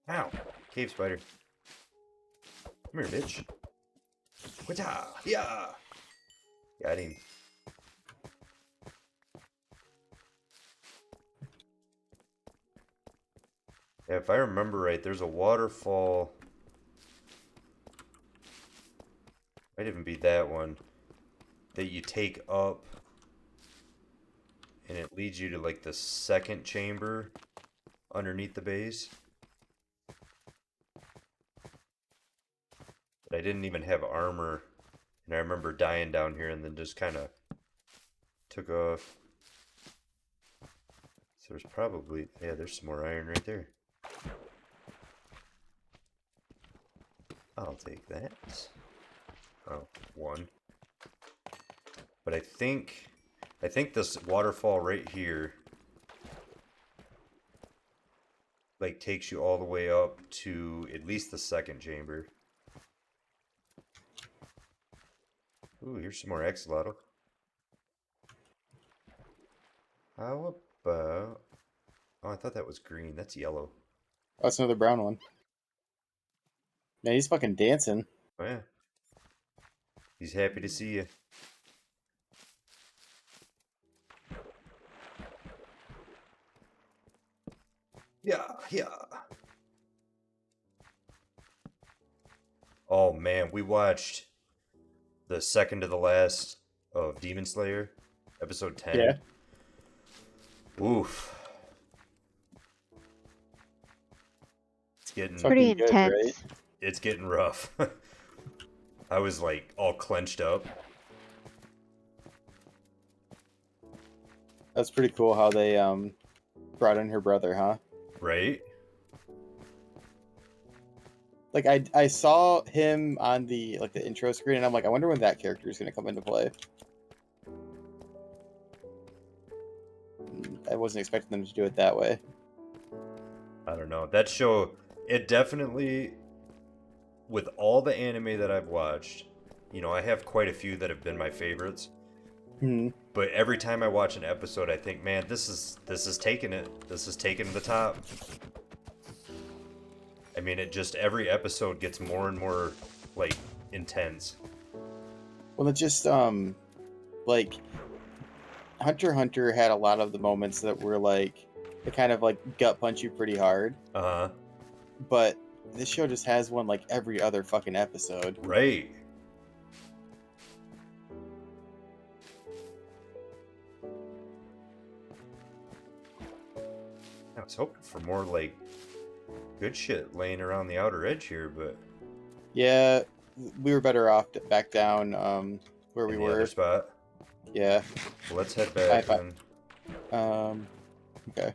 Ow! Cave spider. Come here, bitch. Wata! Yeah! Got him. Yeah, if I remember right, there's a waterfall. Might even be that one that you take up, and it leads you to like the second chamber underneath the base. But I didn't even have armor, and I remember dying down here and then just kind of took off. So there's probably, yeah, there's some more iron right there. I'll take that. Oh, one. But I think this waterfall right here like takes you all the way up to at least the second chamber. Ooh, here's some more axolotl. How about... Oh, I thought that was green. That's yellow. Oh, that's another brown one. Man, he's fucking dancing. Oh, yeah. He's happy to see you. Yeah, yeah. Oh, man, we watched the second to the last of Demon Slayer, episode 10. Yeah. Oof. It's getting... Pretty Fucking good, intense. right? It's getting rough. I was like all clenched up. That's pretty cool how they brought in her brother, huh? Right? Like I saw him on the like the intro screen, and I'm like, I wonder when that character is gonna come into play. I wasn't expecting them to do it that way. I don't know. That show, it definitely, with all the anime that I've watched, you know, I have quite a few that have been my favorites. Hmm. But every time I watch an episode, I think, man, this is taking it. This is taking the top. I mean, it just every episode gets more and more like intense. Well, it just like Hunter x Hunter had a lot of the moments that were like they kind of like gut punch you pretty hard, Uh-huh. but this show just has one like every other fucking episode. Right. I was hoping for more like good shit laying around the outer edge here, but Yeah, we were better off back down where in we the were. other spot. Yeah. Well, let's head back then. Okay.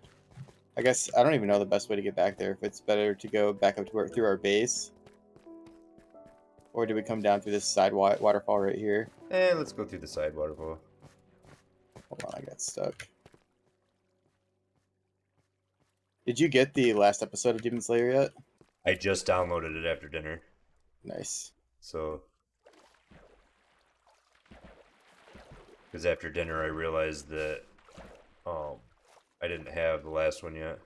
I guess I don't even know the best way to get back there. If it's better to go back up to through our base, or do we come down through this side waterfall right here? Let's go through the side waterfall. Hold on, I got stuck. Did you get the last episode of Demon Slayer yet? I just downloaded it after dinner, Nice. so because after dinner I realized that I didn't have the last one yet.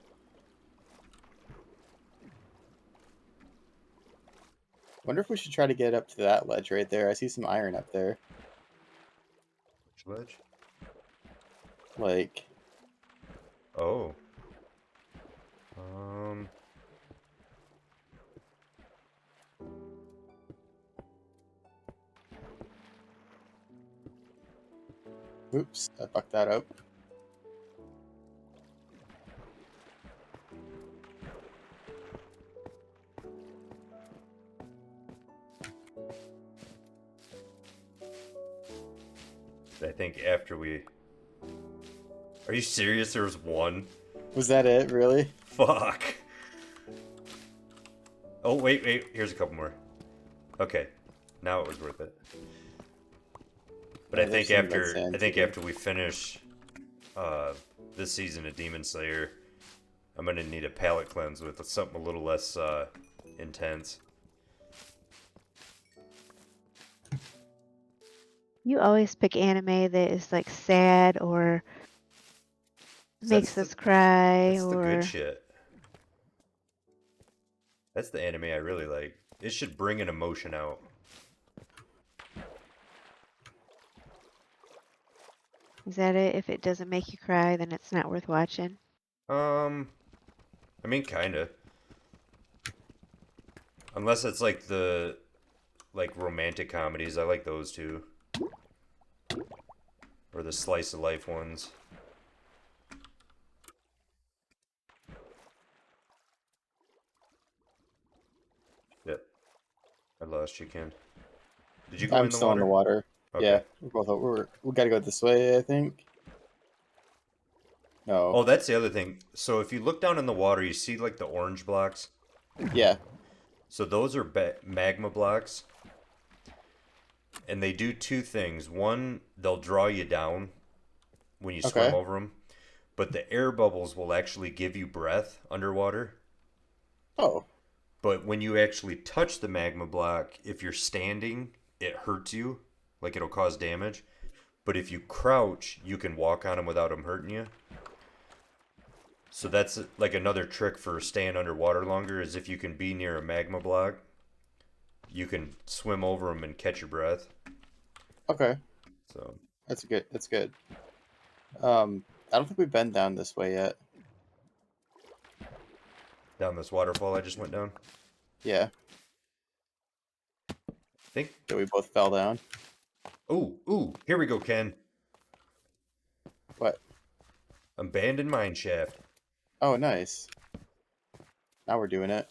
Wonder if we should try to get up to that ledge right there. I see some iron up there. Which ledge? Like, Oh. oops, I fucked that up. I think after we... Are you serious? There was one? Was that it, really? Fuck. Oh, wait. Here's a couple more. Okay. Now it was worth it. But Yeah, I think there's some red after sand, I think too. after we finish this season of Demon Slayer, I'm gonna need a palate cleanse with something a little less intense. You always pick anime that is like sad or 'Cause makes us cry that's the good or shit. That's the anime I really like. It should bring an emotion out. is that it? If it doesn't make you cry, then it's not worth watching. I mean, kinda. Unless it's like the romantic comedies, I like those too, or the slice of life ones. Yep, I lost you, Ken. Did you go I'm in the still in the water? water. Okay. Yeah, we gotta go this way, I think. No. Oh, that's the other thing. So if you look down in the water, you see like the orange blocks. Yeah. So those are magma blocks, and they do two things. One, they'll draw you down when you swim Okay. over them, but the air bubbles will actually give you breath underwater. Oh. But when you actually touch the magma block, if you're standing, it hurts you, like it'll cause damage. But if you crouch, you can walk on them without them hurting you. So that's like another trick for staying underwater longer is if you can be near a magma block, you can swim over them and catch your breath. Okay. So That's good. That's good. I don't think we've been down this way yet. down this waterfall I just went down. Yeah. Think. Yeah, we both fell down. Ooh, here we go, Ken. What? Abandoned mine shaft. Oh, nice. Now we're doing it.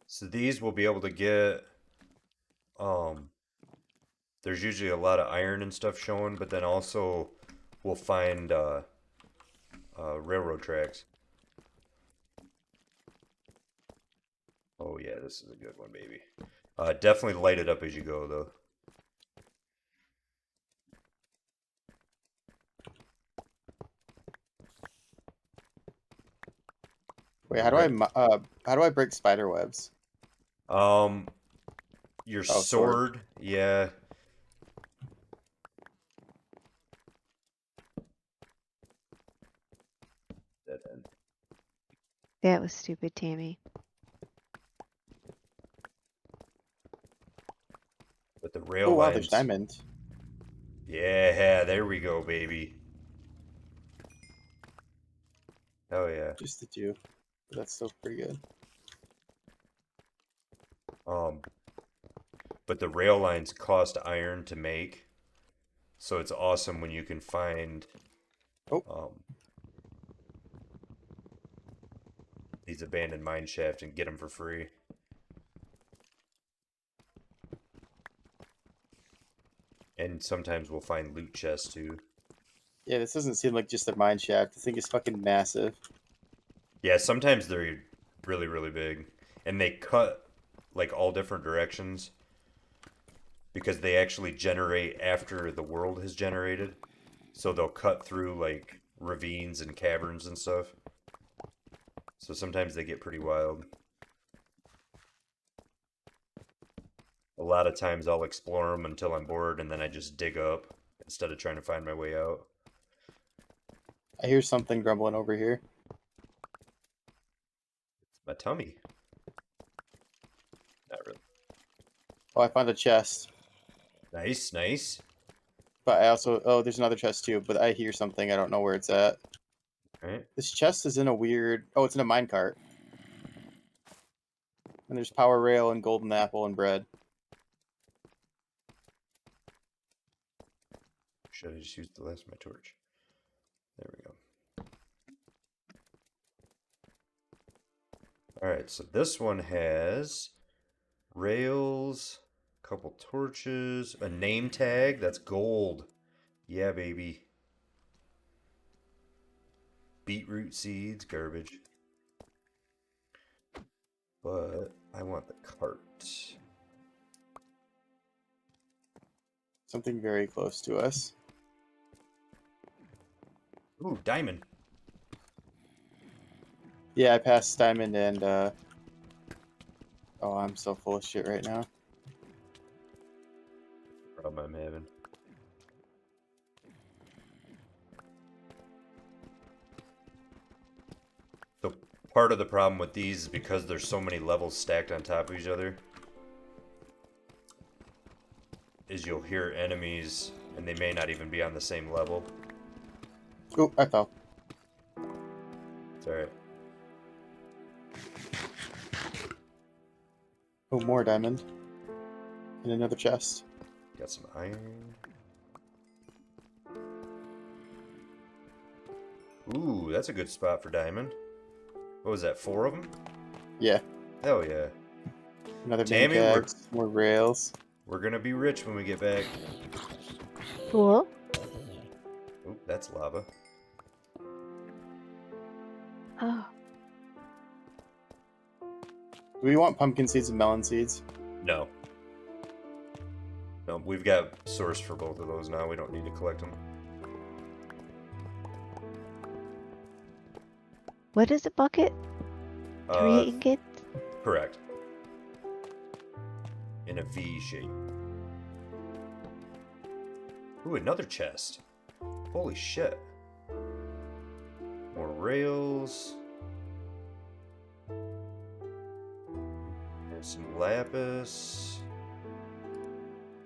So these we'll be able to get. There's usually a lot of iron and stuff showing, but then also we'll find railroad tracks. Oh yeah, this is a good one, baby. Definitely light it up as you go, though. Wait, You ready? how do I break spider webs? Um, your Oh, sword. sword, yeah. Dead end. That was stupid, Tammy. But the rail Oh wow, there's lines, diamond. yeah, there we go, baby. Oh yeah. Just the two. But that's still pretty good. Um, but the rail lines cost iron to make, so it's awesome when you can find Oh, um, these abandoned mine shafts and get them for free. And sometimes we'll find loot chests too. yeah. This doesn't seem like just a mine shaft. This thing is fucking massive. Yeah, sometimes they're really, really big. And they cut like all different directions because they actually generate after the world has generated. So they'll cut through like ravines and caverns and stuff. So sometimes they get pretty wild. A lot of times I'll explore them until I'm bored and then I just dig up instead of trying to find my way out. I hear something grumbling over here. My tummy. Not really. Oh, I found a chest. Nice, nice. But I also there's another chest too. But I hear something. I don't know where it's at. All right. This chest is in a weird. Oh, it's in a minecart. And there's power rail and golden apple and bread. Should I just use the last of my torch? There we go. All right, so this one has rails, a couple torches, a name tag. That's gold. Yeah, baby. Beetroot seeds, garbage. But I want the cart. Something very close to us. Ooh, diamond. Yeah, I passed diamond and oh, I'm so full of shit right now. problem I'm having. So part of the problem with these is because there's so many levels stacked on top of each other, is you'll hear enemies and they may not even be on the same level. Oh, I fell. It's alright. Oh, more diamond. And another chest. Got some iron. Ooh, that's a good spot for diamond. What was that, 4 of them? Yeah. Hell yeah. Another Tammy, name tags, more rails. We're gonna be rich when we get back. Cool. Oop, that's lava. Oh, Do we want pumpkin seeds and melon seeds? No. No, we've got source for both of those now. We don't need to collect them. what is a bucket? 3 Uh, ingots? correct. In a V shape. Ooh, another chest. Holy shit. More rails. And some lapis.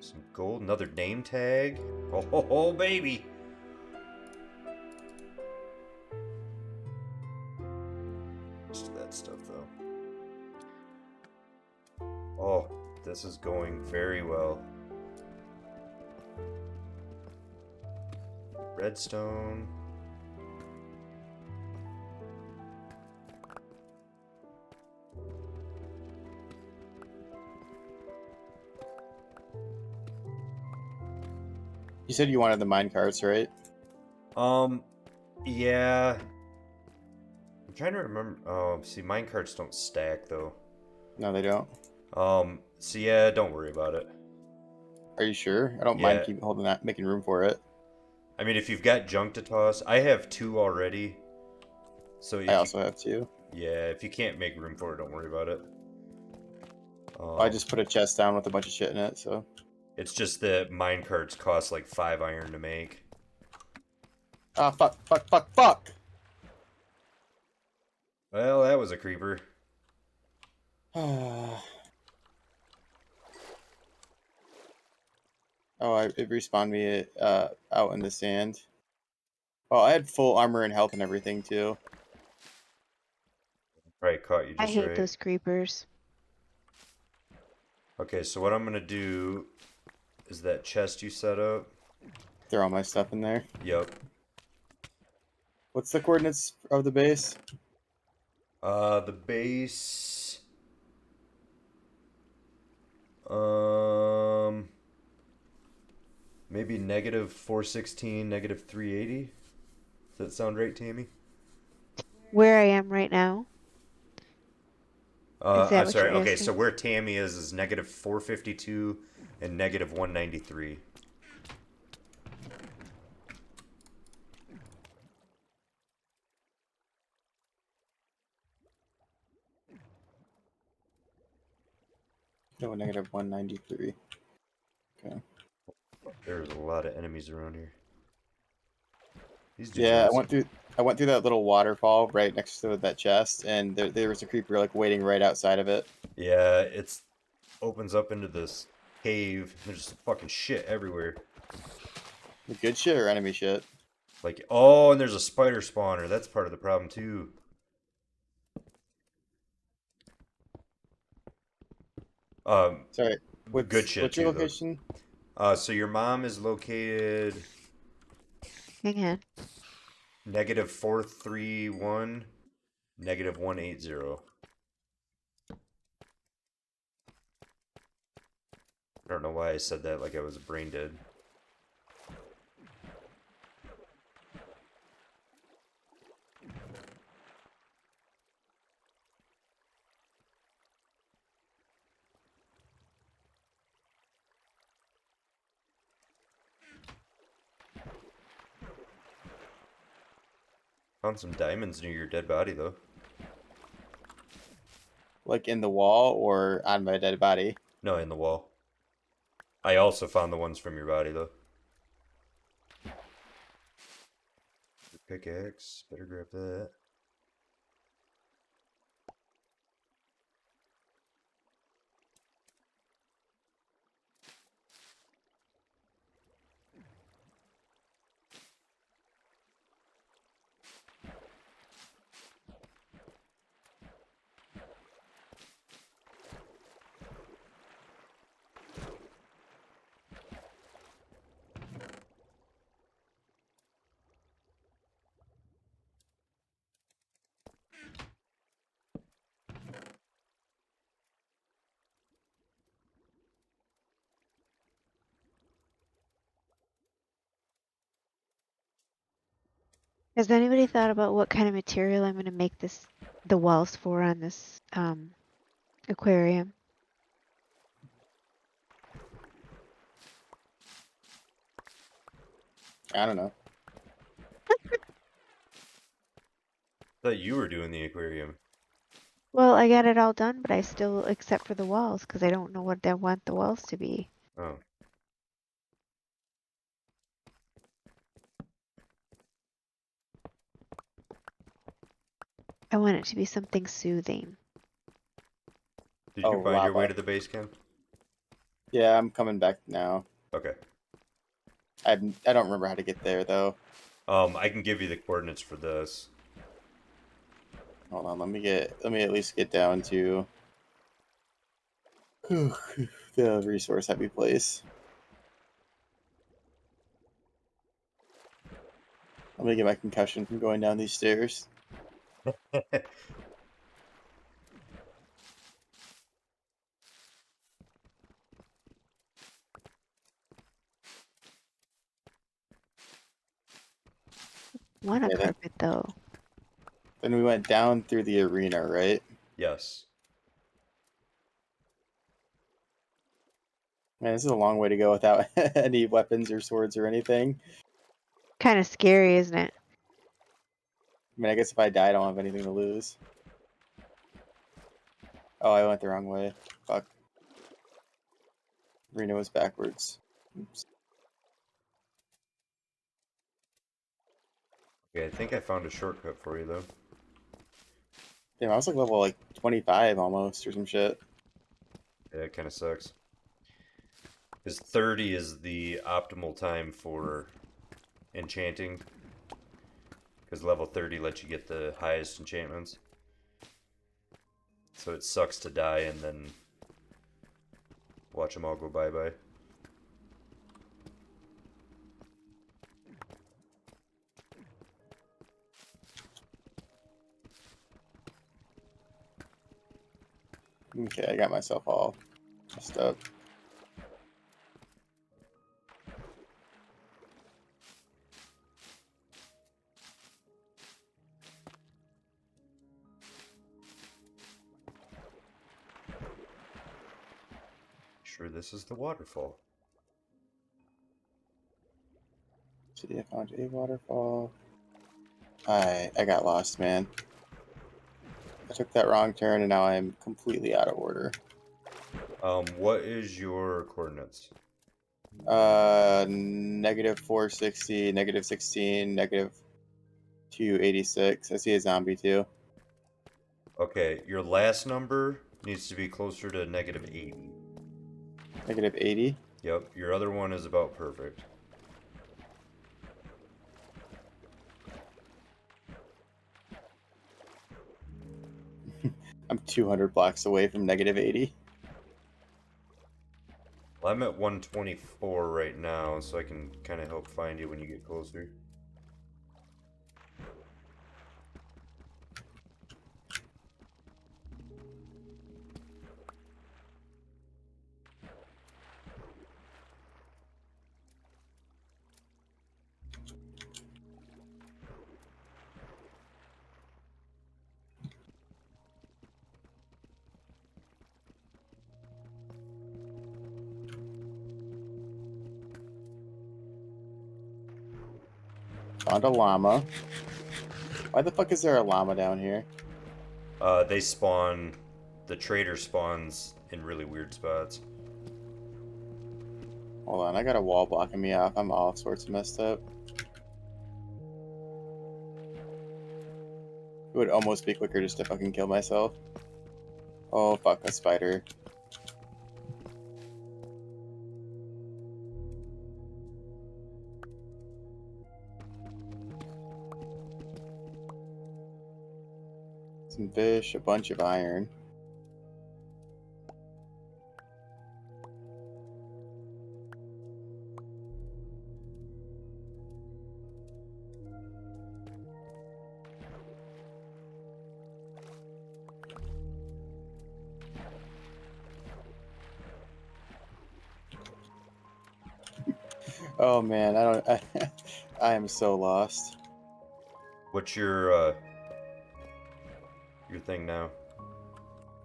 Some gold. Another name tag. Oh, baby. Just that stuff, though. Oh, this is going very well. Redstone. You said you wanted the mine carts, right? Yeah. I'm trying to remember. Oh, see, minecarts don't stack, though. No, they don't. So yeah, don't worry about it. Are you sure? I don't mind keep holding that, making room for it. I mean, if you've got junk to toss, I have 2 already. So if I also have 2. Yeah, if you can't make room for it, don't worry about it. I just put a chest down with a bunch of shit in it, so. It's just that minecarts cost like 5 iron to make. Ah, fuck! Well, that was a creeper. Oh, it respawned me out in the sand. Oh, I had full armor and health and everything too. Right, caught you I just hate right. those creepers. Okay, so what I'm gonna do is that chest you set up. Throw all my stuff in there. Yep. What's the coordinates of the base? The base. Maybe negative 416, negative 380. Does that sound right, Tammy? Where I am right now? Is that I'm what sorry. you're Okay, asking? so where Tammy is negative 452 and negative 193. No, negative 193. Okay. There's a lot of enemies around here. These dudes Yeah, are I went through that little waterfall right next to that chest, and there was a creeper like waiting right outside of it. Yeah, it's opens up into this cave. There's just fucking shit everywhere. The good shit or enemy shit? Like, oh, and there's a spider spawner. That's part of the problem too. Sorry, Good shit what's your too, though. location? So your mom is located Hang on. negative 431, negative 180. I don't know why I said that like I was brain dead. Found some diamonds near your dead body, though. Like in the wall or on my dead body? No, in the wall. I also found the ones from your body, though. Pickaxe. Better grab that. Has anybody thought about what kind of material I'm going to make the walls for on this aquarium? I don't know. I thought you were doing the aquarium. Well, I got it all done, but I still, except for the walls, because I don't know what I want the walls to be. Oh. I want it to be something soothing. Did Oh, you find your way lava. to the base camp? Yeah, I'm coming back now. Okay. I don't remember how to get there though. I can give you the coordinates for this. Hold on, let me at least get down to the resource heavy place. Let me get my concussion from going down these stairs. Want a Okay, carpet though. then we went down through the arena, right? Yes. Man, this is a long way to go without any weapons or swords or anything. Kind of scary, isn't it? I mean, I guess if I die, I don't have anything to lose. Oh, I went the wrong way. Fuck. Arena was backwards. Oops. Okay, I think I found a shortcut for you, though. Damn, I was like level 25 almost or some shit. Yeah, it kind of sucks. Because 30 is the optimal time for enchanting. Because level 30 lets you get the highest enchantments. So it sucks to die and then watch them all go bye-bye. Okay, I got myself all messed up. Sure, this is the waterfall. See, I found a waterfall. I got lost, man. I took that wrong turn and now I'm completely out of order. What is your coordinates? Negative 460, negative 16, negative 286. I see a zombie too. Okay, your last number needs to be closer to negative 80. Negative 80. Yep, your other one is about perfect. I'm 200 blocks away from negative 80. Well, I'm at 124 right now, so I can kind of help find you when you get closer. Found a llama. Why the fuck is there a llama down here? They spawn, the trader spawns in really weird spots. Hold on, I got a wall blocking me off. I'm all sorts of messed up. It would almost be quicker just to fucking kill myself. Oh, fuck, a spider. Some fish, a bunch of iron. Oh man, I am so lost. What's your thing now?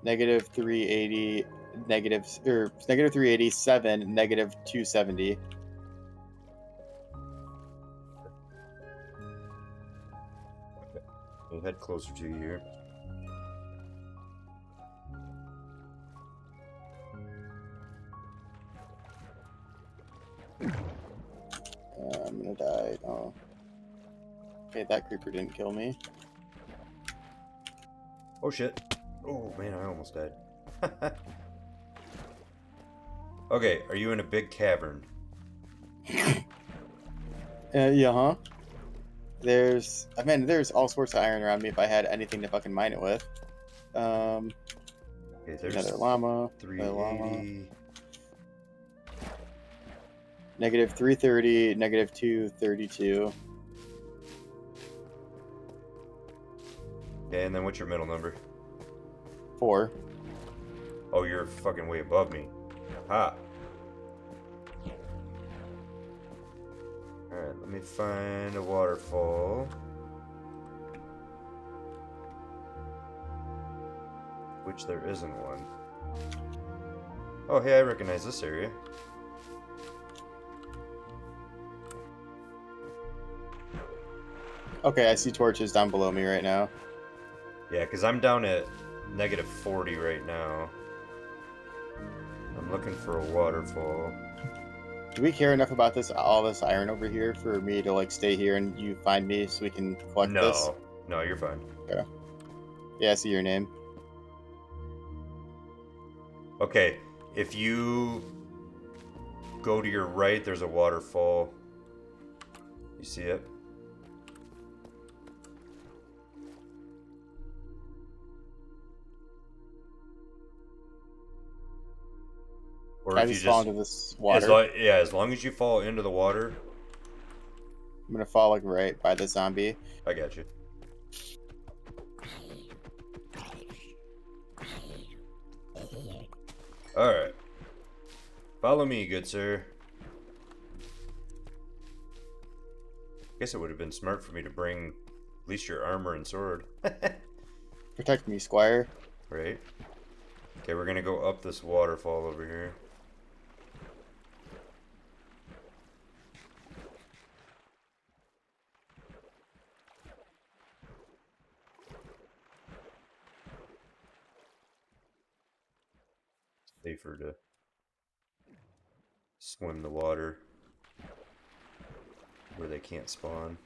Negative 380, negative 387, negative 270. Okay. We'll head closer to you here. I'm gonna die. Oh. Okay, that creeper didn't kill me. Oh shit. Oh man, I almost died. Okay, are you in a big cavern? Yeah, huh? There's all sorts of iron around me if I had anything to fucking mine it with. Okay, there's Another llama. Another llama. 380. Negative 330, negative 232. Okay, and then what's your middle number? 4. Oh, you're fucking way above me. Ha. Alright, let me find a waterfall. Which there isn't one. Oh, hey, I recognize this area. Okay, I see torches down below me right now. Yeah, because I'm down at negative 40 right now. I'm looking for a waterfall. Do we care enough about all this iron over here for me to like stay here and you find me so we can collect this? No, you're fine. Okay. Yeah, I see your name. Okay, if you go to your right, there's a waterfall. You see it? Or I if you just fall just, into this water. as long as you fall into the water, I'm gonna fall like right by the zombie. I got you. Alright. Follow me, good sir. Guess it would have been smart for me to bring at least your armor and sword. Protect me, Squire. Right? Okay, we're gonna go up this waterfall over here. Safer to swim the water where they can't spawn.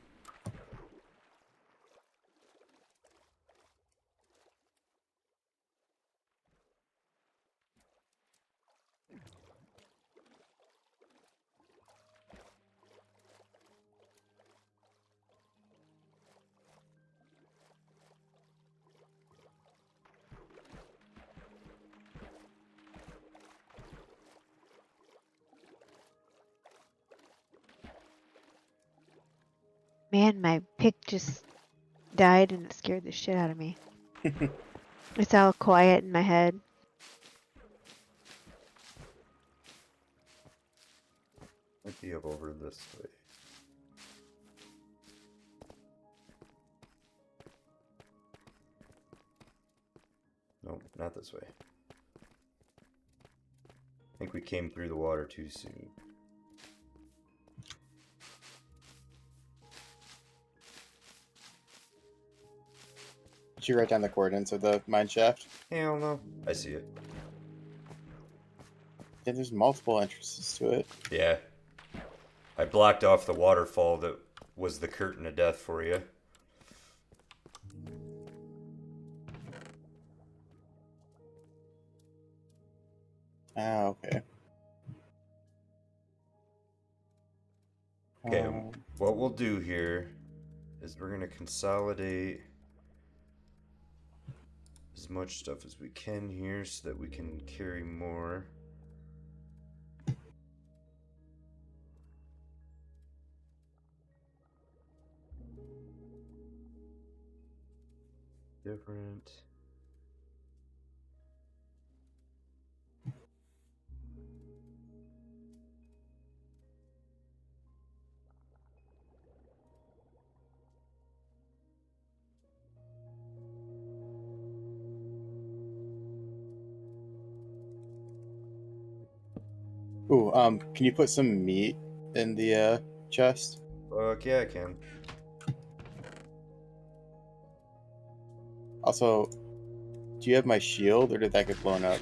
Man, my pick just died and it scared the shit out of me. It's all quiet in my head. Might be up over this way. Nope, not this way. I think we came through the water too soon. Did you write down the coordinates of the mine shaft? Hell no. I see it. Yeah, there's multiple entrances to it. Yeah. I blocked off the waterfall that was the curtain of death for you. Ah, okay. Okay, what we'll do here is we're going to consolidate as much stuff as we can here so that we can carry more. Different. Ooh, can you put some meat in the chest? Fuck yeah, I can. Also, do you have my shield, or did that get blown up?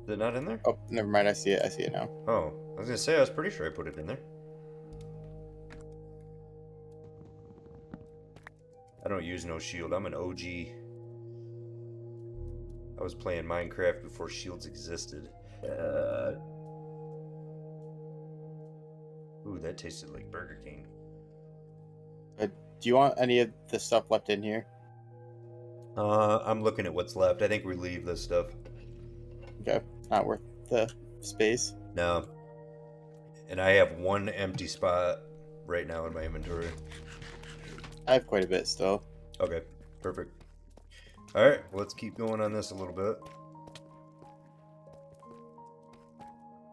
Is it not in there? Oh, never mind. I see it. I see it now. Oh, I was gonna say I was pretty sure I put it in there. I don't use no shield. I'm an OG. I was playing Minecraft before shields existed. Ooh, that tasted like Burger King. Do you want any of the stuff left in here? I'm looking at what's left. I think we leave this stuff. Okay, not worth the space. No. And I have one empty spot right now in my inventory. I have quite a bit still. Okay, perfect. Alright, let's keep going on this a little bit.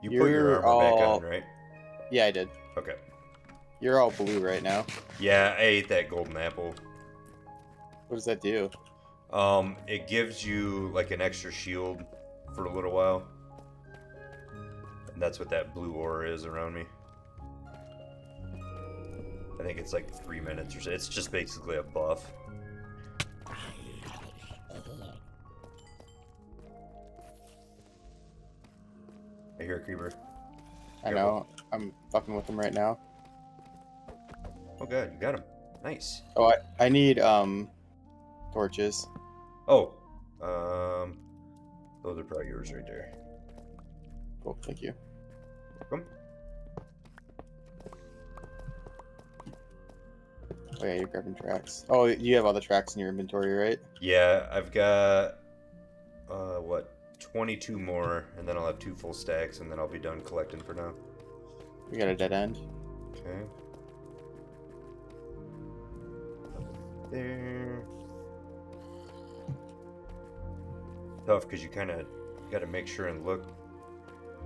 You put your You're armor back all- on, right? Yeah, I did. Okay. You're all blue right now. Yeah, I ate that golden apple. What does that do? It gives you like an extra shield for a little while. And that's what that blue aura is around me. I think it's like 3 minutes or so. It's just basically a buff. I hear a creeper. I know. I'm fucking with them right now. Oh god, you got him. Nice. Oh, I need torches. Oh, those are probably yours right there. Cool, thank you. Welcome. Oh yeah, you're grabbing tracks. Oh, you have all the tracks in your inventory, right? Yeah, I've got what, 22 more, and then I'll have 2 full stacks, and then I'll be done collecting for now. We got a dead end. Okay. There. Tough because you kind of got to make sure and look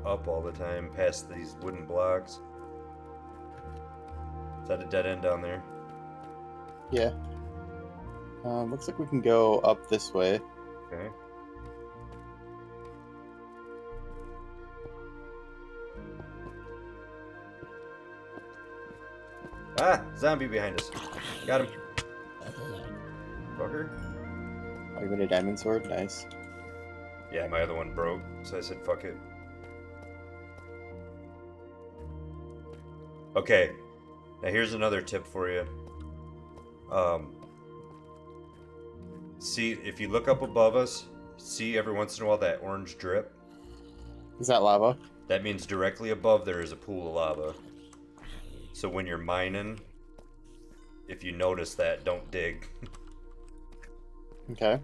up all the time past these wooden blocks. Is that a dead end down there? Yeah. Looks like we can go up this way. Okay. Ah! Zombie behind us. Got him. Fucker. Oh, you made a diamond sword? Nice. Yeah, my other one broke, so I said fuck it. Okay. Now here's another tip for you. See, if you look up above us, see every once in a while that orange drip? Is that lava? That means directly above there is a pool of lava. So when you're mining, if you notice that, don't dig. Okay.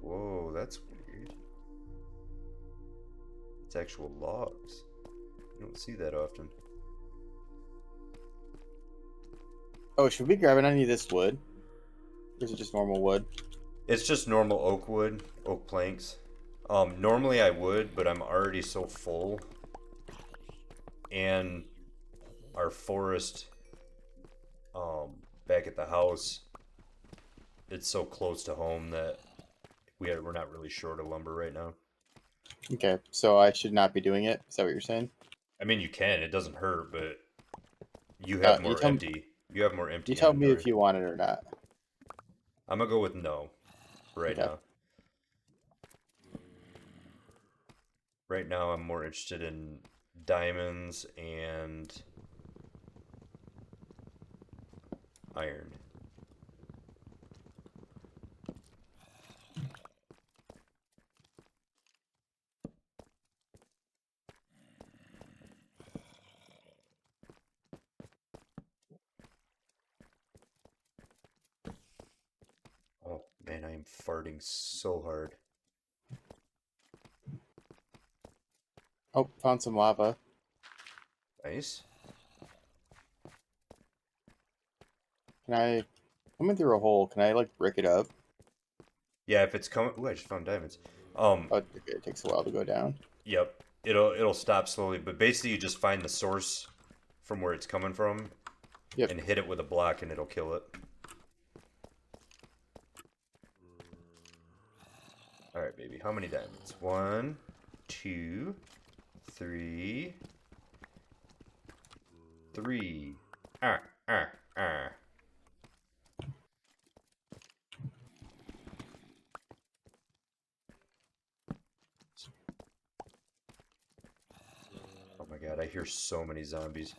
Whoa, that's weird. It's actual logs. You don't see that often. Oh, should we be grabbing any of this wood? Or is it just normal wood? It's just normal oak wood, oak planks. Normally I would, but I'm already so full. And our forest, back at the house, it's so close to home that we're not really short of lumber right now. Okay, so I should not be doing it. Is that what you're saying? I mean, you can. It doesn't hurt, but you have more empty. You have more empty. You tell me inventory. if you want it or not. I'm gonna go with no, right Okay. now. Right now, I'm more interested in diamonds and iron. Oh man, I am farting so hard. Oh, found some lava. Nice. Can I coming through a hole? Can I like brick it up? Yeah, if it's coming. Ooh, I just found diamonds. Oh, okay, it takes a while to go down. Yep. It'll stop slowly, but basically you just find the source from where it's coming from Yep. and hit it with a block and it'll kill it. All right, baby. How many diamonds? 1, 2, 3, 3. Ah, ah, ah. Oh my god, I hear so many zombies.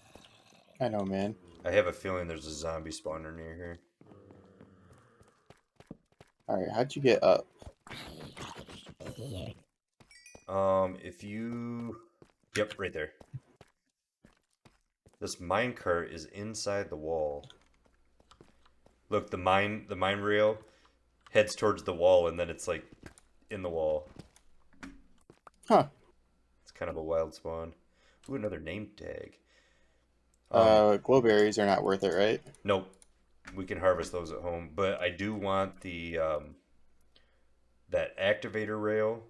I know, man. I have a feeling there's a zombie spawner near here. All right, how'd you get up? If you... Yep, right there. This minecart is inside the wall. Look, the mine rail heads towards the wall and then it's like in the wall. Huh. It's kind of a wild spawn. Ooh, another name tag. Glowberries are not worth it, right? Nope. We can harvest those at home, but I do want the that activator rail,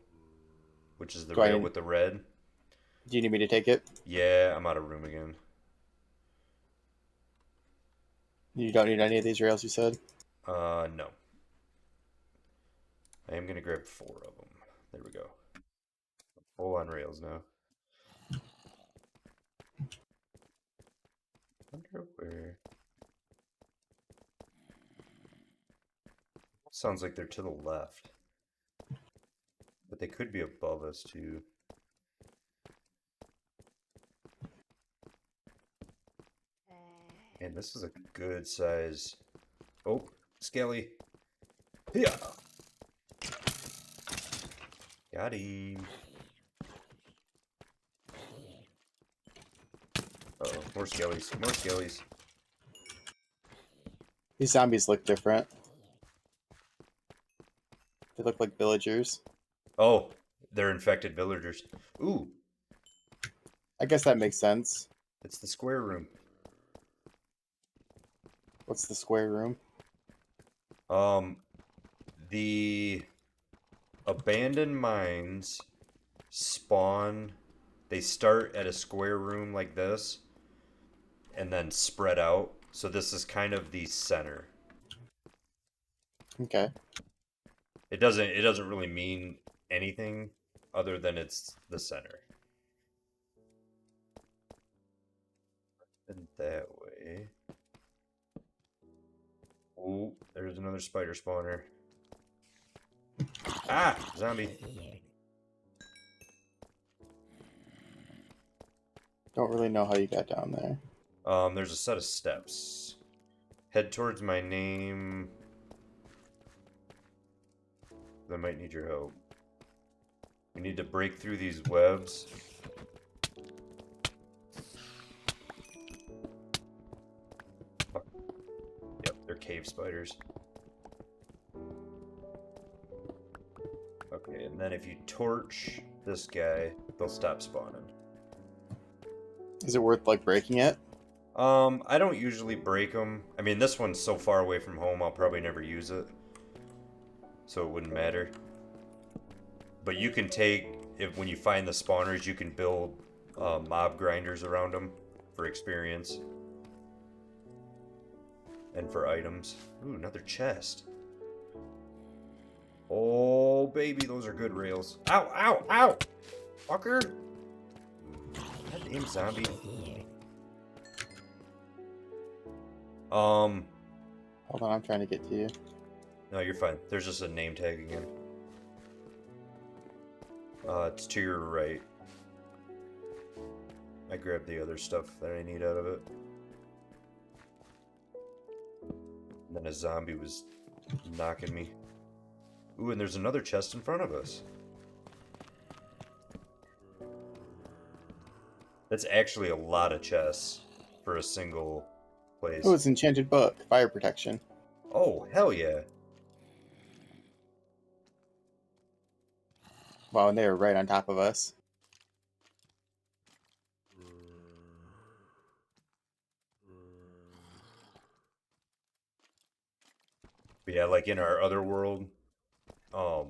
which is the Do I rail need, with the red. do you need me to take it? Yeah, I'm out of room again. You don't need any of these rails, you said? No. I am gonna grab 4 of them. There we go. Full on rails now. Wonder where. Sounds like they're to the left, but they could be above us too. And this is a good size. Oh, Skelly. Yeah. Got him. Uh-oh, more skellies. More skellies. These zombies look different. They look like villagers. Oh, they're infected villagers. Ooh, I guess that makes sense. it's the square room. What's the square room? Um, the abandoned mines spawn. They start at a square room like this and then spread out. So this is kind of the center. Okay. It doesn't really mean anything other than it's the center. And that way. Oh, there's another spider spawner. Ah, zombie. Don't really know how you got down there. There's a set of steps. Head towards my name. I might need your help. We need to break through these webs. Fuck. Yep, they're cave spiders. Okay, and then if you torch this guy, they'll stop spawning. Is it worth like breaking it? I don't usually break them. I mean, this one's so far away from home, I'll probably never use it. So it wouldn't matter. But you can take, when you find the spawners, you can build mob grinders around them for experience. And for items. Ooh, another chest. Oh, baby, those are good rails. Ow, ow, ow! Fucker! Goddamn zombie. Hold on, I'm trying to get to you. No, you're fine. There's just a name tag again. It's to your right. I grabbed the other stuff that I need out of it. And then a zombie was knocking me. Ooh, and there's another chest in front of us. That's actually a lot of chests for a single place. Oh, it's an enchanted book. Fire protection. Oh, hell yeah. Wow, and they were right on top of us. But yeah, like in our other world, I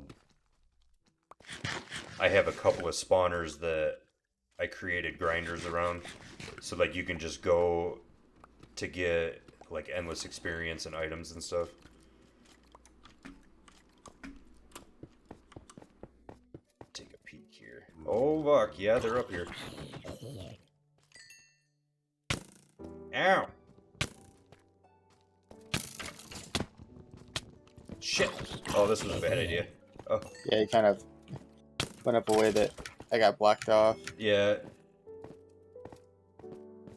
have a couple of spawners that I created grinders around. So like you can just go to get like endless experience and items and stuff. Take a peek here. Oh look, yeah, they're up here. Ow! Shit! Oh, this was a bad idea. Oh. Yeah, he kind of went up a way that I got blocked off. Yeah.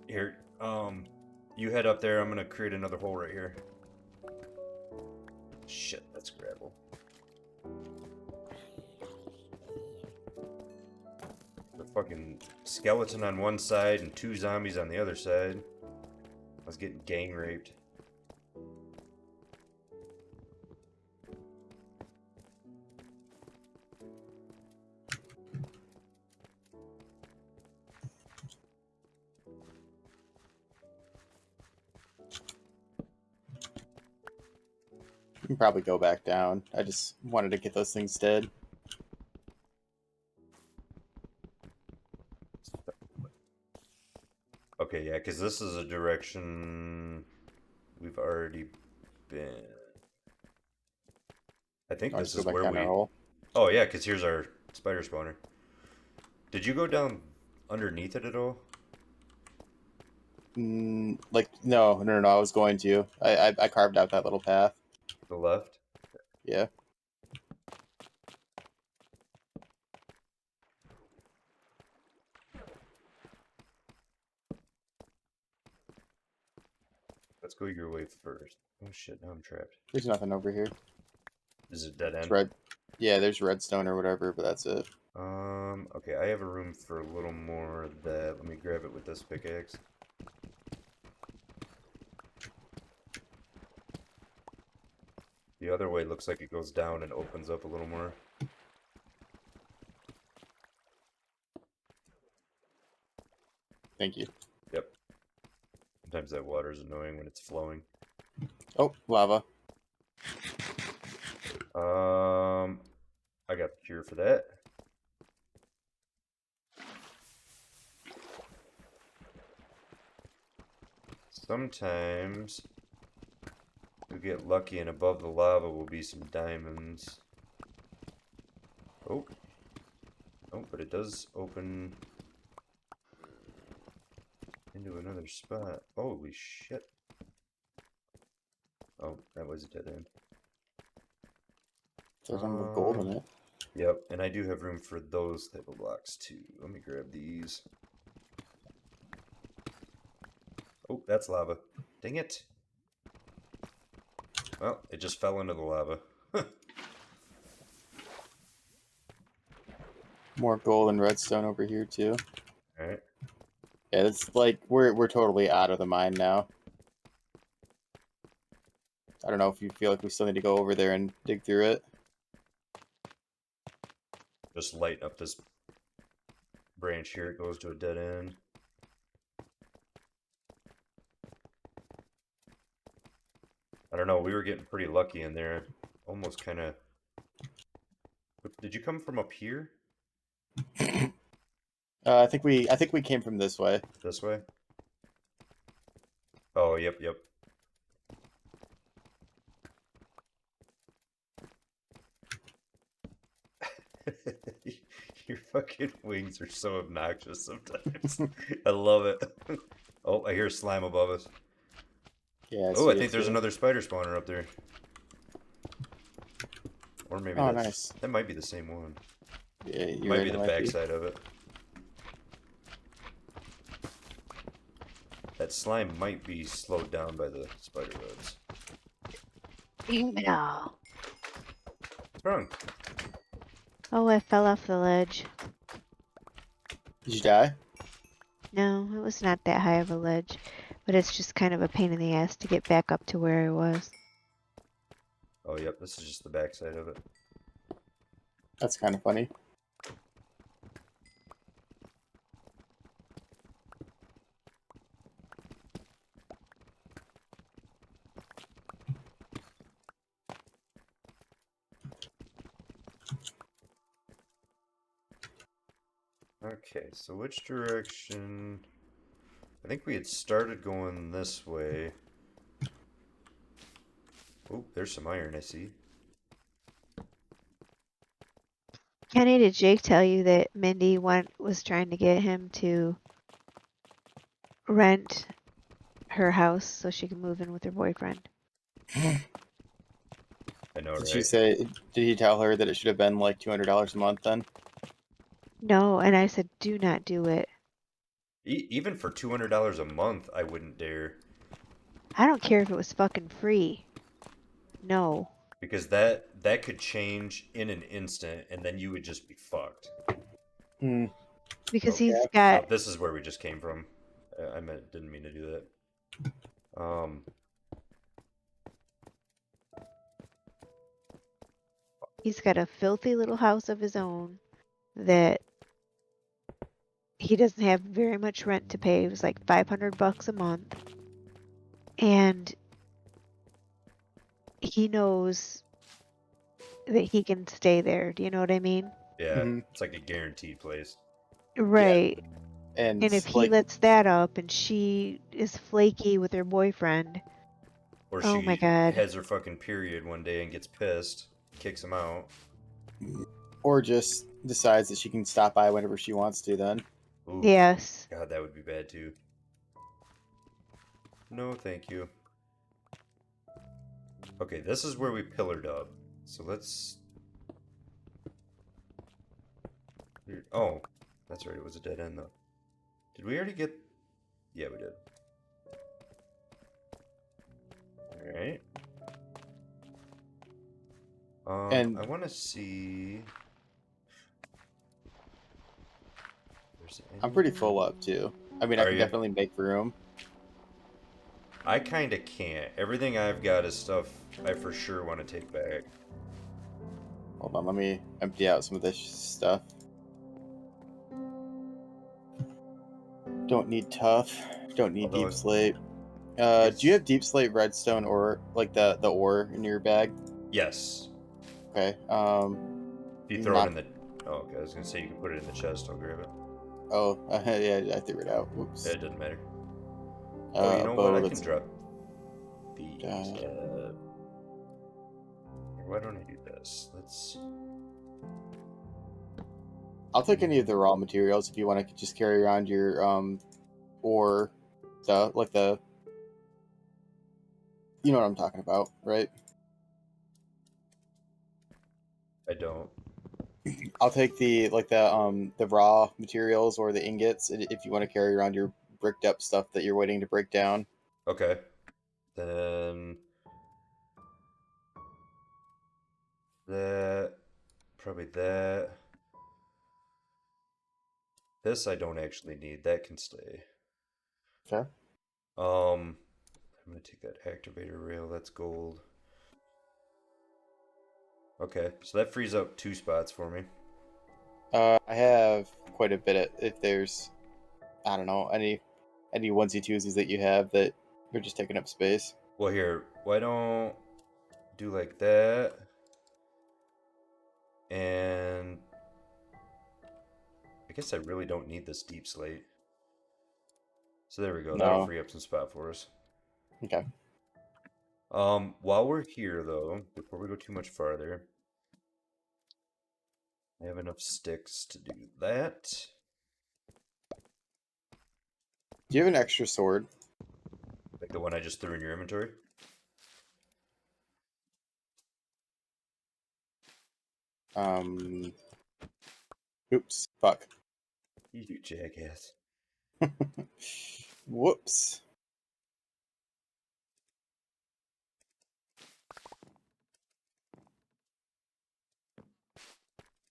Here, you head up there. I'm gonna create another hole right here. Shit, that's gravel. The fucking skeleton on one side and 2 zombies on the other side. I was getting gang raped. You can probably go back down. I just wanted to get those things dead. Okay, yeah, because this is a direction we've already been. I think I'll this just go is back where down we... our hole. Oh, yeah, because here's our spider spawner. Did you go down underneath it at all? Like, no. I was going to. I carved out that little path. The left? Yeah. Let's go your way first. Oh shit, now I'm trapped. There's nothing over here. Is it dead It's end? red. Yeah, there's redstone or whatever, but that's it. Okay, I have a room for a little more of that. Let me grab it with this pickaxe. The other way looks like it goes down and opens up a little more. Thank you. Yep. Sometimes that water is annoying when it's flowing. Oh, lava. I got the cure for that. Sometimes we get lucky and above the lava will be some diamonds. Oh. Oh, but it does open into another spot. Holy shit. Oh, that was a dead end. There's some with gold in it. Yep, and I do have room for those type of blocks too. Let me grab these. Oh, that's lava. Dang it. Well, it just fell into the lava. More gold and redstone over here too. Alright. Yeah, it's like we're totally out of the mine now. I don't know if you feel like we still need to go over there and dig through it. Just lighten up this branch here. It goes to a dead end. I don't know. We were getting pretty lucky in there. Almost kind of... Did you come from up here? I think we came from this way. This way? Oh, yep, yep. Your fucking wings are so obnoxious sometimes. I love it. Oh, I hear slime above us. Yeah. Oh, I think there's another spider spawner up there. Or maybe Oh, that's, nice. that might be the same one. Yeah, It you're might right. be It the might be. backside of it. That slime might be slowed down by the spider webs. Damn it all. What's wrong? Oh, I fell off the ledge. Did you die? No, it was not that high of a ledge, but it's just kind of a pain in the ass to get back up to where I was. Oh, yep, this is just the backside of it. That's kind of funny. Okay, so which direction? I think we had started going this way. Oh, there's some iron I see. Kenny, did Jake tell you that Mindy was trying to get him to rent her house so she could move in with her boyfriend? I know, Did right? she say? Did he tell her that it should have been like $200 a month then? No, and I said, do not do it. Even for $200 a month, I wouldn't dare. I don't care if it was fucking free. No. Because that could change in an instant, and then you would just be fucked. Hmm. Because Okay. he's Oh, got, this is where we just came from. Didn't mean to do that. he's got a filthy little house of his own that he doesn't have very much rent to pay. It was like $500 a month. And he knows that he can stay there. Do you know what I mean? Yeah, Mhm. it's like a guaranteed place. Yeah, Right. and And if he like, lets that up and she is flaky with her boyfriend, Or oh my she God. has her fucking period one day and gets pissed, kicks him out. or just decides that she can stop by whenever she wants to. Then. Oof. Yes. God, that would be bad too. No, thank you. Okay, this is where we pillared up. So let's... Oh, that's right, it was a dead end though. Did we already get... Yeah, we did. Alright. And I want to see... There's I'm pretty any... full up too. I mean, I Are can you? definitely make room. I kind of can't. Everything I've got is stuff I for sure want to take back. Hold on, let me empty out some of this stuff. Don't need tough. Don't need Although, deep slate. I Do you guess... have deep slate redstone or like the ore in your bag? Yes. Okay. If you throw it Not. in the... Oh, okay, I was going to say you can put it in the chest, I'll grab it. Oh, yeah, I threw it out. Whoops. It doesn't matter. Oh, you A know what? bow. I can Let's. drop these. Uh, Why don't I do this? Let's... I'll take any of the raw materials if you want to just carry around your ore stuff, like the. You know what I'm talking about, right? I don't. I'll take the raw materials or the ingots if you want to carry around your bricked up stuff that you're waiting to break down. Okay. Then... That... Probably that. This I don't actually need. That can stay. Okay. I'm gonna take that activator rail. That's gold. Okay, so that frees up 2 spots for me. I have quite a bit. If there's, I don't know, any onesie twosies that you have that are just taking up space. Well, here, why don't do like that? And I guess I really don't need this deep slate. So there we go. That'll No. free up some spot for us. Okay. While we're here though, before we go too much farther, I have enough sticks to do that. Do you have an extra sword? Like the one I just threw in your inventory. Um, Oops. Fuck. You jackass. Whoops.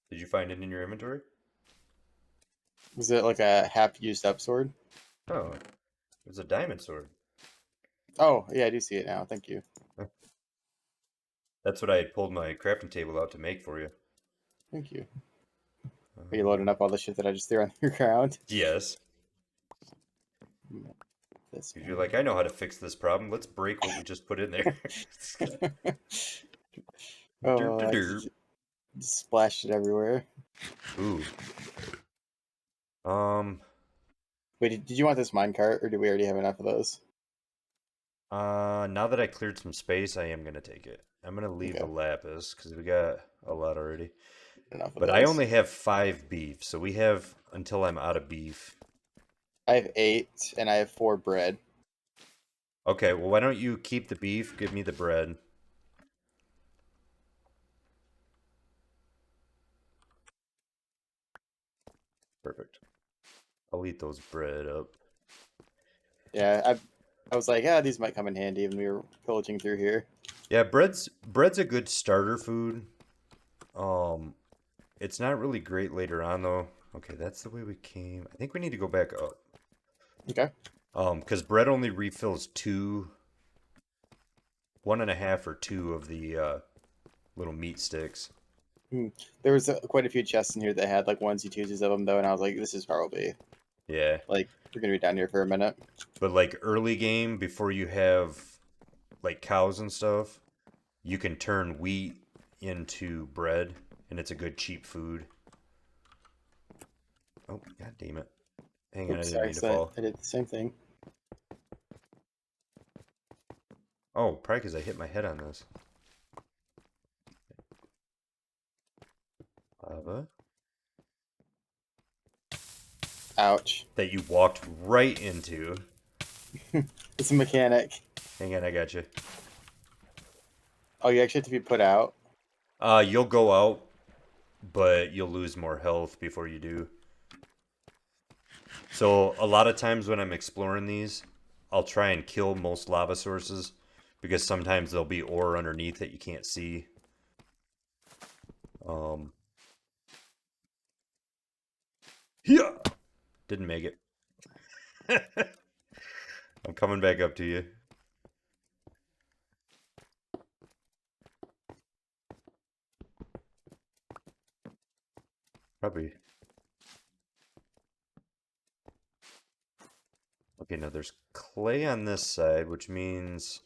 Did you find it in your inventory? Was it like a half used up sword? Oh, it was a diamond sword. Oh, yeah, I do see it now. Thank you. That's what I had pulled my crafting table out to make for you. Thank you. Are you loading up all the shit that I just threw on the ground? Yes. This Because you're like, I know how to fix this problem. Let's break what we just put in there. Derp Oh, to I derp. just splashed it everywhere. Ooh. Um. Wait, did you want this minecart, or do we already have enough of those? Now that I cleared some space, I am gonna take it. I'm gonna leave the Okay, lapis because we got a lot already. enough of But I those. only have 5 beef, so we have until I'm out of beef. I have 8, and I have 4 bread. Okay, well, why don't you keep the beef? Give me the bread. Perfect. I'll eat those bread up. Yeah, I was like, these might come in handy when we were pillaging through here. Yeah, bread's a good starter food. Um, it's not really great later on though. Okay, that's the way we came. I think we need to go back up. Okay. Because bread only refills two, 1.5 or 2 of the little meat sticks. There was quite a few chests in here that had like onesie twosies of them though, and I was like, this is probably Yeah, like we're gonna be down here for a minute. but like early game before you have like cows and stuff, you can turn wheat into bread, and it's a good cheap food. Oh, god damn it. Hang on, I Oops, didn't sorry, mean to so fall. I did the same thing. Oh, probably because I hit my head on this. Lava. Ouch. That you walked right into. It's a mechanic. Hang on, I got you. Oh, you actually have to be put out. You'll go out, but you'll lose more health before you do. So a lot of times when I'm exploring these, I'll try and kill most lava sources because sometimes there'll be ore underneath that you can't see. Um, yeah, didn't make it. I'm coming back up to you. Probably. Okay, now there's clay on this side, which means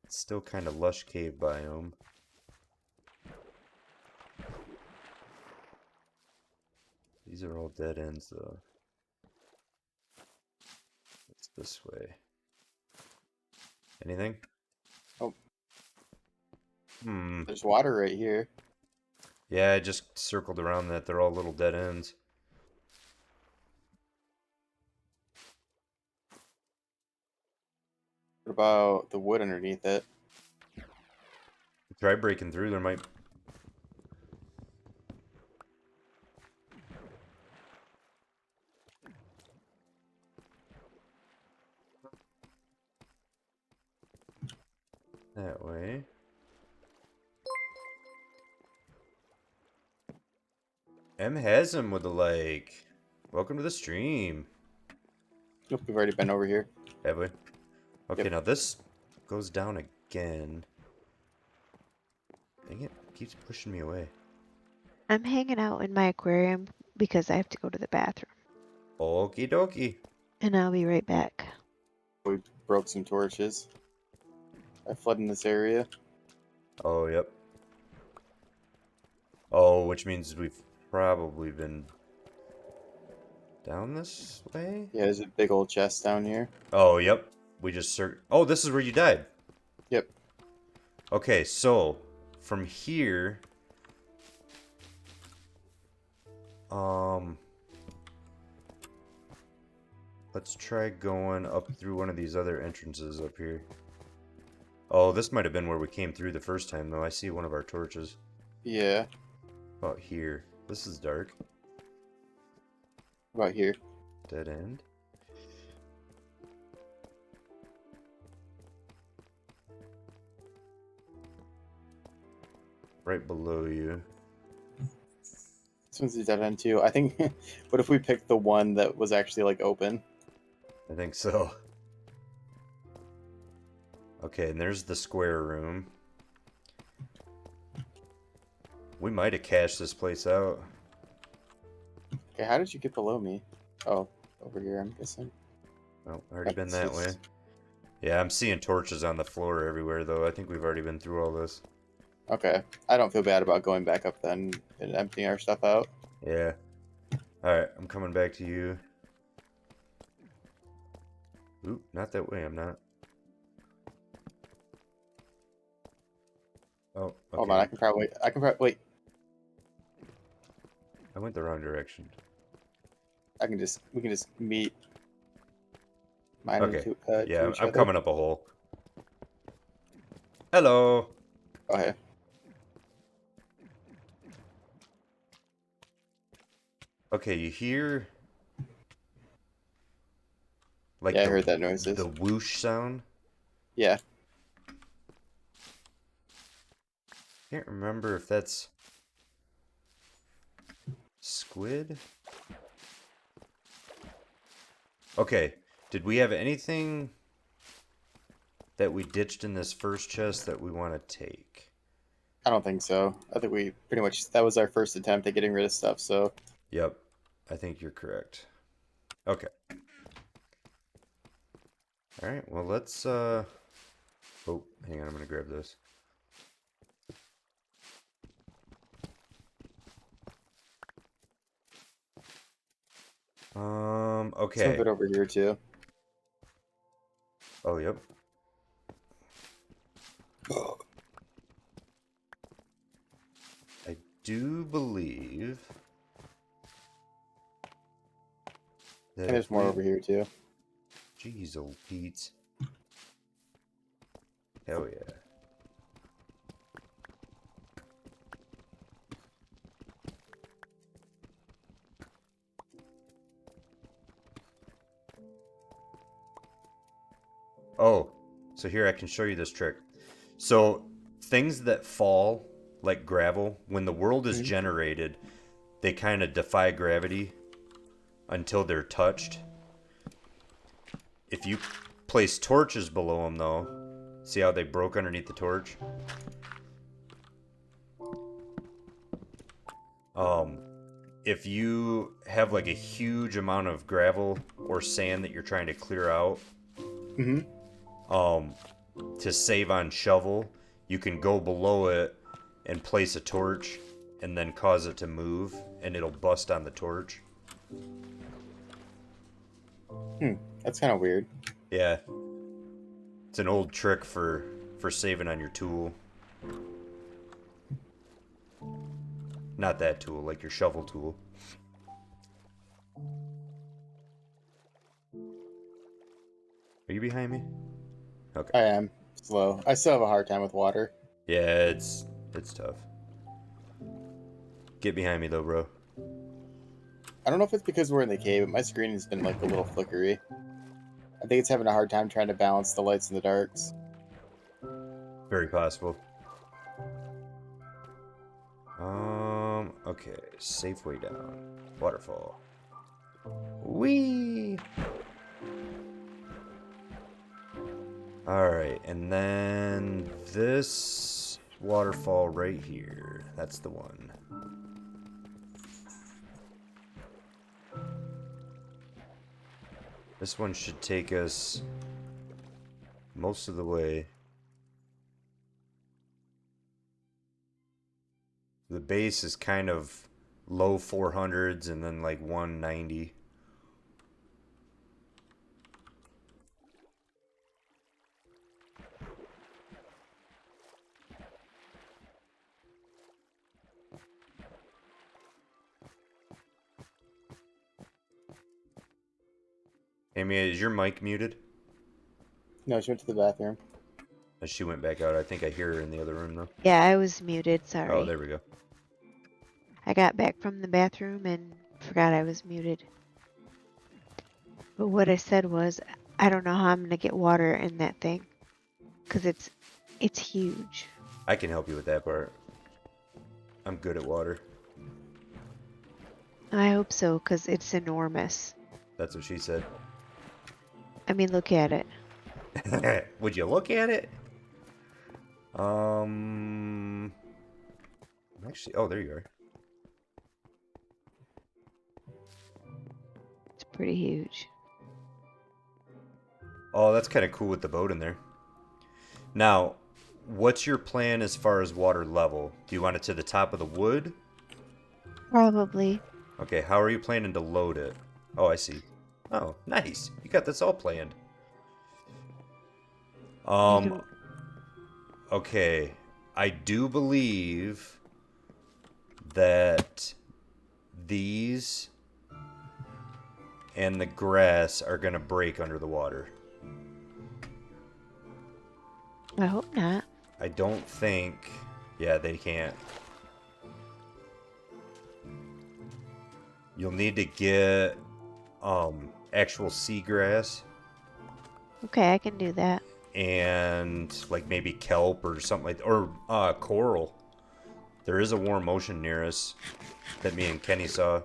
it's still kind of lush cave biome. These are all dead ends, though. It's this way. Anything? Oh, Hmm. there's water right here. Yeah, I just circled around that. They're all little dead ends. What about the wood underneath it? Try breaking through. There might. That way. M has him with the like. Welcome to the stream. Nope, we've already been over here. Have we? Okay, Yep. now this goes down again. Dang it. Keeps pushing me away. I'm hanging out in my aquarium because I have to go to the bathroom. Okie dokie. And I'll be right back. We broke some torches. I flooded in this area. Oh, yep. Oh, which means we've probably been down this way? Yeah, there's a big old chest down here. Oh, yep. We just Oh, this is where you died. Yep. Okay, so from here, let's try going up through one of these other entrances up here. Oh, this might have been where we came through the first time, though. I see one of our torches. Yeah. About here. this is dark. Right here. Dead end. Right below you. This one's a dead end too. I think. What if we picked the one that was actually like open? I think so. Okay, and there's the square room. We might have cashed this place out. Okay, how did you get below me? Oh, over here, I'm guessing. Oh, already been It's that way. Yeah, I'm seeing torches on the floor everywhere, though. I think we've already been through all this. Okay, I don't feel bad about going back up then and emptying our stuff out. Yeah. Alright, I'm coming back to you. Oop, not that way, I'm not. Oh, Hold on, okay. I can probably, wait, I went the wrong direction. we can just meet mine Okay. to Yeah, each I'm other. coming up a hole. Hello! Okay. Okay, you hear... Like Yeah, I the, heard that noises. the whoosh sound? Yeah. Can't remember if that's... squid? Okay, did we have anything that we ditched in this first chest that we want to take? I don't think so. I think we pretty much, that was our first attempt at getting rid of stuff, so. Yep, I think you're correct. Okay. Alright, well let's, Oh, hang on, I'm gonna grab this. Some Okay. of it over here too. Oh, yep. I do believe that And there's if more we... over here too. Jeez, old Pete. Hell yeah. Oh, so here I can show you this trick. So things that fall like gravel, when the world is generated, they kind of defy gravity until they're touched. If you place torches below them, though, see how they broke underneath the torch? If you have like a huge amount of gravel or sand that you're trying to clear out, to save on shovel, you can go below it and place a torch and then cause it to move and it'll bust on the torch. That's kind of weird. Yeah. It's an old trick for saving on your tool. Not that tool, like your shovel tool. Are you behind me? Okay. I am slow. I still have a hard time with water. Yeah, it's tough. Get behind me though, bro. I don't know if it's because we're in the cave, but my screen has been like a little flickery. I think it's having a hard time trying to balance the lights and the darks. Very possible. Okay, safe way down. Waterfall. Whee! Alright, and then this waterfall right here. That's the one. This one should take us most of the way. The base is kind of low 400s and then like 190. Amy, is your mic muted? No, she went to the bathroom. She went back out. I think I hear her in the other room though. Yeah, I was muted. Oh, Sorry. there we go. I got back from the bathroom and forgot I was muted. But what I said was, I don't know how I'm gonna get water in that thing, cause it's huge. I can help you with that part. I'm good at water. I hope so, cause it's enormous. That's what she said. I mean, look at it. Would you look at it? Actually, oh, there you are. It's pretty huge. Oh, that's kind of cool with the boat in there. Now, what's your plan as far as water level? Do you want it to the top of the wood? Probably. Okay, how are you planning to load it? Oh, I see. Oh, nice. You got this all planned. You can. Okay. I do believe that these and the grass are going to break under the water. I hope not. I don't think... Yeah, they can't. You'll need to get actual seagrass Okay, I can do that. and like maybe kelp or something like, or coral. There is a warm ocean near us that me and Kenny saw.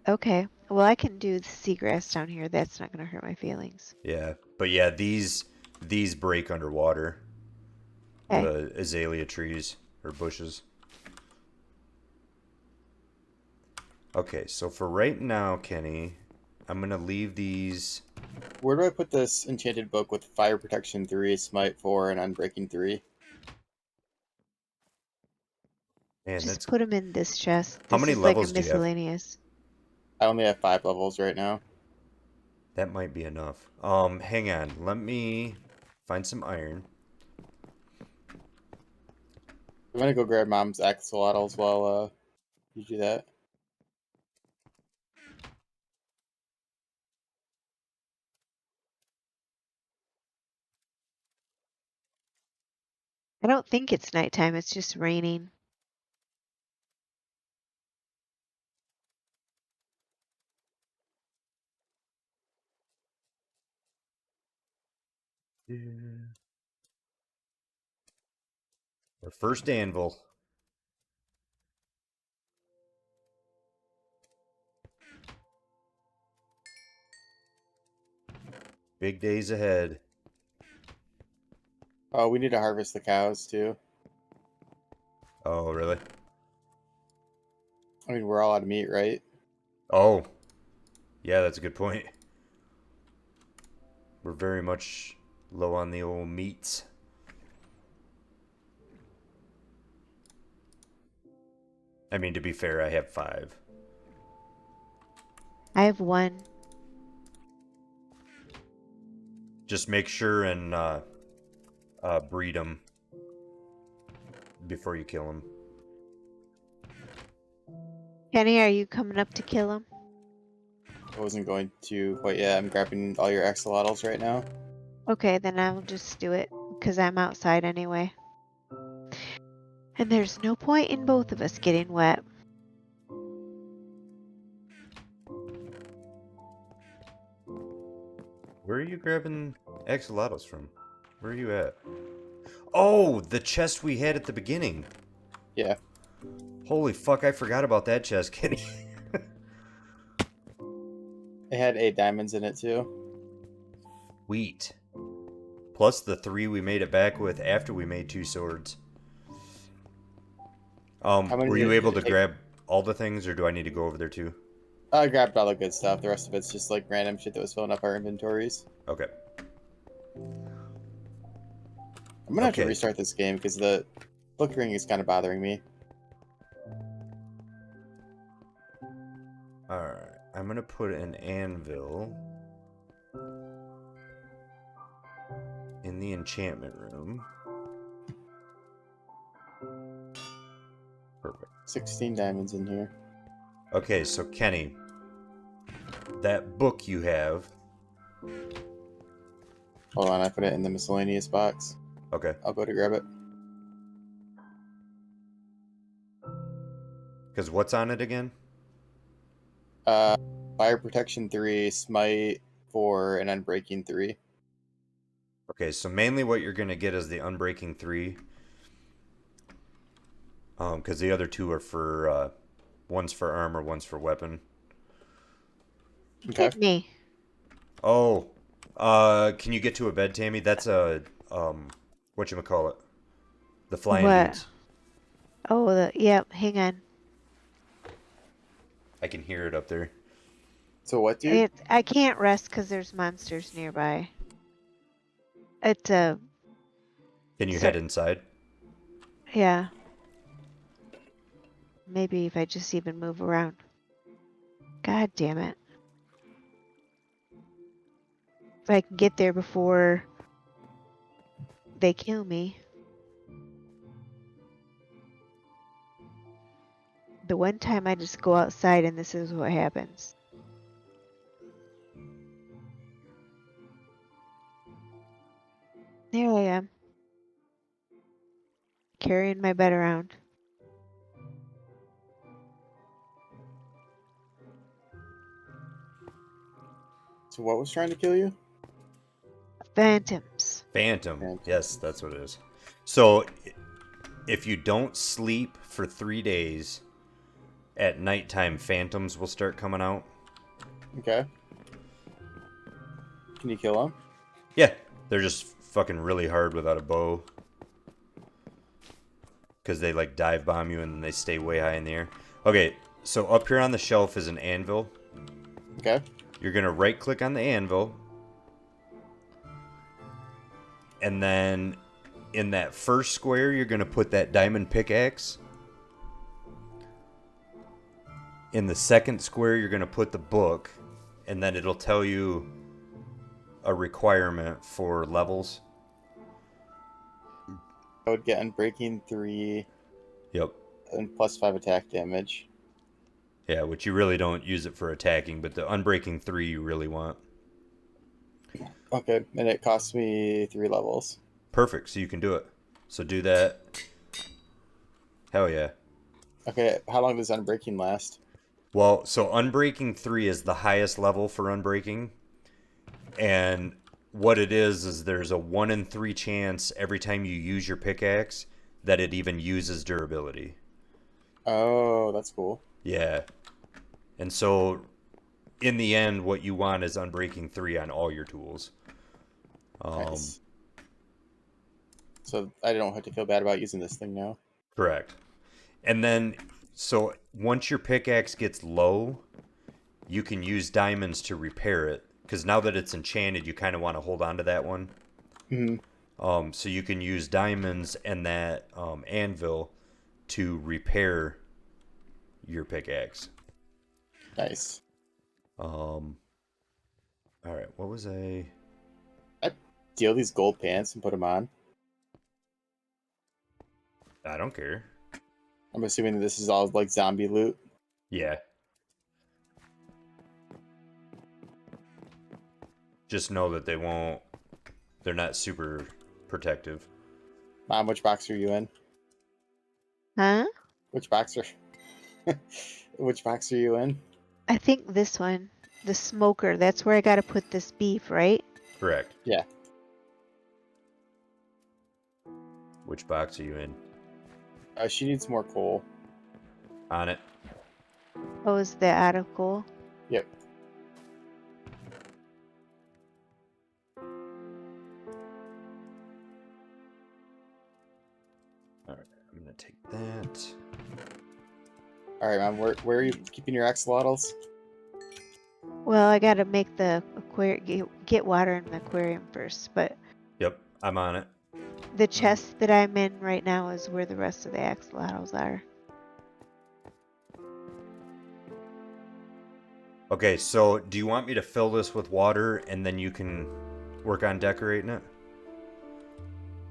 Okay. Well, I can do the seagrass down here. That's not gonna hurt my feelings. Yeah, but yeah, these break underwater. Okay. The azalea trees or bushes. Okay, so for right now, Kenny, I'm gonna leave these. Where do I put this enchanted book with fire protection 3, smite 4, and unbreaking 3? Man, Just that's put them in this chest. how This many is like a levels do you have? miscellaneous. I only have 5 levels right now. That might be enough. Hang on. Let me find some iron. I'm gonna go grab Mom's axolotls while you do that. I don't think it's nighttime. It's just raining. Yeah. Our first anvil. Big days ahead. Oh, we need to harvest the cows too. Oh, really? I mean, we're all out of meat, right? Oh, yeah, that's a good point. We're very much low on the old meats. I mean, to be fair, I have 5. I have one. Just make sure and breed them before you kill them. Kenny, are you coming up to kill him? I wasn't going to quite yet. I'm grabbing all your axolotls right now. Okay, then I'll just do it because I'm outside anyway. And there's no point in both of us getting wet. Where are you grabbing axolotls from? Where are you at? Oh, the chest we had at the beginning. Yeah. Holy fuck, I forgot about that chest, Kenny. It had 8 diamonds in it too. Wheat. Plus the 3 we made it back with after we made 2 swords. How many Were you able did to it take? grab all the things, or do I need to go over there too? I grabbed all the good stuff. The rest of it's just like random shit that was filling up our inventories. Okay. I'm gonna have to Okay. restart this game because the flickering is kind of bothering me. Alright. I'm gonna put an anvil in the enchantment room. Perfect. 16 diamonds in here. Okay, so Kenny, that book you have. Hold on, I put it in the miscellaneous box. Okay. I'll go to grab it. Because what's on it again? Fire protection 3, smite 4, and unbreaking 3. Okay, so mainly what you're gonna get is the Unbreaking 3. Because the other two are for one's for armor, one's for weapon. Okay. Hit me. Oh, can you get to a bed, Tammy? That's a whatchamacallit? The flying What? dudes. Oh, yep, hang on. I can hear it up there. So what, dude? I can't rest because there's monsters nearby. It's Can you so, head inside? yeah. Maybe if I just even move around. God damn it. If I can get there before they kill me. The one time I just go outside and this is what happens. There I am. Carrying my bed around. So what was trying to kill you? Phantoms. Phantom. Yes, that's what it is. So, if you don't sleep for 3 days, at nighttime, phantoms will start coming out. Okay. Can you kill him? Yeah, they're just fucking really hard without a bow. Because they like dive bomb you and then they stay way high in the air. Okay, so up here on the shelf is an anvil. Okay. You're going to right click on the anvil. And then in that first square, you're going to put that diamond pickaxe. In the second square, you're going to put the book. And then it'll tell you a requirement for levels. I would get unbreaking 3 Yep. and plus 5 attack damage. Yeah, which you really don't use it for attacking, but the Unbreaking 3 you really want. Okay, and it costs me 3 levels. Perfect, so you can do it. So do that. Hell yeah. Okay, how long does unbreaking last? Well, so Unbreaking 3 is the highest level for Unbreaking. And what it is there's a 1 in 3 chance every time you use your pickaxe that it even uses durability. Oh, that's cool. Yeah. And so in the end, what you want is Unbreaking 3 on all your tools. Nice. So I don't have to feel bad about using this thing now. Correct. And then, so once your pickaxe gets low, you can use diamonds to repair it. Because now that it's enchanted, you kind of want to hold on to that one. Mm-hmm. So you can use diamonds and that anvil to repair your pickaxe. Nice. All right, what was I steal these gold pants and put them on. I don't care. I'm assuming that this is all like zombie loot. Yeah. Just know that they're not super protective. Mom, which box are you in? Huh? Which box are which box are you in? I think this one. The smoker. That's where I gotta put this beef, right? Correct. Yeah. Which box are you in? She needs more coal. On it. Oh, is that out of coal? Yep. All right, I'm gonna take that. All right, Mom. Where are you keeping your axolotls? Well, I gotta make the get water in the aquarium first, but Yep, I'm on it. the chest that I'm in right now is where the rest of the axolotls are. Okay, so do you want me to fill this with water and then you can work on decorating it?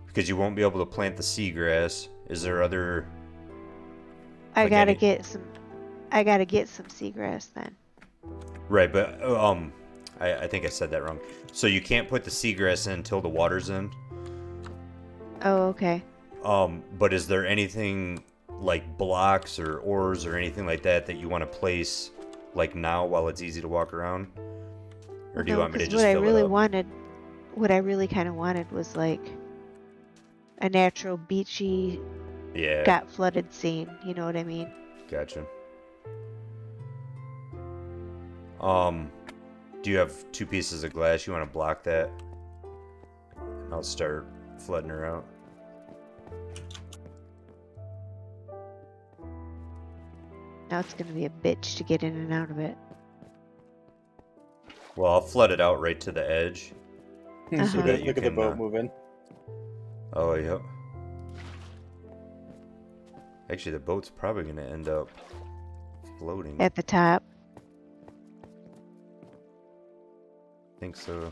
Because you won't be able to plant the seagrass. Is there other... I Like gotta any- get some. I gotta get some seagrass then. Right, but I think I said that wrong. So you can't put the seagrass in until the water's in. Oh, okay. But is there anything like blocks or oars or anything like that that you want to place like now while it's easy to walk around? Or do you No, want me to because just fill it up? what I really kind of wanted was like a natural beachy, Yeah, got flooded scene. You know what I mean? gotcha. Do you have 2 pieces of glass? You want to block that? I'll start flooding her out. Now it's gonna be a bitch to get in and out of it. Well, I'll flood it out right to the edge. Uh-huh. that you Look at the can, boat moving. Oh, yep. Actually, the boat's probably going to end up floating. At the top. I think so.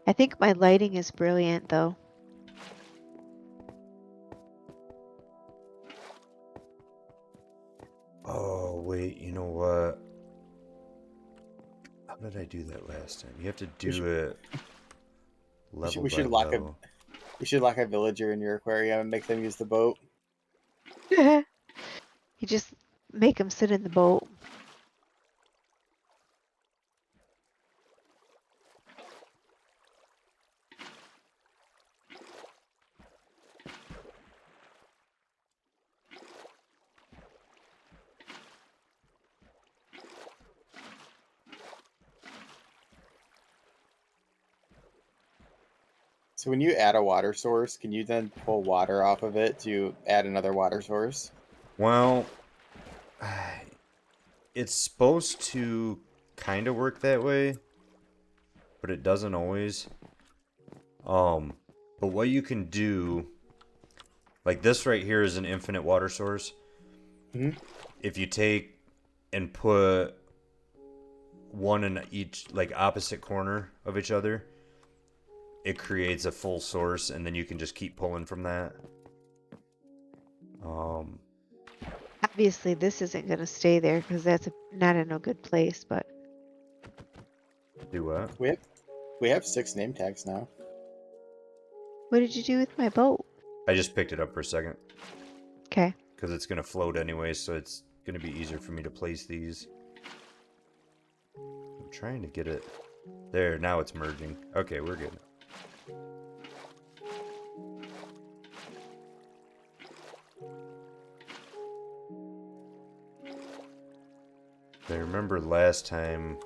I think my lighting is brilliant, though. Oh, wait, you know what? How did I do that last time? You have to do it level We by should lock level. a villager in your aquarium and make them use the boat. You just make them sit in the boat. So when you add a water source, can you then pull water off of it to add another water source? Well, it's supposed to kind of work that way, but it doesn't always. But what you can do, like this right here is an infinite water source. Mhm. If you take and put one in each, like opposite corner of each other, it creates a full source, and then you can just keep pulling from that. Obviously, this isn't going to stay there because that's not in a good place, but Do what? We have 6 name tags now. what did you do with my boat? I just picked it up for a second Okay. because it's gonna float anyway, so it's gonna be easier for me to place these. I'm trying to get it there. Now it's merging. Okay, we're good. I remember last time,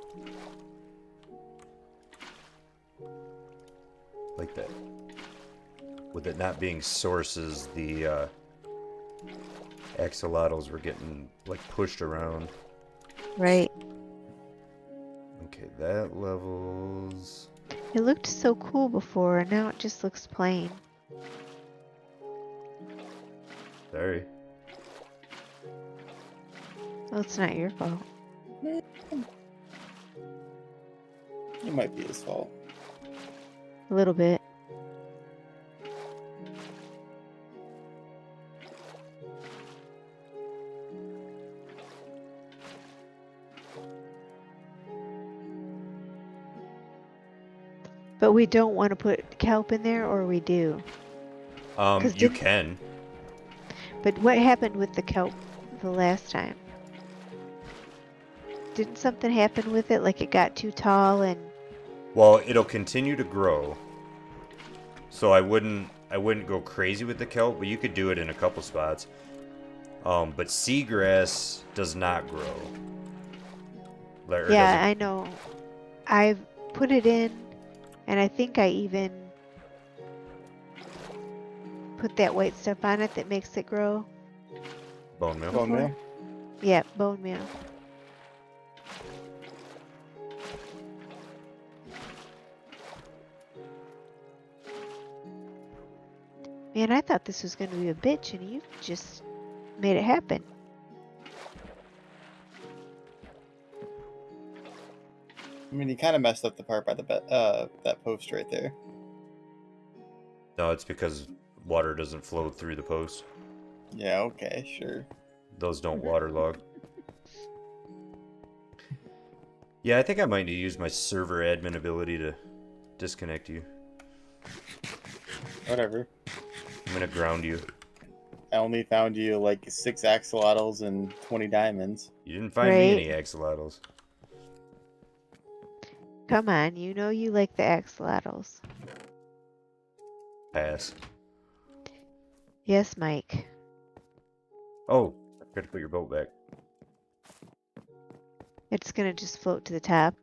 like that, with it not being sources, the axolotls were getting like pushed around. Right. Okay, that levels. It looked so cool before, and now it just looks plain. Sorry. Well, it's not your fault. It might be his fault. A little bit. But we don't want to put kelp in there, or we do. You can. But what happened with the kelp the last time? Didn't something happen with it? Like it got too tall and... Well, it'll continue to grow. So I wouldn't go crazy with the kelp, but you could do it in a couple spots. But seagrass does not grow. Yeah, I know. I've put it in, and I think I even put that white stuff on it that makes it grow. Bone meal. Bone meal? Yeah, bone meal. Man, I thought this was going to be a bitch, and you just made it happen. I mean, you kind of messed up the part by that post right there. No, it's because water doesn't flow through the post. Yeah, okay, sure. Those don't waterlog. Yeah, I think I might need to use my server admin ability to disconnect you. Whatever. I'm gonna ground you. I only found you like 6 axolotls and 20 diamonds. You didn't find me Right? any axolotls. Come on, you know you like the axolotls. Pass. Yes, Mike. Oh, I forgot to put your boat back. It's gonna just float to the top.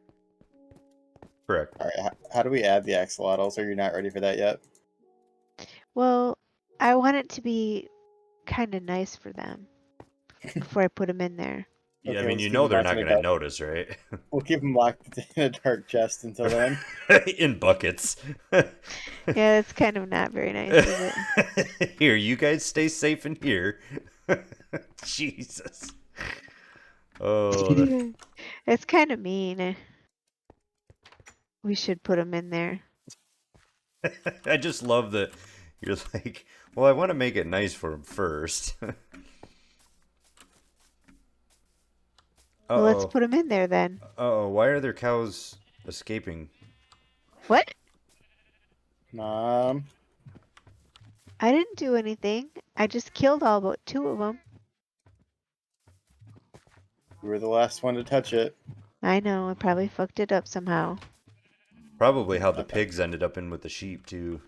Correct. All right, how do we add the axolotls? Are you not ready for that yet? Well, I want it to be kind of nice for them before I put them in there. Yeah, I Okay, we'll mean, just you keep know them they're locked not in a gonna dark. notice, right? We'll keep them locked in a dark chest until then. In buckets. Yeah, that's kind of not very nice, is it? Here, you guys stay safe in here. Jesus. Oh, It's kind of mean. We should put them in there. I just love that you're like, well, I want to make it nice for him first. Well, let's Uh-oh. put them in there then. Uh-oh, why are there cows escaping? What? Mom, I didn't do anything. I just killed all but 2 of them. you were the last one to touch it. I know, I probably fucked it up somehow. Probably how the pigs ended up in with the sheep, too.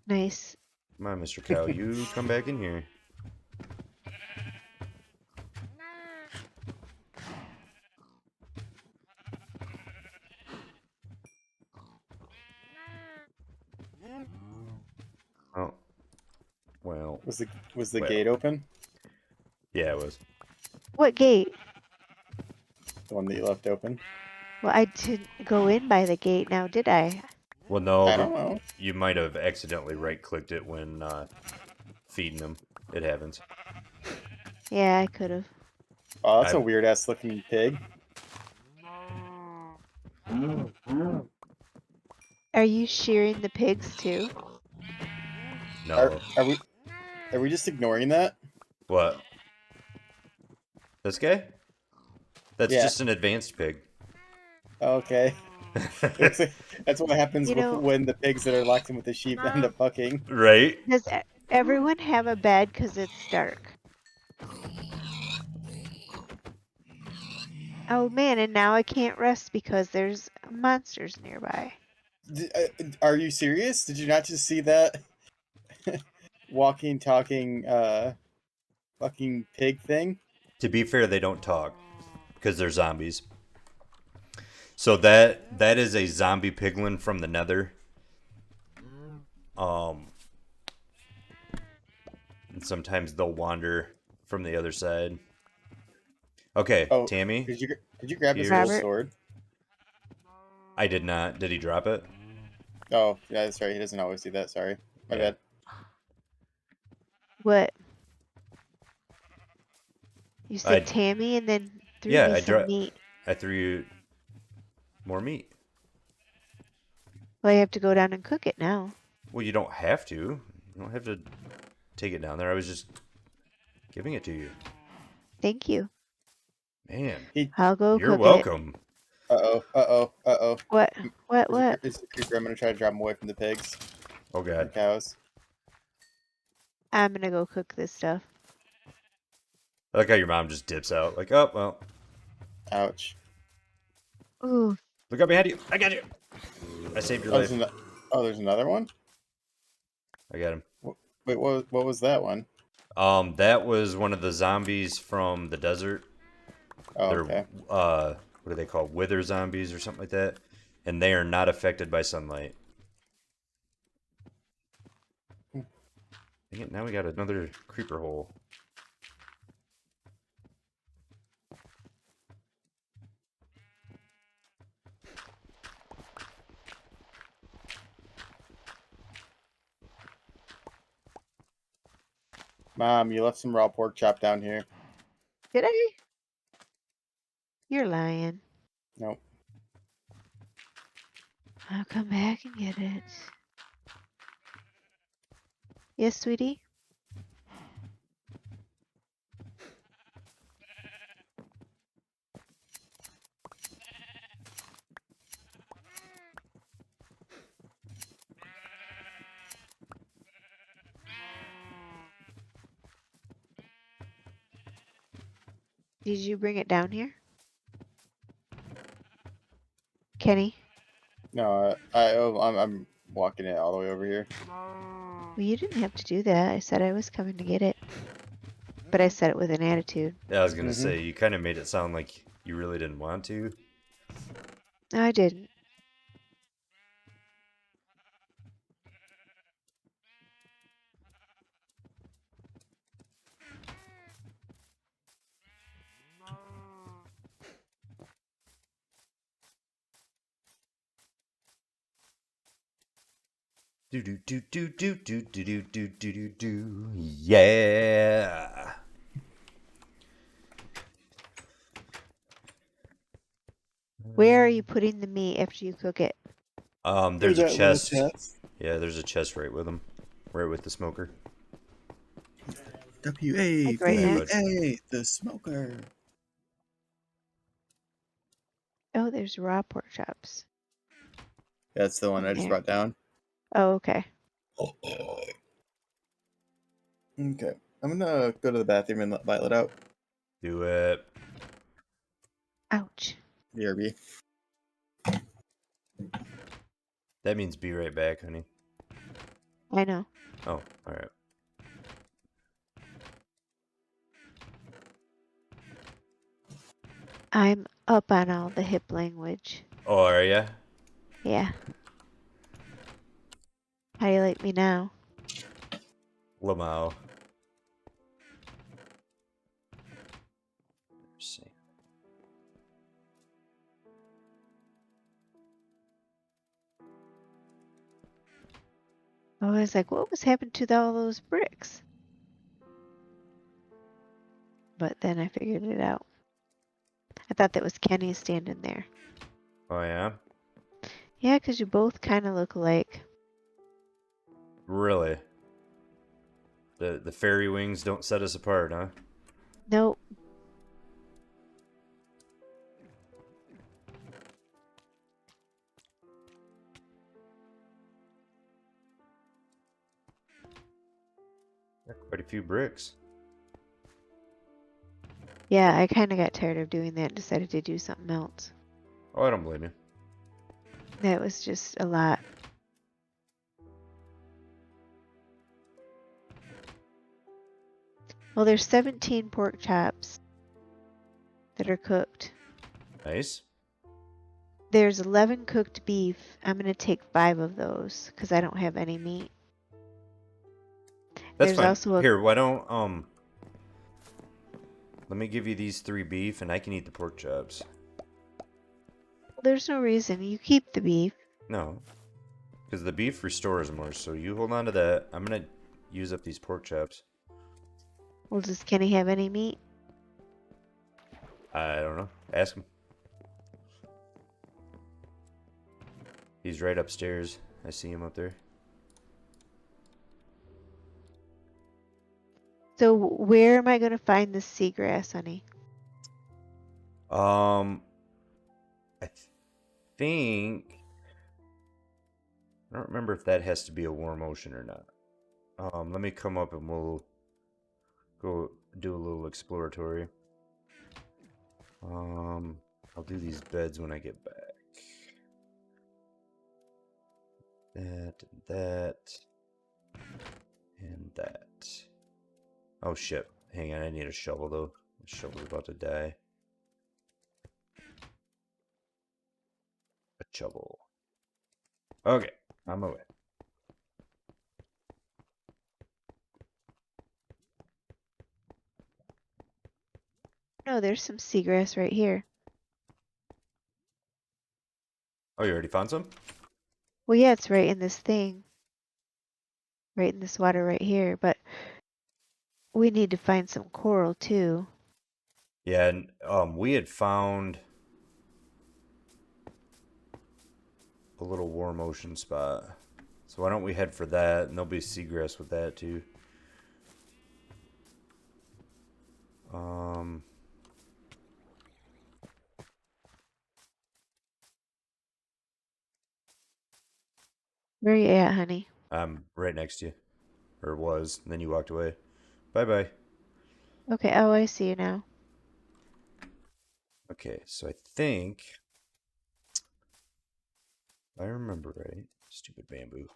Nice. Come on, Mr. Cow, you come back in here. Oh, well, Was the well. gate open? Yeah, it was. What gate? The one that you left open? Well, I didn't go in by the gate now, did I? Well, no, I but don't know. you might have accidentally right-clicked it when feeding them. It happens. Yeah, I could have. Oh, that's a I've weird ass looking pig. Are you shearing the pigs too? Are no. are we are we just ignoring that? What? This guy? That's Yeah. just an advanced pig. Okay. It looks like that's what happens You know, when the pigs that are locked in with the sheep end up fucking. Right? does everyone have a bed because it's dark? Oh man, and now I can't rest because there's monsters nearby. Are you serious? Did you not just see that walking, talking, fucking pig thing? To be fair, they don't talk because they're zombies. So that is a zombie piglin from the Nether. Um, and sometimes they'll wander from the other side. Okay, Oh, Tammy, did you grab his cool here's. Robert? sword? I did not. Did he drop it? Oh, yeah, that's right. He doesn't always do that. Sorry, my Yeah. bad. What? You said I Tammy and then threw yeah. me some meat. I threw you more meat. Well, I have to go down and cook it now. Well, you don't have to. You don't have to take it down there. I was just giving it to you. Thank you. Man, He. I'll go you're cook it. welcome. Uh-oh. What? What? Is What? the creeper? I'm gonna try to drive him away from the pigs Oh and God. cows. I'm gonna go cook this stuff. I like how your mom just dips out. Like, oh well. Ouch. Ooh, Look up behind you. I got you. I saved your Oh, life. there's another one. I got him. Wait, what was that one? That was one of the zombies from the desert. Oh, They're okay. what are they called? Wither zombies or something like that. And they are not affected by sunlight. Dang it, now we got another creeper hole. Mom, you left some raw pork chop down here. did I? You're lying. Nope. I'll come back and get it. Yes, sweetie? Did you bring it down here? Kenny? No, I'm walking it all the way over here. Well, you didn't have to do that. I said I was coming to get it. But I said it with an attitude. Yeah, I was gonna Mhm. say you kind of made it sound like you really didn't want to. No, I didn't. Do do do do do do do do do do do do. Yeah. Where are you putting the meat after you cook it? There's a that little chest. chest. Yeah, there's a chest right with him, right with the smoker. Like right next. WAVA, the smoker. Oh, there's raw pork chops. That's the one I just Okay. brought down. Oh, okay. Okay. I'm gonna go to the bathroom and let Violet out. Do it. Ouch. BRB. That means be right back, honey. I know. Oh, all right. I'm up on all the hip language. Oh, are ya? Yeah. How do you like me now? Lamau. Let's see. I was like, what was happened to all those bricks? But then I figured it out. I thought that was Kenny standing there. Oh yeah. Yeah, 'cause you both kind of look alike. Really? The fairy wings don't set us apart, huh? Nope. Quite a few bricks. Yeah, I kind of got tired of doing that and decided to do something else. Oh, I don't blame you. That was just a lot. Well, there's 17 pork chops that are cooked. Nice. There's 11 cooked beef. I'm going to take 5 of those because I don't have any meat. That's There's fine. also a... Here, why don't let me give you these 3 beef and I can eat the pork chops. There's no reason. You keep the beef. No. Because the beef restores more, so you hold on to that. I'm gonna use up these pork chops. Well, does Kenny have any meat? I don't know. Ask him. He's right upstairs. I see him up there. So where am I going to find this seagrass, honey? I think I don't remember if that has to be a warm ocean or not. Let me come up and we'll go do a little exploratory. I'll do these beds when I get back. That, and that. Oh shit. Hang on, I need a shovel though. The shovel's about to die. A shovel. Okay, I'm away. No, there's some seagrass right here. Oh, you already found some? Well, yeah, it's right in this thing. Right in this water right here. But we need to find some coral too. Yeah, and we had found a little warm ocean spot. So why don't we head for that? And there'll be seagrass with that too. Where you at, honey? I'm right next to you. Or was. And then you walked away. Bye bye. Okay, oh, I see you now. Okay, so I think if I remember right. Stupid bamboo.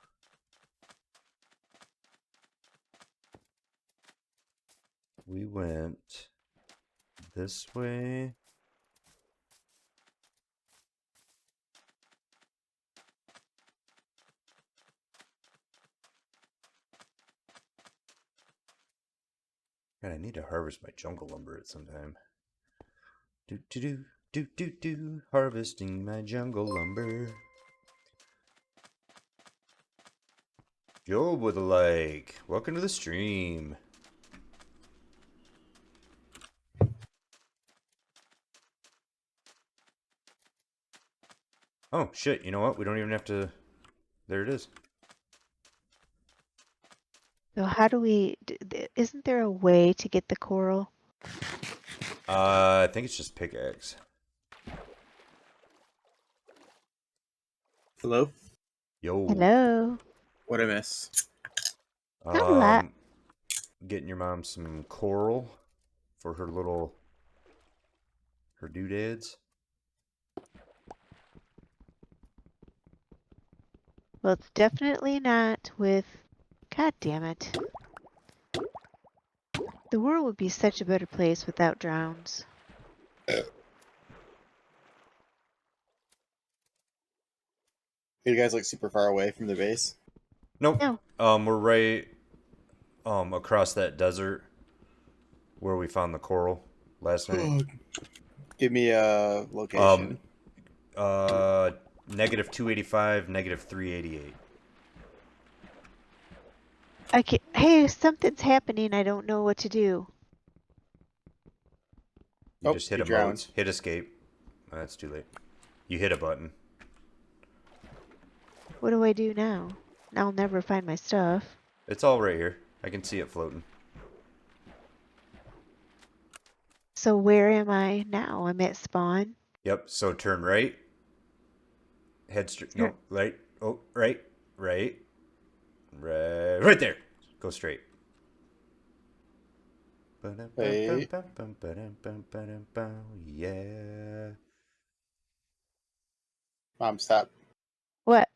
We went this way. God, I need to harvest my jungle lumber at some time. Do, harvesting my jungle lumber. Job with a like. Welcome to the stream. Oh, shit. You know what? We don't even have to... There it is. So how do we? Isn't there a way to get the coral? I think it's just pickaxe. Hello? Yo. Hello. What I miss? Not a lot. Getting your mom some coral for her little... her doodads. Well, it's definitely not with. God damn it. The world would be such a better place without drowns. Are you guys like super far away from the base? Nope. No. We're right across that desert where we found the coral last night. Give me a Um location. Negative 285, negative 388. Hey, something's happening. I don't know what to do. You Oh, just hit you a mode. drowned. Hit escape. Oh, that's too late. You hit a button. What do I do now? I'll never find my stuff. It's all right here. I can see it floating. So where am I now? I'm at spawn. Yep, so turn right. Head straight. Tur- No, right. Oh, right. Right. Right there. Go straight. Wait. Yeah. Mom, stop. What?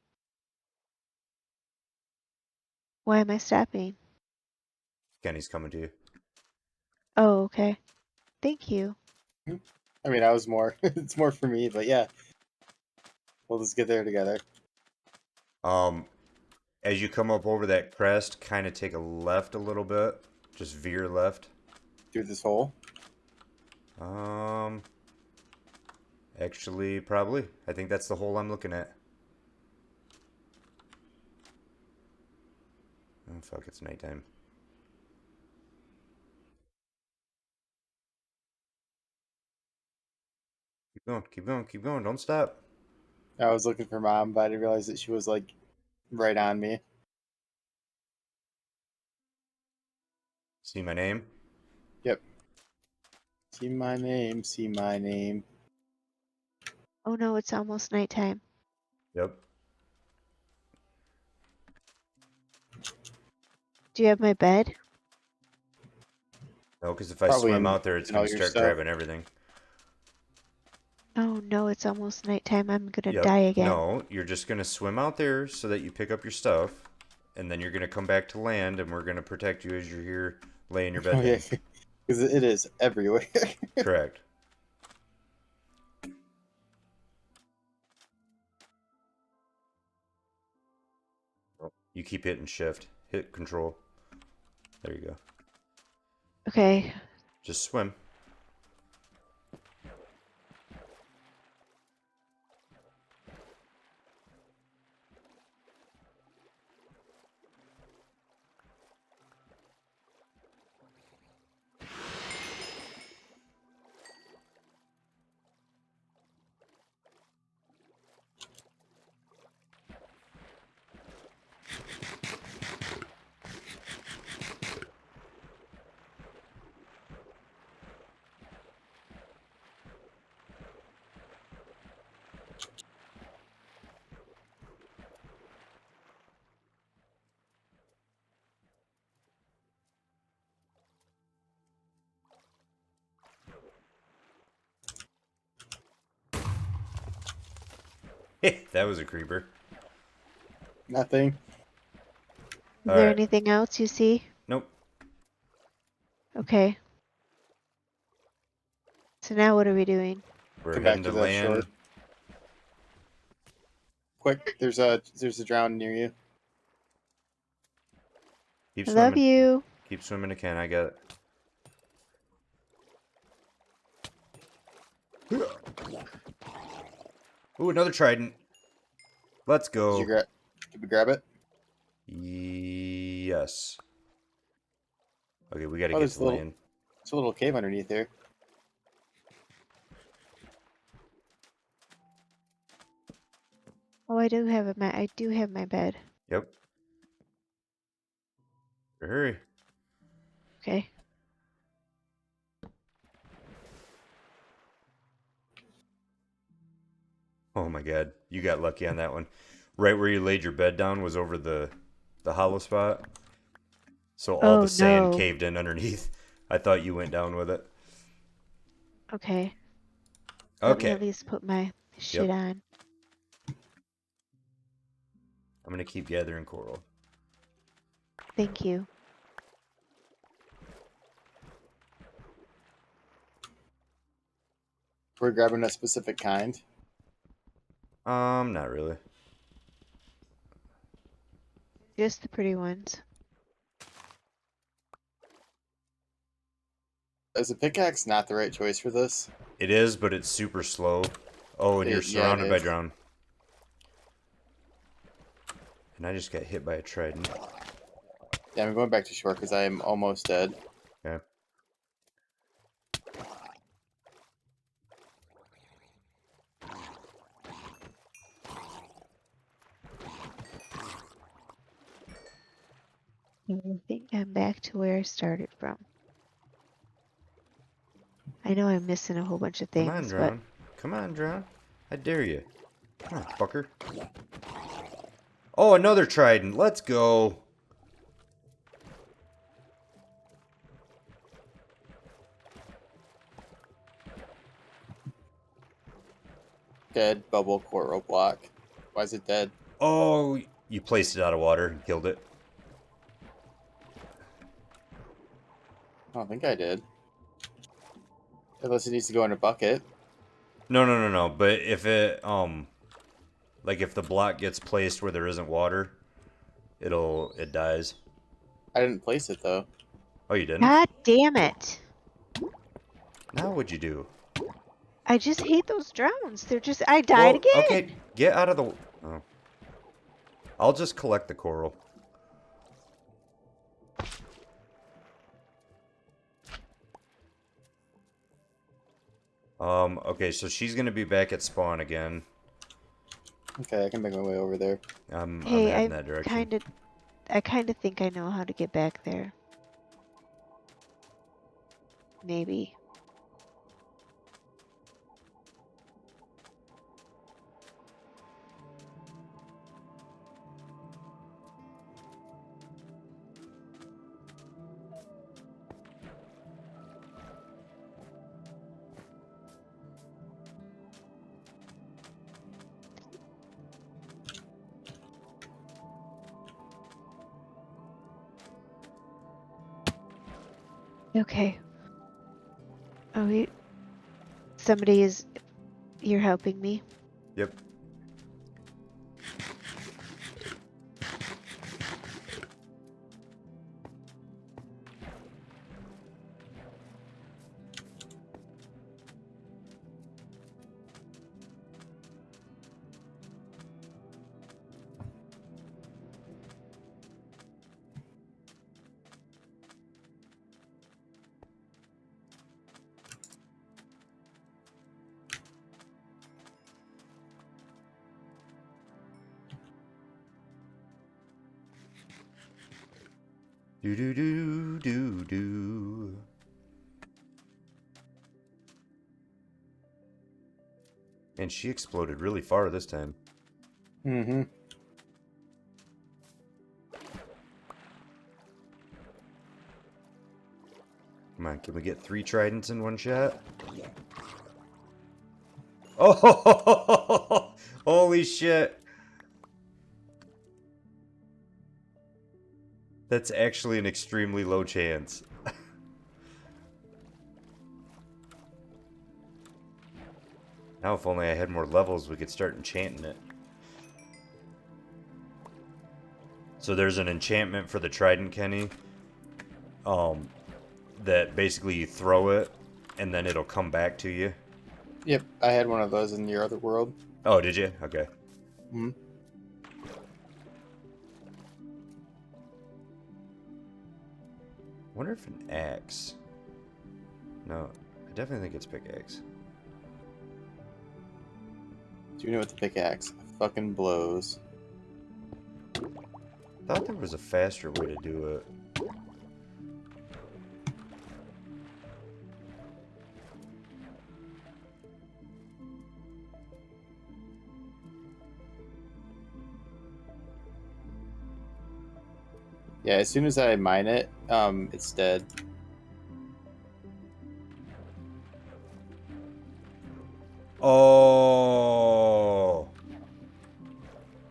Why am I stopping? Kenny's coming to you. Oh, okay. Thank you. I mean, I was more. It's more for me, but yeah. We'll just get there together. As you come up over that crest, kind of take a left a little bit. Just veer left. Through this hole. Um, Actually, probably. I think that's the hole I'm looking at. Oh, fuck, it's nighttime. Keep going, keep going, keep going. Don't stop. I was looking for Mom, but I didn't realize that she was like right on me. See my name? Yep. See my name. See my name. Oh no, it's almost nighttime. Yep. Do you have my bed? No, because if I Probably swim in, out there, it's in all going to your start stuff. grabbing everything. Oh no, it's almost nighttime. I'm gonna Yep. die again. No, you're just going to swim out there so that you pick up your stuff, and then you're going to come back to land, and we're going to protect you as you're here laying your bed Oh yeah, down. because it is everywhere. Correct. You keep hitting shift. Hit control. There you go. Okay. Just swim. That was a creeper. Nothing. Is All there right. anything else you see? Nope. Okay. So now what are we doing? We're Come heading back to to the shore. land. Quick, there's a drown near you. Keep I love swimming. you. Keep swimming again. I got it. Ooh, another trident. Let's Did you go. grab? Did we grab it? Yes. Okay, we got to Oh, get to land. there's a little cave underneath there. Oh, I do have my bed. Yep. Hurry. Okay. Oh my god, you got lucky on that one. Right where you laid your bed down was over the hollow spot. So all the Oh sand no. caved in underneath. I thought you went down with it. Okay. Let me Okay. at least put my shit Yep. on. I'm going to keep gathering coral. Thank you. We're grabbing a specific kind. Not really. Just the pretty ones. Is a pickaxe not the right choice for this? It is, but it's super slow. Oh, and you're Yeah, it surrounded by is. drown. And I just got hit by a trident. Yeah, I'm going back to shore because I am almost dead. Yeah. I think I'm back to where I started from. I know I'm missing a whole bunch of Come on, things, but drown. Come on, drown. I dare you. Come on, fucker. Oh, another trident. Let's go. Dead bubble coral block. Why is it dead? Oh, you placed it out of water and killed it. I don't think I did. Unless it needs to go in a bucket. No. But if it, like if the block gets placed where there isn't water, it dies. I didn't place it though. Oh, you didn't? god damn it. Now what'd you do? I just hate those drowns. I died Well, again. okay, get out of the... Oh. I'll just collect the coral. Okay, so she's gonna be back at spawn again. Okay, I can make my way over there. I'm Hey, heading that direction. I kind of think I know how to get back there. Maybe. Okay. Oh, you're helping me? Yep. Do do do do do. And she exploded really far this time. Mm-hmm. Come on, can we get 3 tridents in one shot? Oh, holy shit. That's actually an extremely low chance. Now, if only I had more levels, we could start enchanting it. So there's an enchantment for the trident, Kenny. That basically you throw it, and then it'll come back to you. Yep, I had one of those in your other world. Oh, did you? Okay. Hmm. Wonder if an axe. No, I definitely think it's pickaxe. Doing it with the pickaxe fucking blows. Thought there was a faster way to do it. Yeah, as soon as I mine it, it's dead. Oh,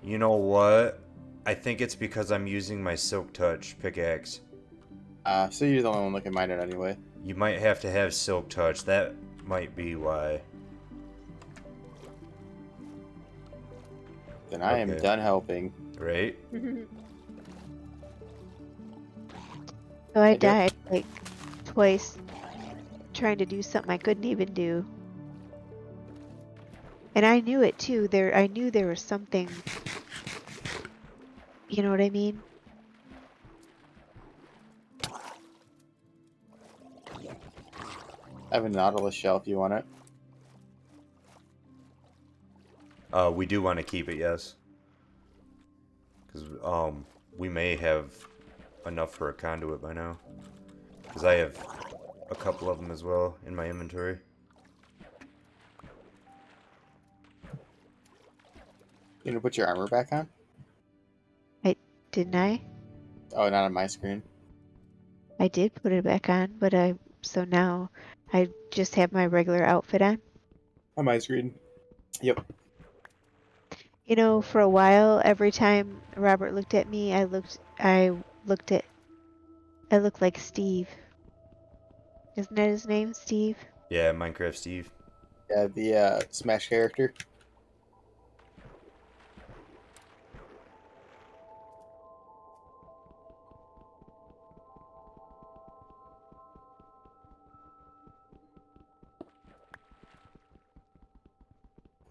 you know what? I think it's because I'm using my Silk Touch pickaxe. So you're the only one that can mine it anyway. You might have to have Silk Touch. That might be why. Then I am Okay. done helping. Right? So I I do- died like twice trying to do something I couldn't even do. And I knew it too. I knew there was something. You know what I mean? I have a Nautilus shell if you want it. We do want to keep it, yes. Because, we may have enough for a conduit by now. Because I have a couple of them as well in my inventory. You gonna put your armor back on? Didn't I? Oh, not on my screen. I did put it back on, but so now I just have my regular outfit on. On my screen. Yep. You know, for a while, every time Robert looked at me, I looked like Steve. Isn't that his name, Steve? Yeah, Minecraft Steve. Yeah, the Smash character.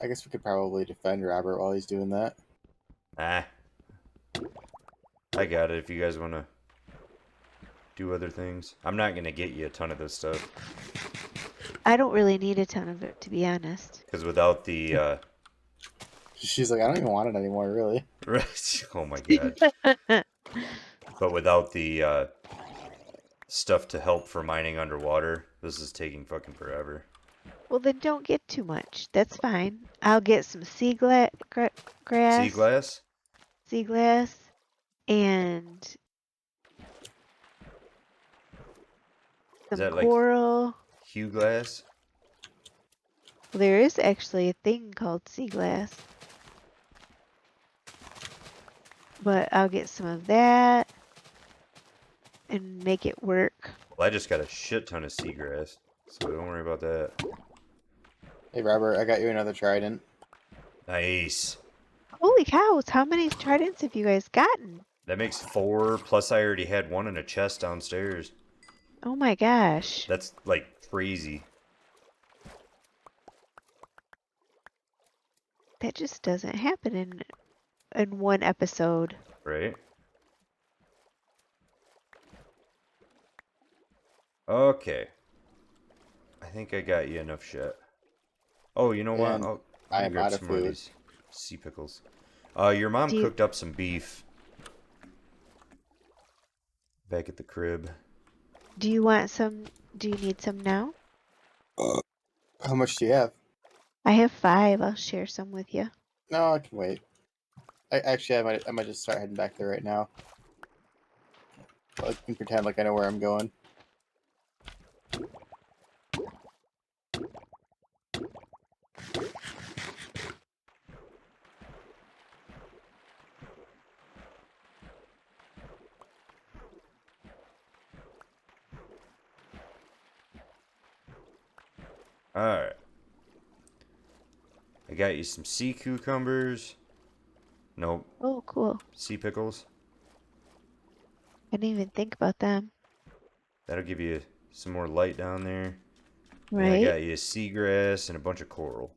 I guess we could probably defend Robert while he's doing that. Ah. I got it if you guys want to do other things. I'm not going to get you a ton of this stuff. I don't really need a ton of it, to be honest. Because without the, She's like, I don't even want it anymore, really. oh my god. But without the, stuff to help for mining underwater, this is taking fucking forever. Well, then don't get too much. That's fine. I'll get some grass, Sea glass? sea glass, and Is some that like coral. hue glass? Well, there is actually a thing called sea glass. But I'll get some of that and make it work. Well, I just got a shit ton of seagrass, so don't worry about that. Hey, Robert, I got you another trident. Nice. Holy cows, how many tridents have you guys gotten? That makes 4, plus I already had one in a chest downstairs. Oh my gosh. That's, like, crazy. That just doesn't happen in one episode. Right? Okay. I think I got you enough shit. Oh, you know what? And I'll I am grab out of some more of food. these sea pickles. Your mom Do you- cooked up some beef back at the crib. Do you want some? Do you need some now? How much do you have? I have 5. I'll share some with you. No, I can wait. I might just start heading back there right now. I can pretend like I know where I'm going. Alright. I got you some sea cucumbers. Nope. Oh, cool. Sea pickles. I didn't even think about them. That'll give you some more light down there. And I Right? got you seagrass and a bunch of coral.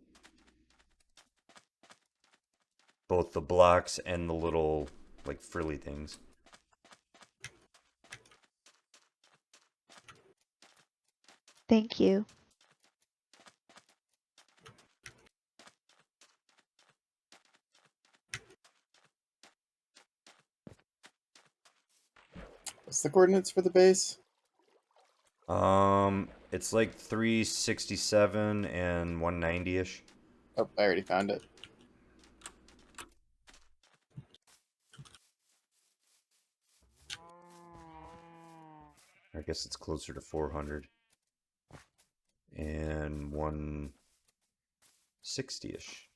Both the blocks and the little, like, frilly things. Thank you. What's the coordinates for the base? It's like 367 and 190-ish. Oh, I already found it. I guess it's closer to 400. And 160-ish.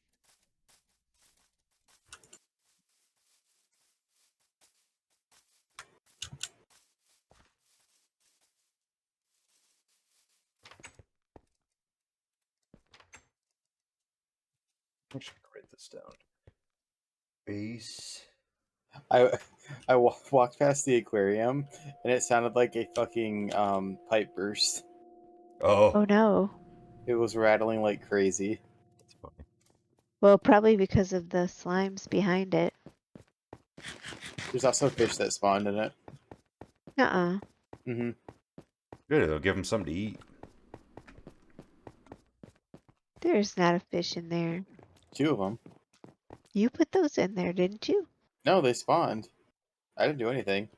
I'm actually gonna write this down. Base. I walked past the aquarium, and it sounded like a fucking pipe burst. Oh, Oh no. It was rattling like crazy. that's funny. Well, probably because of the slimes behind it. There's also fish that spawned in it. Uh-uh. Mm-hmm. Good, it'll give them something to eat. There's not a fish in there. 2 of them. You put those in there, didn't you? No, they spawned. I didn't do anything.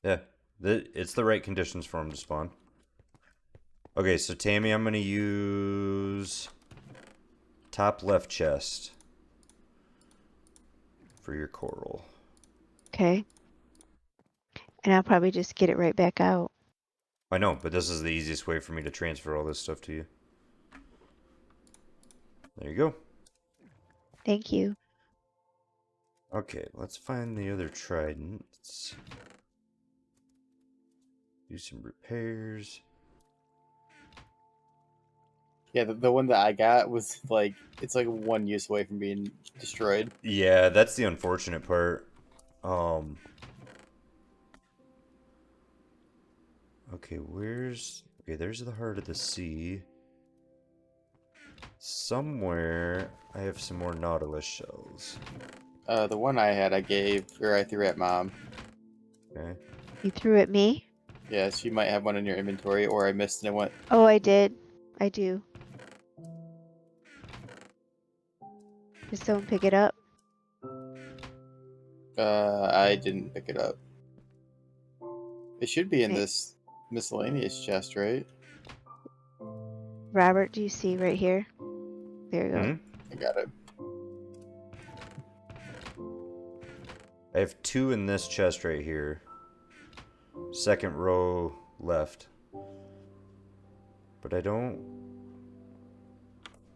Yeah, it's the right conditions for them to spawn. Okay, so Tammy, I'm gonna use top left chest for your coral. Okay. And I'll probably just get it right back out. I know, but this is the easiest way for me to transfer all this stuff to you. There you go. Thank you. Okay, let's find the other tridents. Do some repairs. Yeah, the one that I got was like, it's like 1 use away from being destroyed. Yeah, that's the unfortunate part. Okay, okay, there's the heart of the sea. Somewhere I have some more nautilus shells. The one I had, I threw at Mom. Okay. You threw at me? Yeah, she might have one in your inventory, or I missed and it went. Oh, I did. I do. Did someone pick it up? I didn't pick it up. It should be in Okay. this miscellaneous chest, right? Robert, do you see right here? There you go. Hmm? I got it. I have 2 in this chest right here. Second row left. But I don't...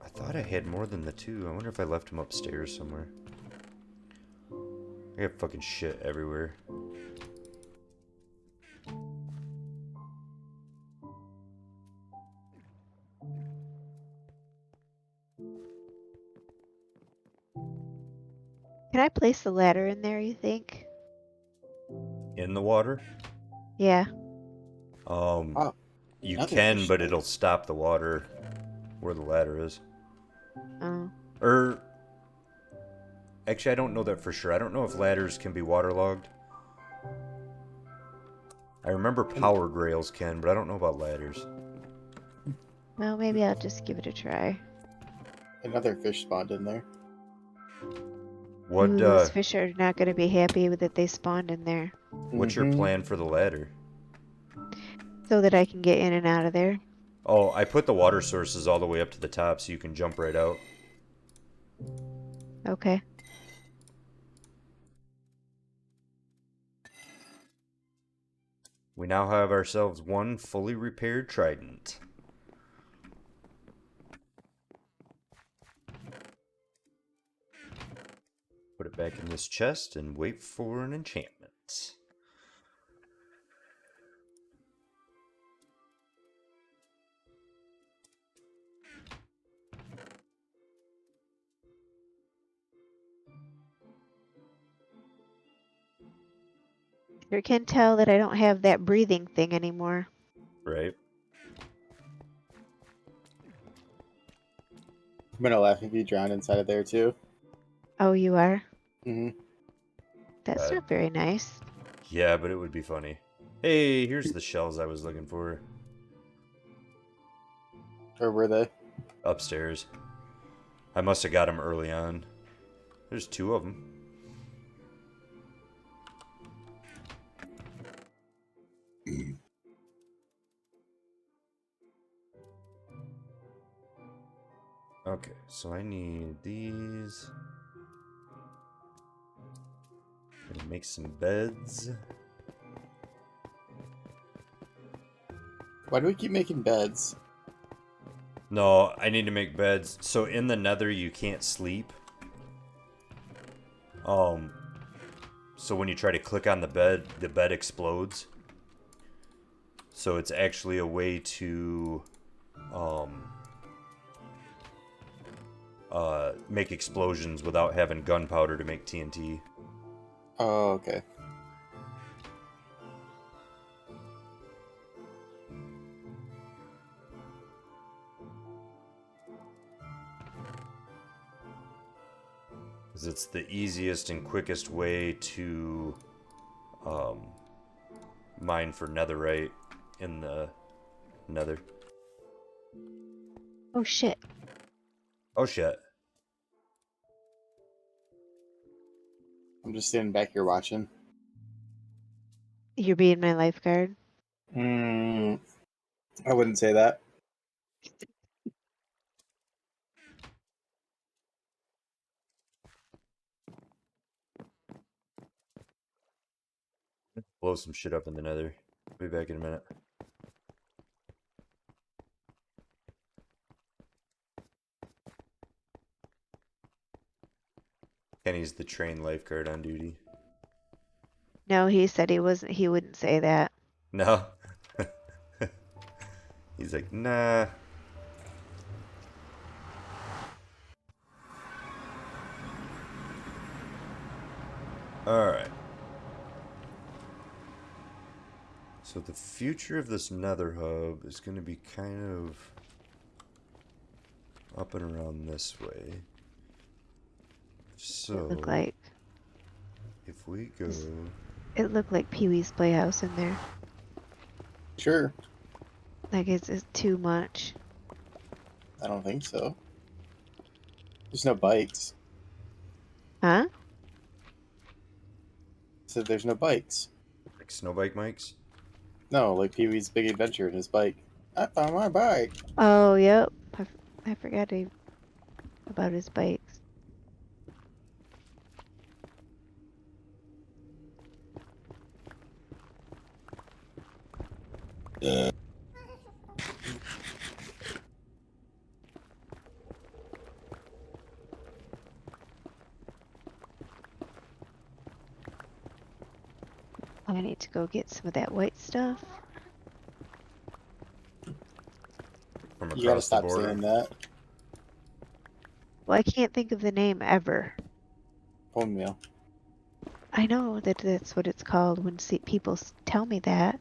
I thought I had more than the 2. I wonder if I left them upstairs somewhere. I got fucking shit everywhere. Can I place the ladder in there, you think? In the water? Yeah. Oh, You another can, fish but tank. it'll stop the water where the ladder is. Oh. Or... Actually, I don't know that for sure. I don't know if ladders can be waterlogged. I remember powered rails can, but I don't know about ladders. Well, maybe I'll just give it a try. Another fish spawned in there. What, Ooh, those fish are not going to be happy with that they spawned in there. what's your plan for the ladder? So that I can get in and out of there. Oh, I put the water sources all the way up to the top so you can jump right out. Okay. We now have ourselves one fully repaired trident. Put it back in this chest and wait for an enchantment. Sure can tell that I don't have that breathing thing anymore. Right? I'm gonna laugh if you drown inside of there too. Oh, you are? Hmm. That's not very nice. Yeah, but it would be funny. Hey, here's the shells I was looking for. Or were they? Upstairs. I must have got them early on. There's 2 of them. Okay, so I need these. Gonna make some beds. Why do we keep making beds? No, I need to make beds. So in the nether you can't sleep. So when you try to click on the bed explodes. So it's actually a way to make explosions without having gunpowder to make TNT. Oh, okay. Because it's the easiest and quickest way to mine for netherite in the nether. Oh shit. Oh shit. I'm just standing back here watching. You're being my lifeguard. I wouldn't say that. Blow some shit up in the nether. Be back in a minute. Kenny's the trained lifeguard on duty. No, he said he wouldn't say that. No. He's like, nah. Alright. So the future of this nether hub is going to be kind of up and around this way. So, It looked like if we go... it looked like Pee-wee's Playhouse in there. Sure. Like it's too much. I don't think so. There's no bikes. Huh? So there's no bikes. Like snowbike mics? No, like Pee-wee's Big Adventure and his bike. I found my bike. Oh, yep. I forgot about his bikes. I need to go get some of that white stuff. From You gotta across the stop border. saying that. Well, I can't think of the name ever. Bone meal. I know that that's what it's called when people tell me that,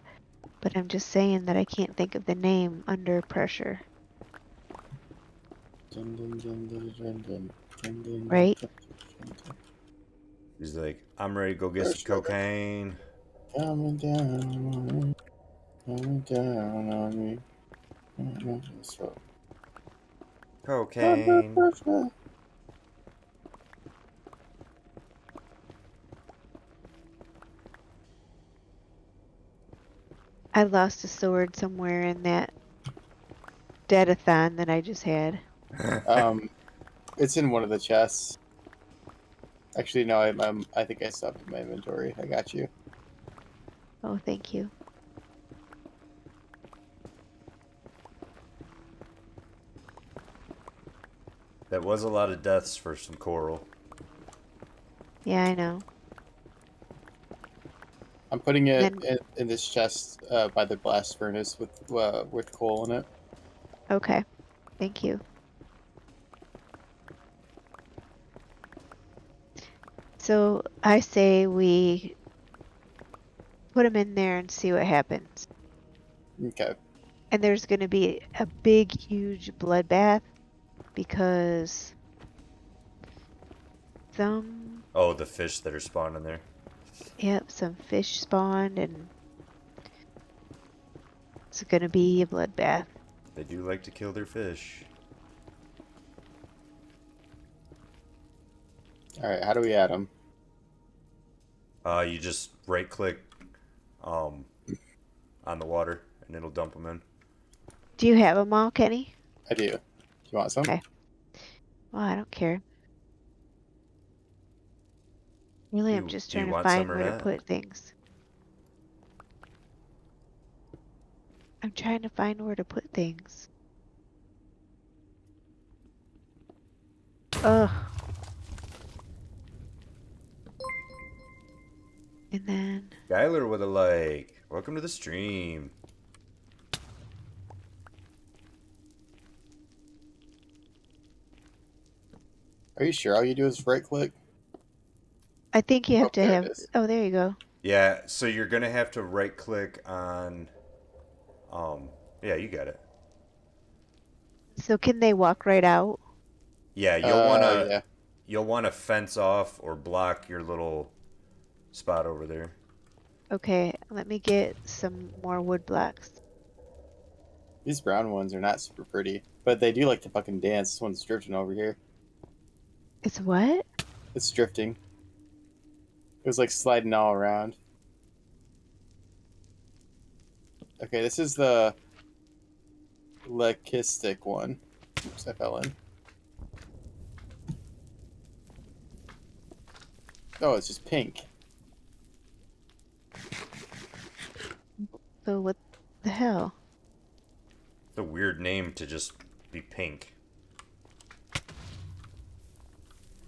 but I'm just saying that I can't think of the name under pressure. Right? He's like, I'm ready to go get some cocaine. Coming down on me. Cocaine. I lost a sword somewhere in that deadathon that I just had. It's in one of the chests. Actually, no, I think I stopped in my inventory. I got you. Oh, thank you. That was a lot of deaths for some coral. Yeah, I know. I'm putting it Then in this chest by the blast furnace with coal in it. okay. Thank you. So I say we put them in there and see what happens. Okay. And there's going to be a big, huge bloodbath because some, Oh, the fish that are spawning there. yep, some fish spawned and it's going to be a bloodbath. They do like to kill their fish. All right. How do we add them? You just right click on the water and it'll dump them in. Do you have them all, Kenny? I do. You want some? Okay. Well, I don't care. Really, I'm just Do you trying to want some find or where to not? put things. I'm trying to find where to put things. Ugh. And then, Skylar with a like. Welcome to the stream. Are you sure all you do is right click? I think you Oh, have to there it have, is. oh, there you go. Yeah, so you're gonna have to right click on yeah, you got it. So can they walk right out? Yeah, Yeah. you'll wanna fence off or block your little spot over there. Okay, let me get some more wood blocks. These brown ones are not super pretty, but they do like to fucking dance. This one's drifting over here. It's what? It's drifting. It was like sliding all around. Okay, this is the Lekistic one. Oops, I fell in. Oh, it's just pink. So what the hell? It's a weird name to just be pink.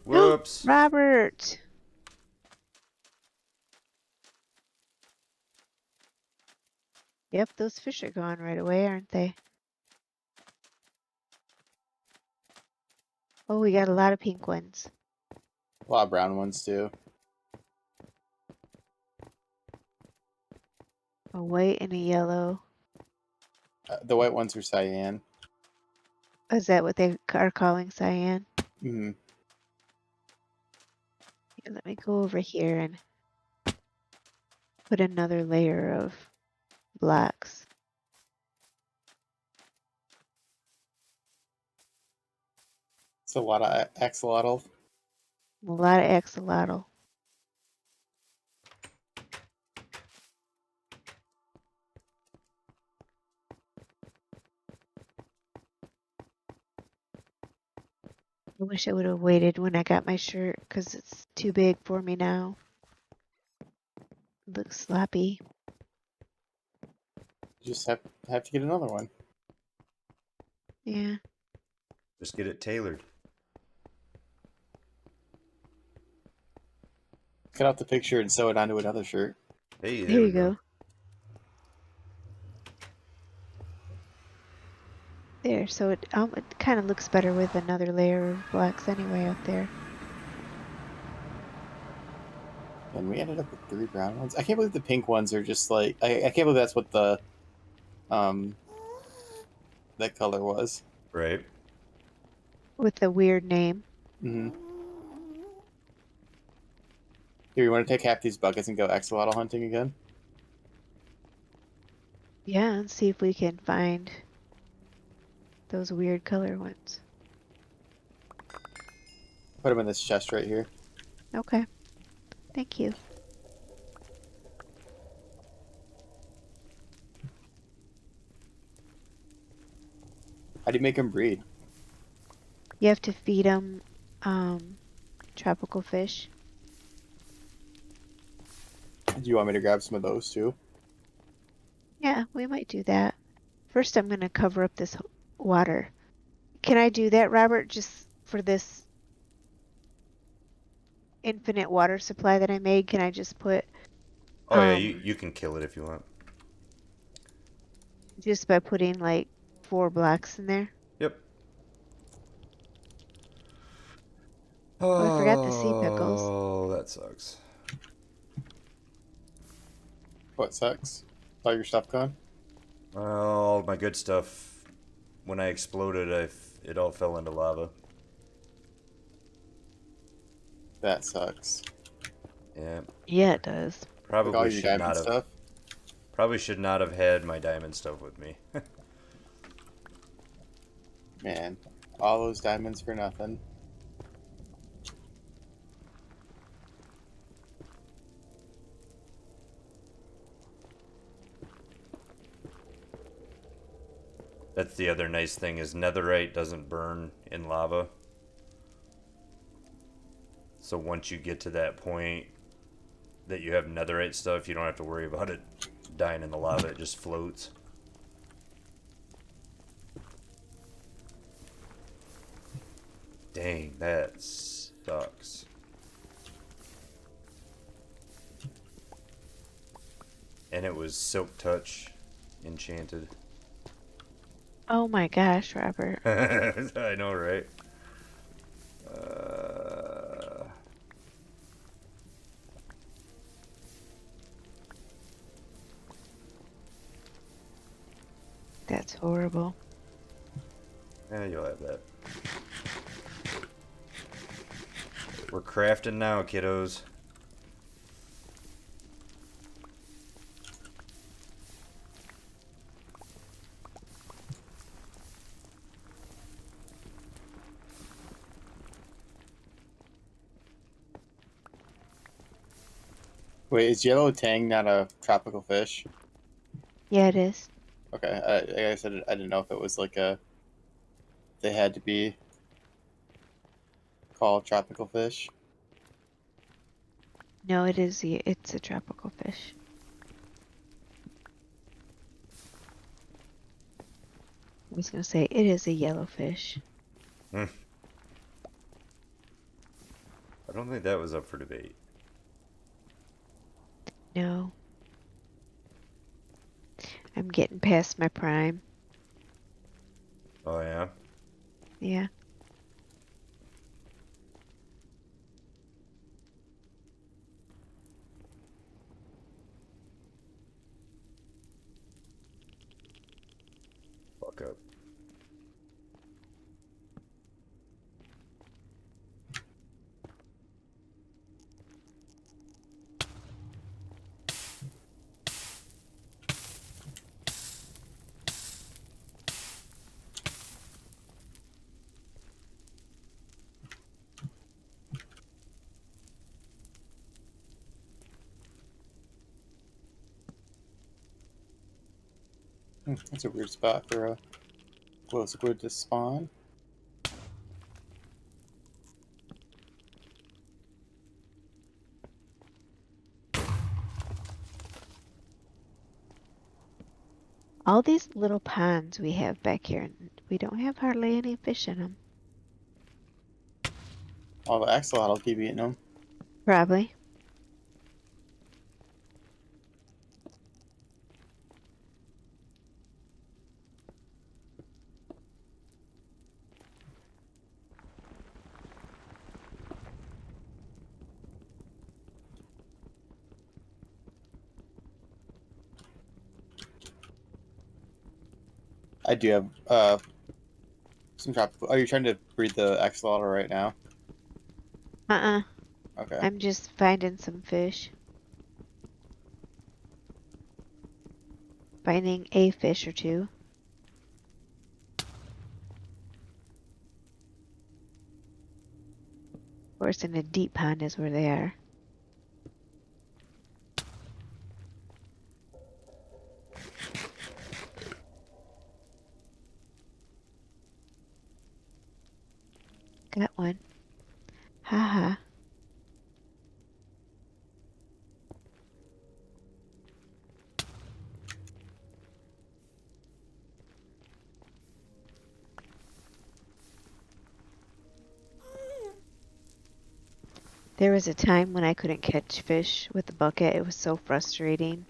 Whoops. Robert! Yep, those fish are gone right away, aren't they? Oh, we got a lot of pink ones. A lot of brown ones too. A white and a yellow. The white ones are cyan. Is that what they are calling cyan? Hmm. Here, let me go over here and put another layer of blocks. It's a lot of axolotl. A lot of axolotl. I wish I would have waited when I got my shirt because it's too big for me now. It looks sloppy. You just have to get another one. Yeah. Just get it tailored. Cut out the picture and sew it onto another shirt. Hey, There there we you go. go. There, so it kind of looks better with another layer of blocks anyway out there. And we ended up with 3 brown ones. I can't believe the pink ones are just like I can't believe that's what the um that color was. Right. With the weird name. Mm-hmm. Here, you want to take half these buckets and go axolotl hunting again? Yeah, and see if we can find those weird color ones. Put them in this chest right here. Okay. Thank you. How do you make them breed? You have to feed them tropical fish. Do you want me to grab some of those too? Yeah, we might do that. First, I'm going to cover up this water. Can I do that, Robert, just for this infinite water supply that I made? Can I just put, Oh yeah, you can kill it if you want. just by putting like 4 blocks in there? Yep. Oh, I forgot the sea pickles. Oh, that sucks. What sucks? All your stuff gone? All my good stuff. When I exploded, it all fell into lava. That sucks. Yeah, Yeah, it does. Like all probably your should diamond not have. stuff? Probably should not have had my diamond stuff with me. Man, all those diamonds for nothing. That's the other nice thing is netherite doesn't burn in lava. So once you get to that point that you have netherite stuff, you don't have to worry about it dying in the lava. It just floats. Dang, that sucks. And it was Silk Touch enchanted. Oh my gosh, Robert. I know, right? Uh, That's horrible. yeah, you'll have that. We're crafting now, kiddos. Wait, is yellow tang not a tropical fish? Yeah, it is. Okay, like I said, I didn't know if it was like a. They had to be called tropical fish. No, it is. It's a tropical fish. I was gonna say it is a yellowfish. I don't think that was up for debate. No, I'm getting past my prime. Oh, yeah? Yeah. Fuck up. That's a weird spot for a glow squid to spawn. All these little ponds we have back here, and we don't have hardly any fish in them. All the axolotl will keep eating them. Probably. I do have some tropical. Are you trying to breed the axolotl right now? Uh-uh. Okay. I'm just finding some fish. Finding a fish or two. Of course, in a deep pond is where they are. Got one. Haha. There was a time when I couldn't catch fish with the bucket. It was so frustrating.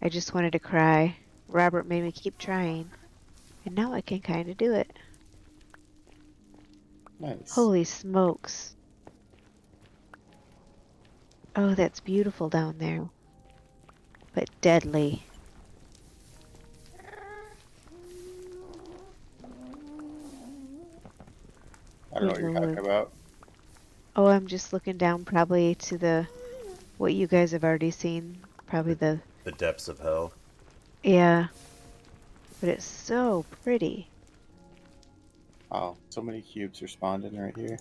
I just wanted to cry. Robert made me keep trying. And now I can kind of do it. Nice. Holy smokes. Oh, that's beautiful down there. but deadly. I don't know what you're talking about. Oh, I'm just looking down probably to what you guys have already seen. Probably The depths of hell. yeah, but it's so pretty. Oh, so many cubes are spawned in right here.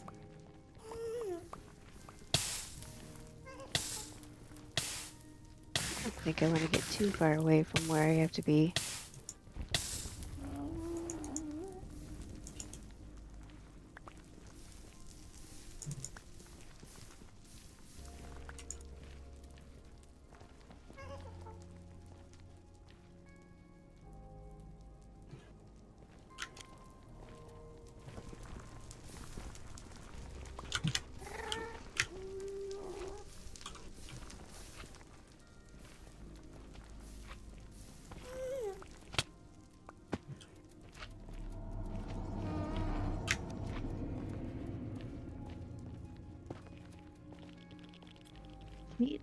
I don't think I want to get too far away from where I have to be.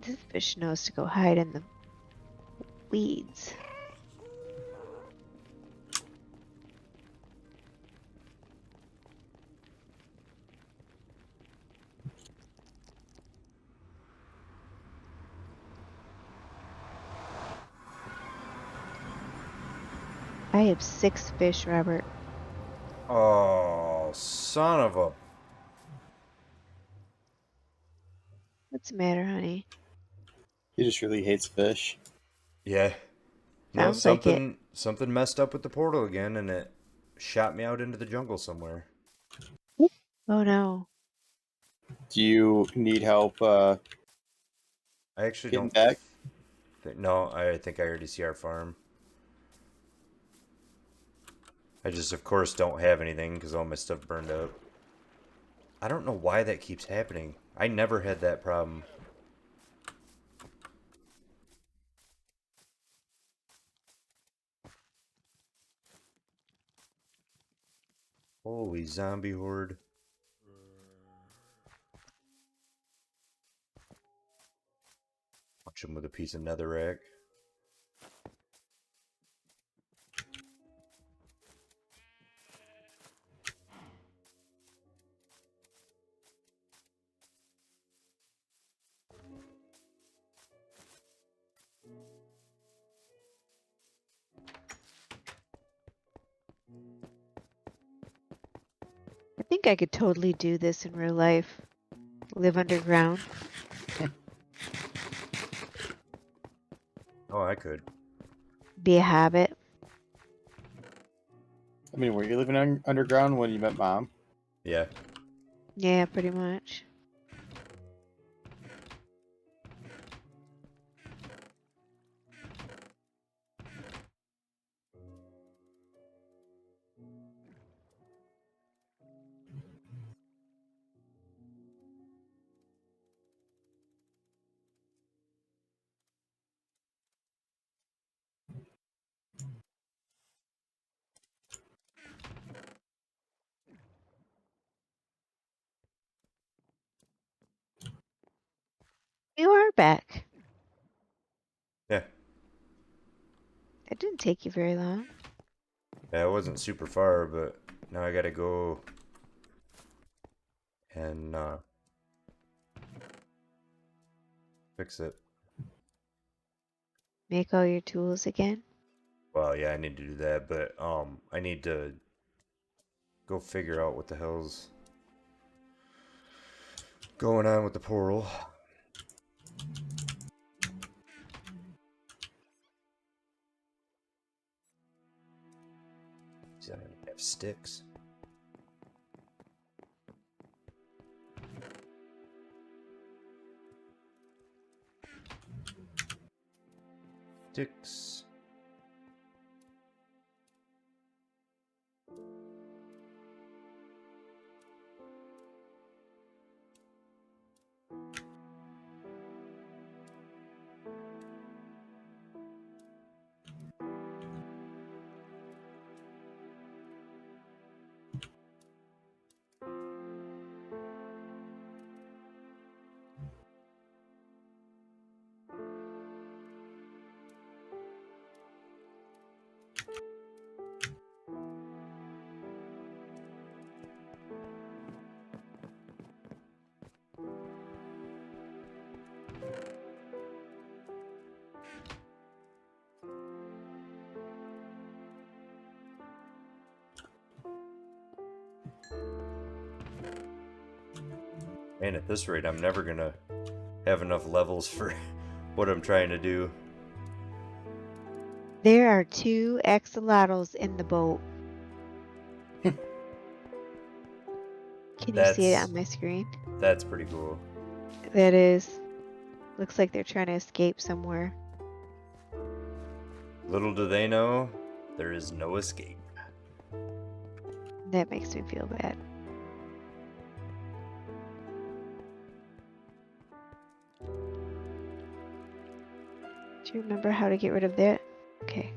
This fish knows to go hide in the weeds. I have 6 fish, Robert. Oh, son of a... What's the matter, honey? He just really hates fish. Yeah. No, Sounds like it. something messed up with the portal again, and it shot me out into the jungle somewhere. Oh no. Do you need help I actually getting don't... back? No, I think I already see our farm. I just, of course, don't have anything because all my stuff burned up. I don't know why that keeps happening. I never had that problem. Holy zombie horde. Punch him with a piece of netherrack. I think I could totally do this in real life. Live underground. Oh, I could. Be a habit. I mean, were you living underground when you met Mom? Yeah. Yeah, pretty much. You are back. Yeah. That didn't take you very long. Yeah, it wasn't super far, but now I gotta go and fix it. Make all your tools again. Well, yeah, I need to do that, but I need to go figure out what the hell's going on with the portal. See, I don't even have sticks. Sticks. Man, at this rate, I'm never gonna have enough levels for what I'm trying to do. There are 2 axolotls in the boat. Can you see it on my screen? That's pretty cool. That is. Looks like they're trying to escape somewhere. Little do they know, there is no escape. That makes me feel bad. Do you remember how to get rid of that? Okay.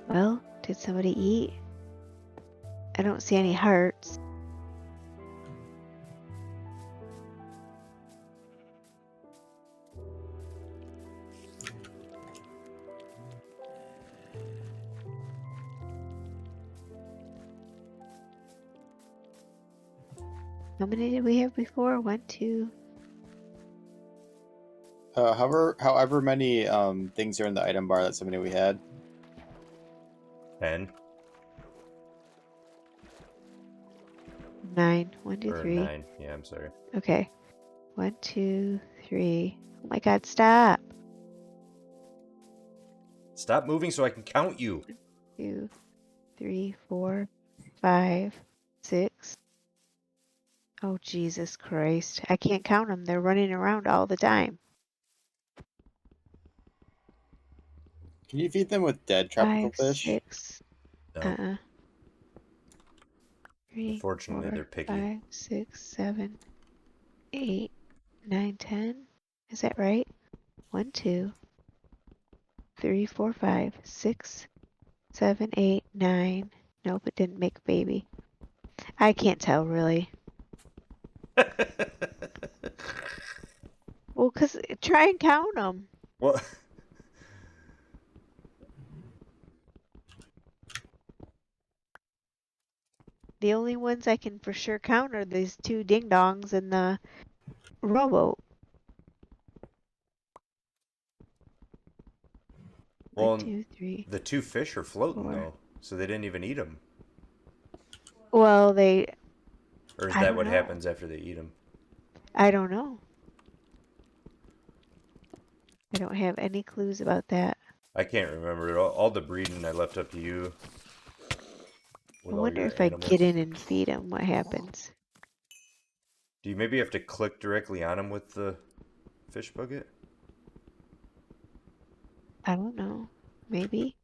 Well, did somebody eat? I don't see any hearts. How many did we have before? 1, 2. However many things are in the item bar. That's how many we had. 10 9. 1, 2, or 3. 9. Yeah, I'm sorry. Okay. 1, 2, 3. Oh my god, stop! Stop moving so I can count you. 2, 3, 4, 5, 6. Oh, Jesus Christ. I can't count them. They're running around all the time. Can you feed them with dead tropical 5, fish? 6. No. 3, Unfortunately, 4, they're picky. 5, 6, 7, 8, 9, 10. Is that right? 1, 2, 3, 4, 5, 6, 7, 8, 9. Nope, it didn't make a baby. I can't tell really. Well, cause try and count them. Well, The only ones I can for sure count are these 2 ding dongs and the rowboat. well, 1, 2, 3. the 2 fish are floating 4. though, so they didn't even eat them. Well, they. Or is I that don't what know. happens after they eat them? I don't know. I don't have any clues about that. I can't remember it. All the breeding I left up to you. I With all wonder your if I animals. get in and feed them, what happens? Do you maybe have to click directly on them with the fish bucket? I don't know. Maybe.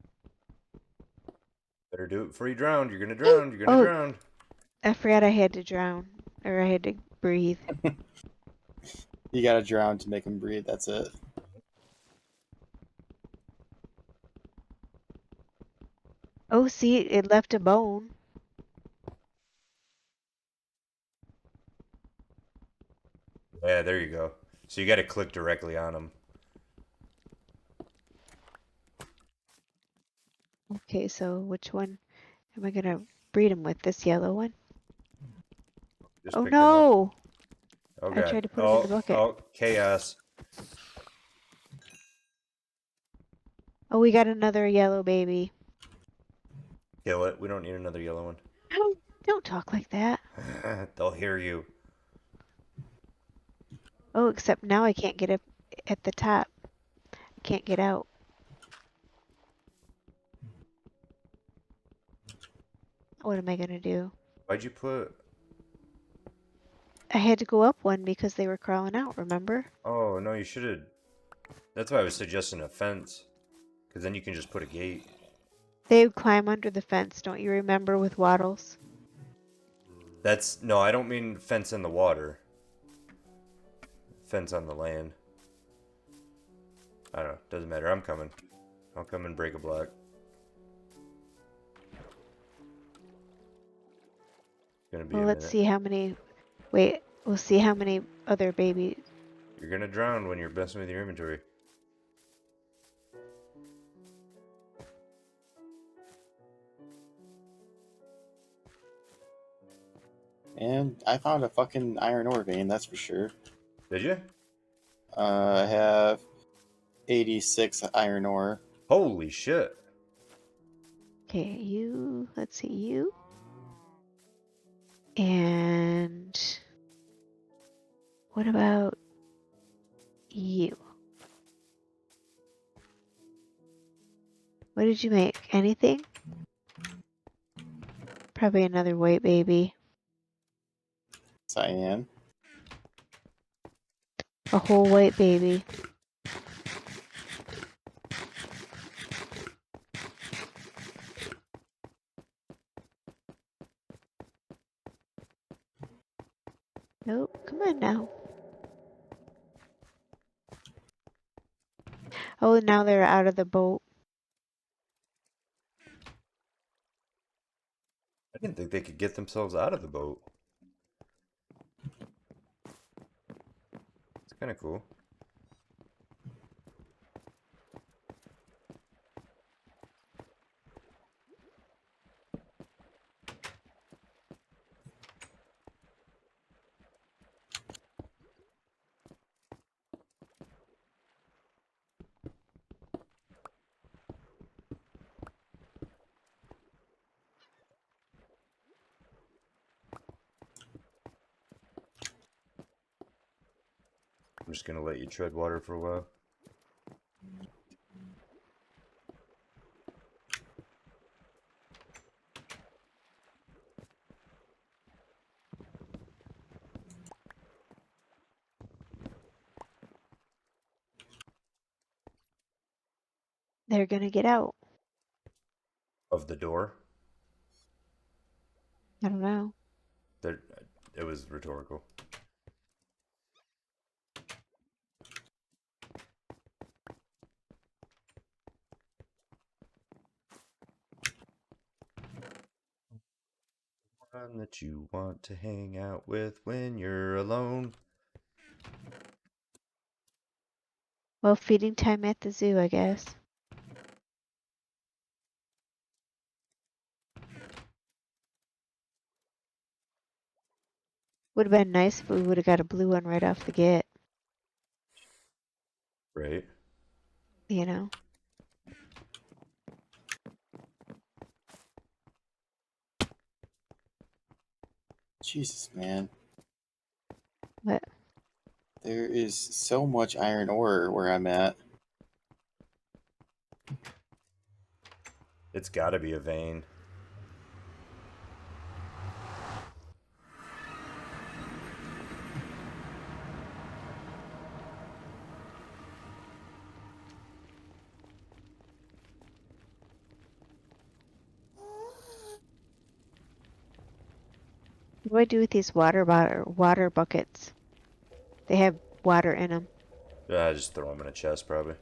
Better do it before you drown. You're gonna drown. You're gonna Oh, drown. I forgot I had to drown. Or I had to breathe. You gotta drown to make them breathe. That's it. Oh, see, it left a bone. Yeah, there you go. So you got to click directly on them. Okay, so which one am I gonna breed them with? This yellow one? Just Oh pick them up. no! Oh I god. tried to put them in the bucket. Oh, chaos. Oh, we got another yellow baby. Kill it. We don't need another yellow one. Don't talk like that. They'll hear you. Oh, except now I can't get up at the top. I can't get out. What am I gonna do? Why'd you put... I had to go up one because they were crawling out, remember? Oh, no, you should have... That's why I was suggesting a fence. Because then you can just put a gate. They would climb under the fence, don't you remember, with wattles? That's... No, I don't mean fence in the water. Fence on the land. I don't know. Doesn't matter. I'm coming. I'll come and break a block. Gonna be Well, a let's minute. see how many... Wait, we'll see how many other babies... You're gonna drown when you're messing with your inventory. And I found a fucking iron ore vein, that's for sure. Did you? I have 86 iron ore. Holy shit. Okay, you, let's see, you. And what about you? What did you make? Anything? Probably another white baby. Cyan. A whole white baby. Nope, come on now. Oh, now they're out of the boat. I didn't think they could get themselves out of the boat. It's kind of cool. I'm just gonna let you tread water for a while. They're gonna get out. Of the door? I don't know. There, it was rhetorical. One that you want to hang out with when you're alone. Well, feeding time at the zoo, I guess. Would have been nice if we would have got a blue one right off the get, Right? you know? Jesus, man. But There is so much iron ore where I'm at. It's gotta be a vein. what do I do with these water buckets? They have water in them. Yeah, just throw them in a chest, probably.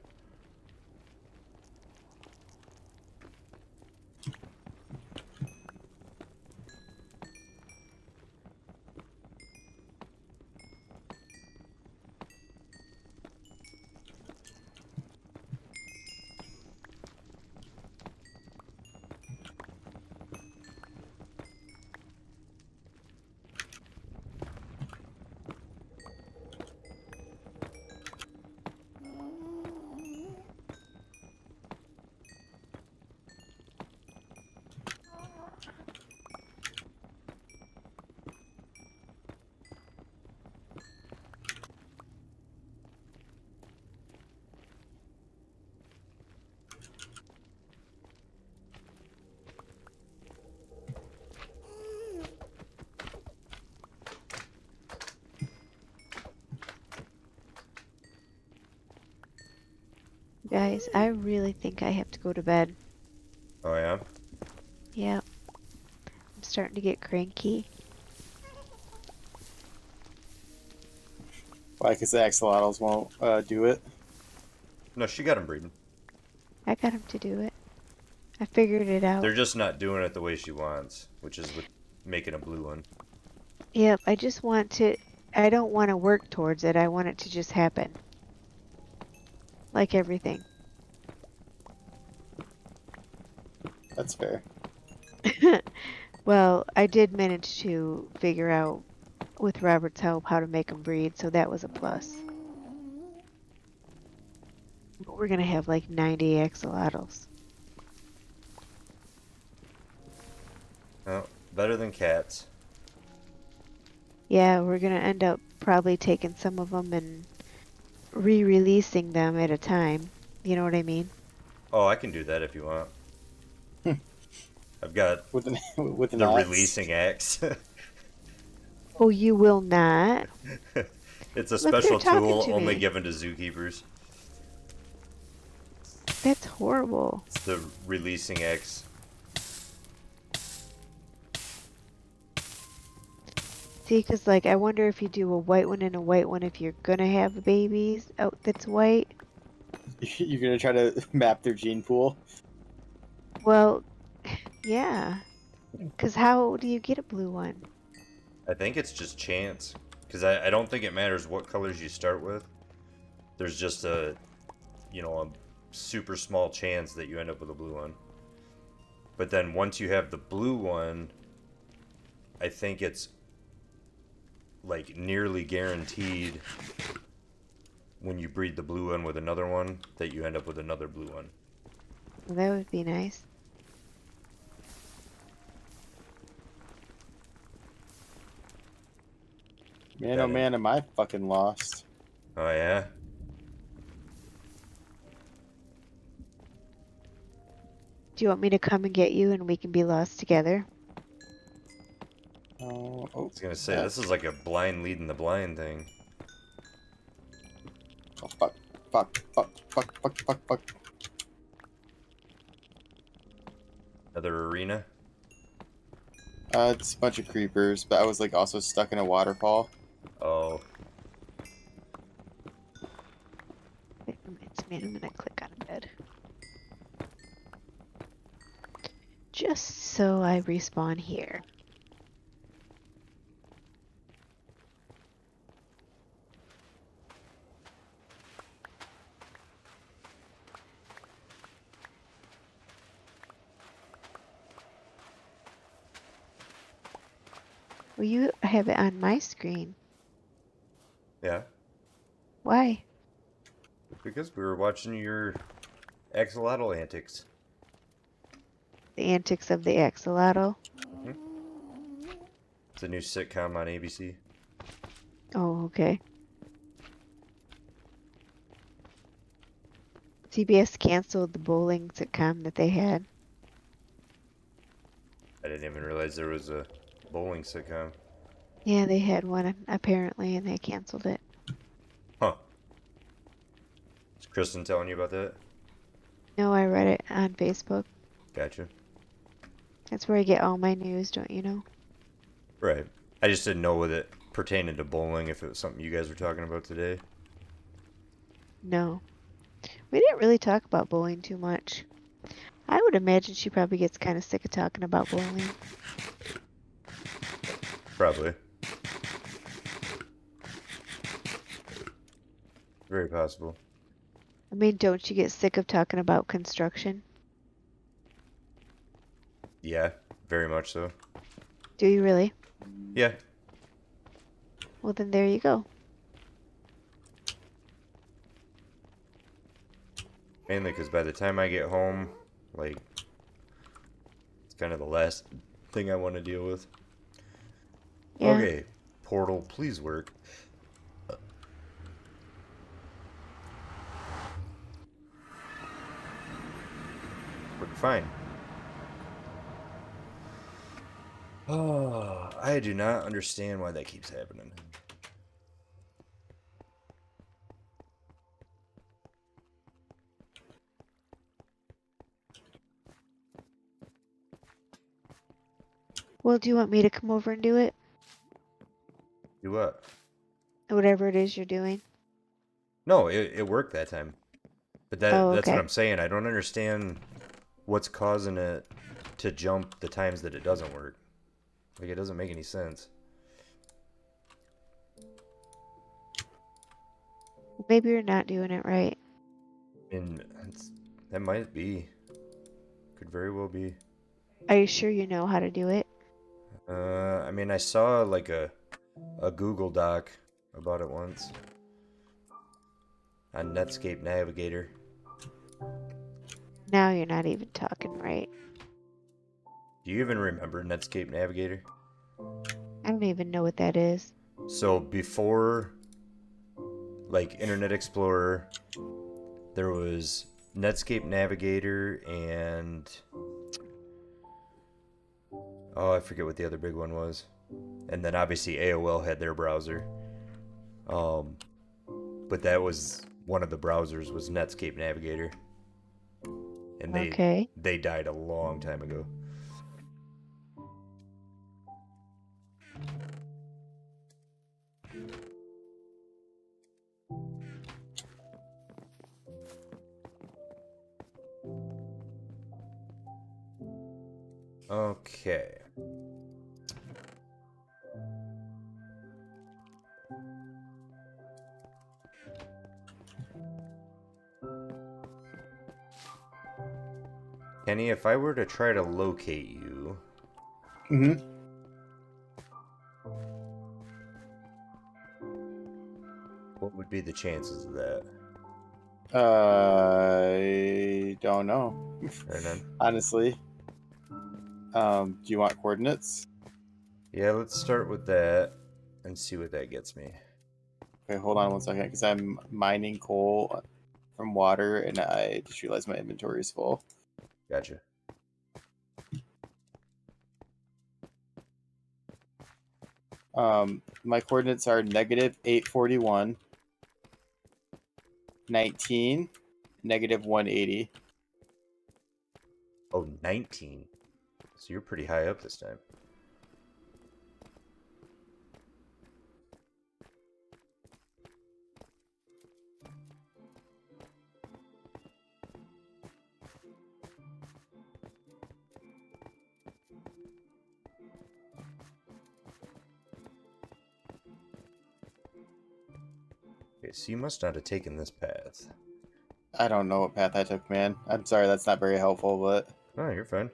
Guys, I really think I have to go to bed. Oh, yeah? Yeah, I'm starting to get cranky. Why? Because the axolotls won't do it. No, she got them breeding. I got him to do it. I figured it out. They're just not doing it the way she wants, which is with making a blue one. Yep, I just want to, I don't want to work towards it. I want it to just happen. Like everything. That's fair. Well, I did manage to figure out with Robert's help how to make them breed, so that was a plus. But we're gonna have like 90 axolotls. Oh, better than cats. Yeah, we're gonna end up probably taking some of them and re-releasing them at a time. You know what I mean? Oh, I can do that if you want. I've got with an with an the axe. releasing axe. Oh, you will not. It's a Look, they're special talking tool to only me. given to zookeepers. That's horrible. It's the releasing axe. See, 'cause like I wonder if you do a white one and a white one if you're gonna have babies out that's white. You're gonna try to map their gene pool. Well, yeah. 'Cause how do you get a blue one? I think it's just chance. Because I don't think it matters what colors you start with. There's just a, a super small chance that you end up with a blue one. But then once you have the blue one, I think it's like nearly guaranteed when you breed the blue one with another one that you end up with another blue one. Well, that would be nice. Man, oh man, am I fucking lost. Oh yeah? Do you want me to come and get you and we can be lost together? Oh, I was gonna say, this is like a blind leading the blind thing. oh fuck, fuck, fuck, fuck, fuck, fuck, fuck. Another arena? It's a bunch of creepers, but I was like also stuck in a waterfall. Oh. It reminds me, I'm gonna click on a bed. Just so I respawn here. Well, you have it on my screen. Yeah. Why? Because we were watching your axolotl antics. The antics of the axolotl. Hmm. It's a new sitcom on ABC. Oh, okay. CBS canceled the bowling sitcom that they had. I didn't even realize there was a bowling sitcom. Yeah, they had one apparently, and they canceled it. Huh. Is Kristen telling you about that? No, I read it on Facebook. Gotcha. That's where I get all my news, don't you know? Right. I just didn't know with it pertaining to bowling if it was something you guys were talking about today. No. We didn't really talk about bowling too much. I would imagine she probably gets kind of sick of talking about bowling. Probably. Very possible. I mean, don't you get sick of talking about construction? Yeah, very much so. Do you really? Yeah. Well, then there you go. Mainly because by the time I get home, like, it's kind of the last thing I want to deal with. Yeah. Okay, portal, please work. Work fine. Oh, I do not understand why that keeps happening. Well, do you want me to come over and do it? Do what? Whatever it is you're doing. No, it worked that time. But Oh, that's what okay. I'm saying. I don't understand what's causing it to jump the times that it doesn't work. Like, it doesn't make any sense. Maybe you're not doing it right. And that might be. Could very well be. Are you sure you know how to do it? I mean, I saw like a Google Doc about it once on Netscape Navigator. Now you're not even talking right. Do you even remember Netscape Navigator? I don't even know what that is. So before, like, Internet Explorer, there was Netscape Navigator and oh, I forget what the other big one was. And then obviously AOL had their browser. Um, but that was one of the browsers was Netscape Navigator, and Okay. they died a long time ago. Okay. Kenny, if I were to try to locate you, Mm-hmm. what would be the chances of that? I don't know. Right on. Honestly. Do you want coordinates? Yeah, let's start with that and see what that gets me. Okay, hold on one second, because I'm mining coal from water, and I just realized my inventory is full. Gotcha. My coordinates are -841, 19, -180. Oh, 19. So you're pretty high up this time. Okay, so you must not have taken this path. I don't know what path I took, man. I'm sorry, that's not very helpful, but No, you're fine.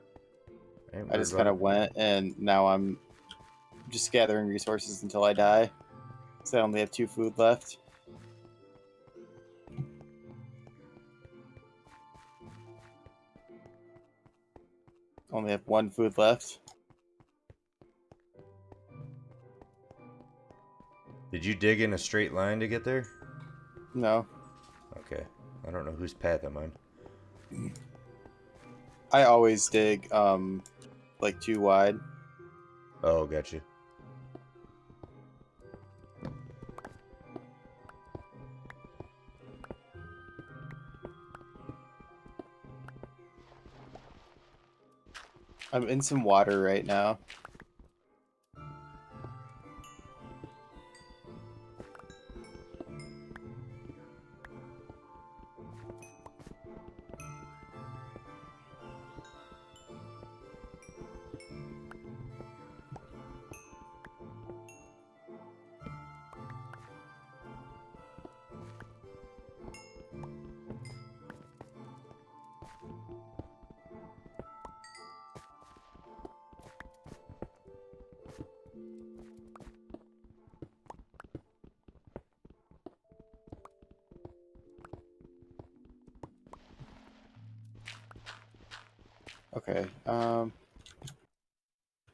I ain't I worried just about kind it. of went, and now I'm just gathering resources until I die. So I only have 2 food left. Only have 1 food left. Did you dig in a straight line to get there? No. Okay. I don't know whose path I'm on. I always dig, like 2 wide. Oh, gotcha. I'm in some water right now. Okay,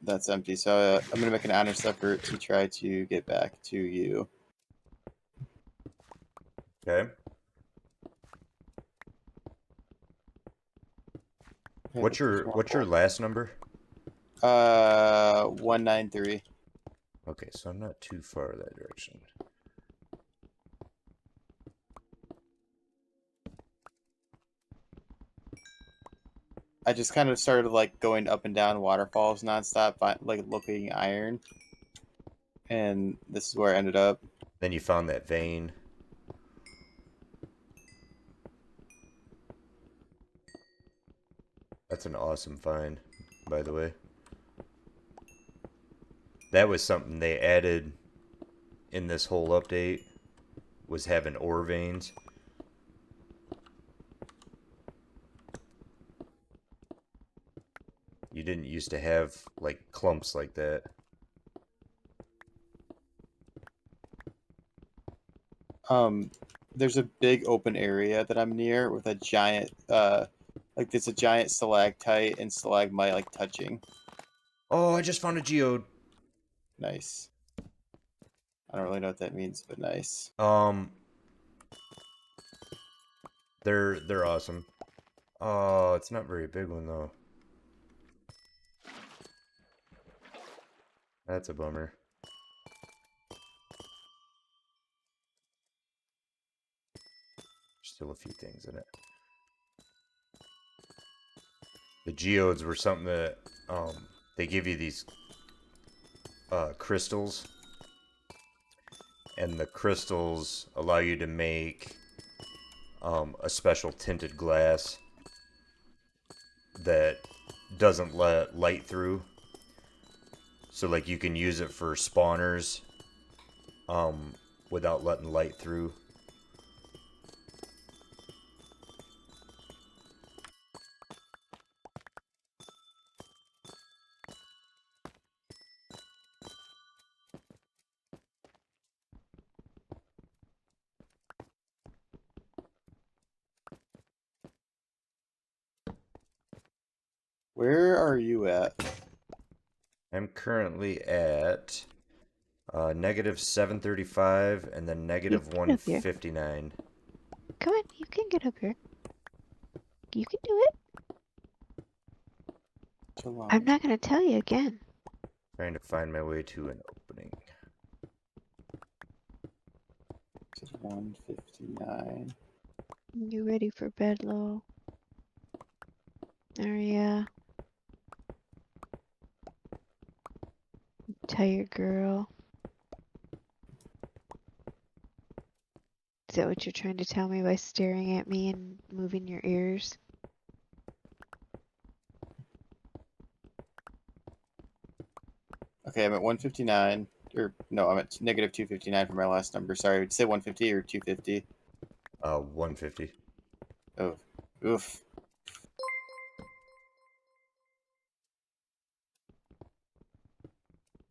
that's empty. So I'm gonna make an honest effort to try to get back to you. Okay. Okay, What's your last number? 193. Okay, so I'm not too far that direction. I just kind of started like going up and down waterfalls nonstop, like looking iron, and this is where I ended up. Then you found that vein. That's an awesome find, by the way. That was something they added in this whole update, was having ore veins. You didn't used to have like clumps like that. There's a big open area that I'm near with a giant, like there's a giant stalactite and stalagmite like touching. Oh, I just found a geode. Nice. I don't really know what that means, but nice. They're awesome. Oh, it's not very big one though. That's a bummer. Still a few things in it. The geodes were something that they give you these crystals, and the crystals allow you to make a special tinted glass that doesn't let light through. So like you can use it for spawners without letting light through. Where are you at? I'm currently at negative 735 and then You negative can get up here. 159. Come on, you can get up here. You can do it. So long. I'm not gonna tell you again. Trying to find my way to an opening. 159. You ready for bed, Lo? Are ya? Tired girl. Is that what you're trying to tell me by staring at me and moving your ears? Okay, I'm at 159. Or no, I'm at negative 259 for my last number. Sorry, did you say 150 or 250? 150. Oh, oof.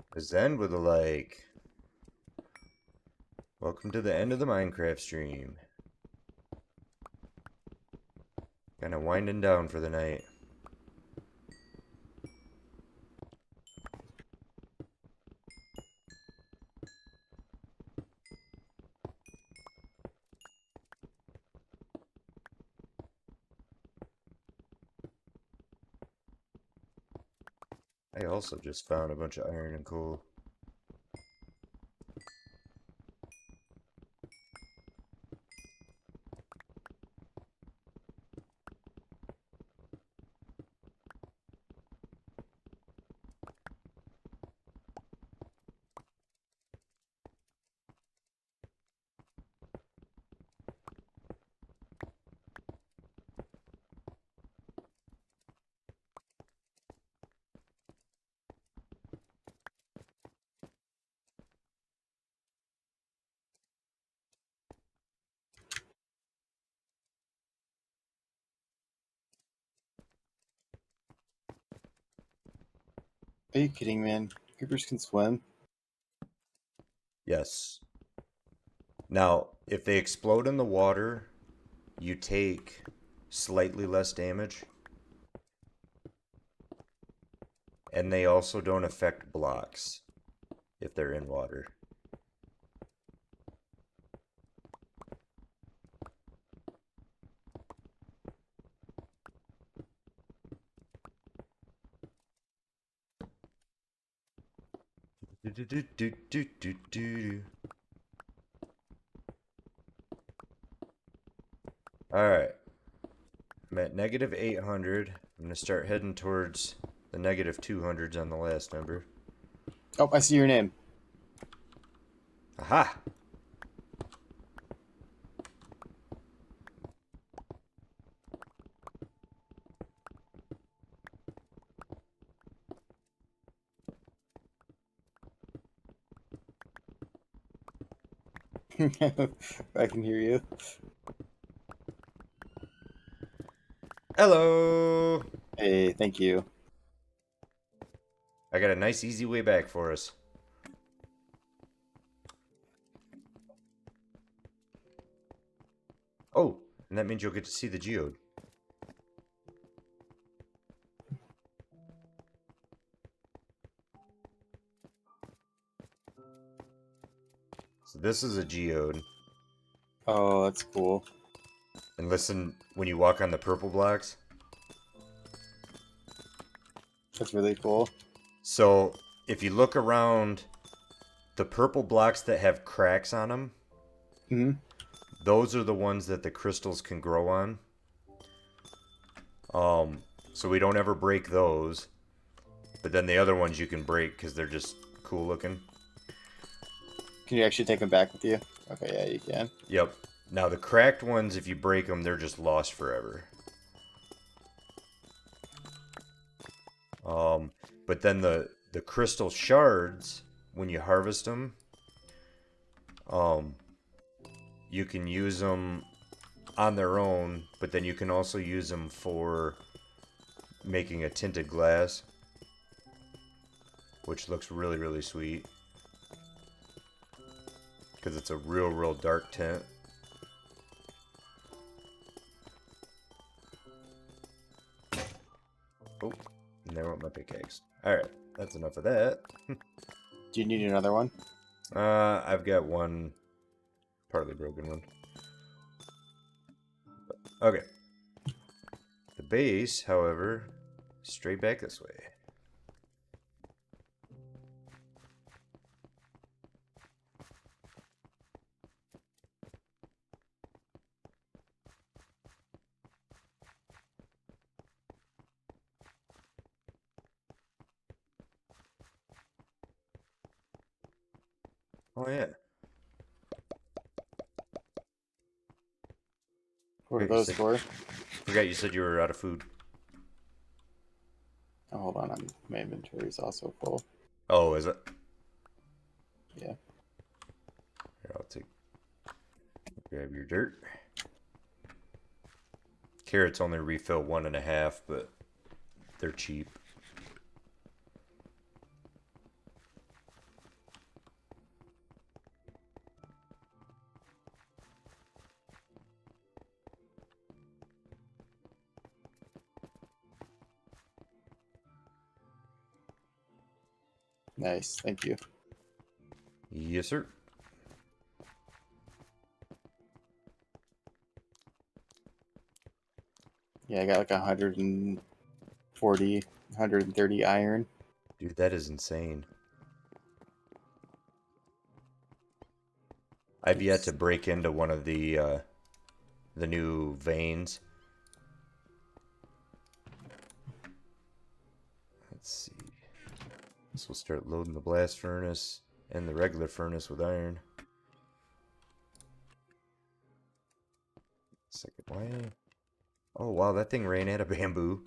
Because then with the like, welcome to the end of the Minecraft stream. Kind of winding down for the night. I also just found a bunch of iron and coal. Are you kidding, man? Creepers can swim. Yes. Now, if they explode in the water, you take slightly less damage. And they also don't affect blocks if they're in water. Alright. I'm at negative 800. I'm going to start heading towards the negative 200s on the last number. Oh, I see your name. Aha! I can hear you. Hello! Hey, thank you. I got a nice easy way back for us. Oh, and that means you'll get to see the geode. So this is a geode. Oh, that's cool. And listen when you walk on the purple blocks. That's really cool. So if you look around the purple blocks that have cracks on them, Hmm. those are the ones that the crystals can grow on. So we don't ever break those. But then the other ones you can break because they're just cool looking. Can you actually take them back with you? Okay, yeah, you can. Yep. Now the cracked ones, if you break them, they're just lost forever. But then the crystal shards, when you harvest them, you can use them on their own, but then you can also use them for making a tinted glass, which looks really, really sweet. Because it's a real, real dark tint. Oh, and there went my pickaxe. Alright, that's enough of that. Do you need another one? I've got one partly broken one. Okay. The base, however, straight back this way. Oh yeah. What are Forgot you those said, for? forgot you said you were out of food. Oh, hold on, my inventory is also full. Oh, is it? Yeah. Here, grab your dirt. Carrots only refill 1.5, but they're cheap. Nice, thank you. Yes, sir. Yeah, I got like 140, 130 iron. Dude, that is insane. I've yet to break into one of the new veins. Let's see. This will start loading the blast furnace and the regular furnace with iron. Second way. Oh wow, that thing ran out of bamboo.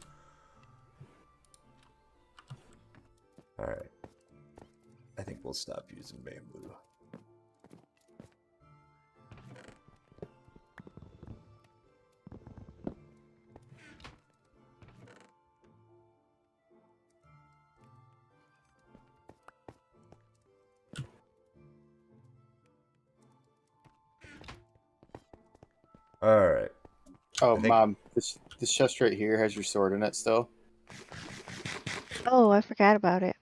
Alright. I think we'll stop using bamboo. Alright. Oh, I think Mom, this chest right here has your sword in it still. Oh, I forgot about it.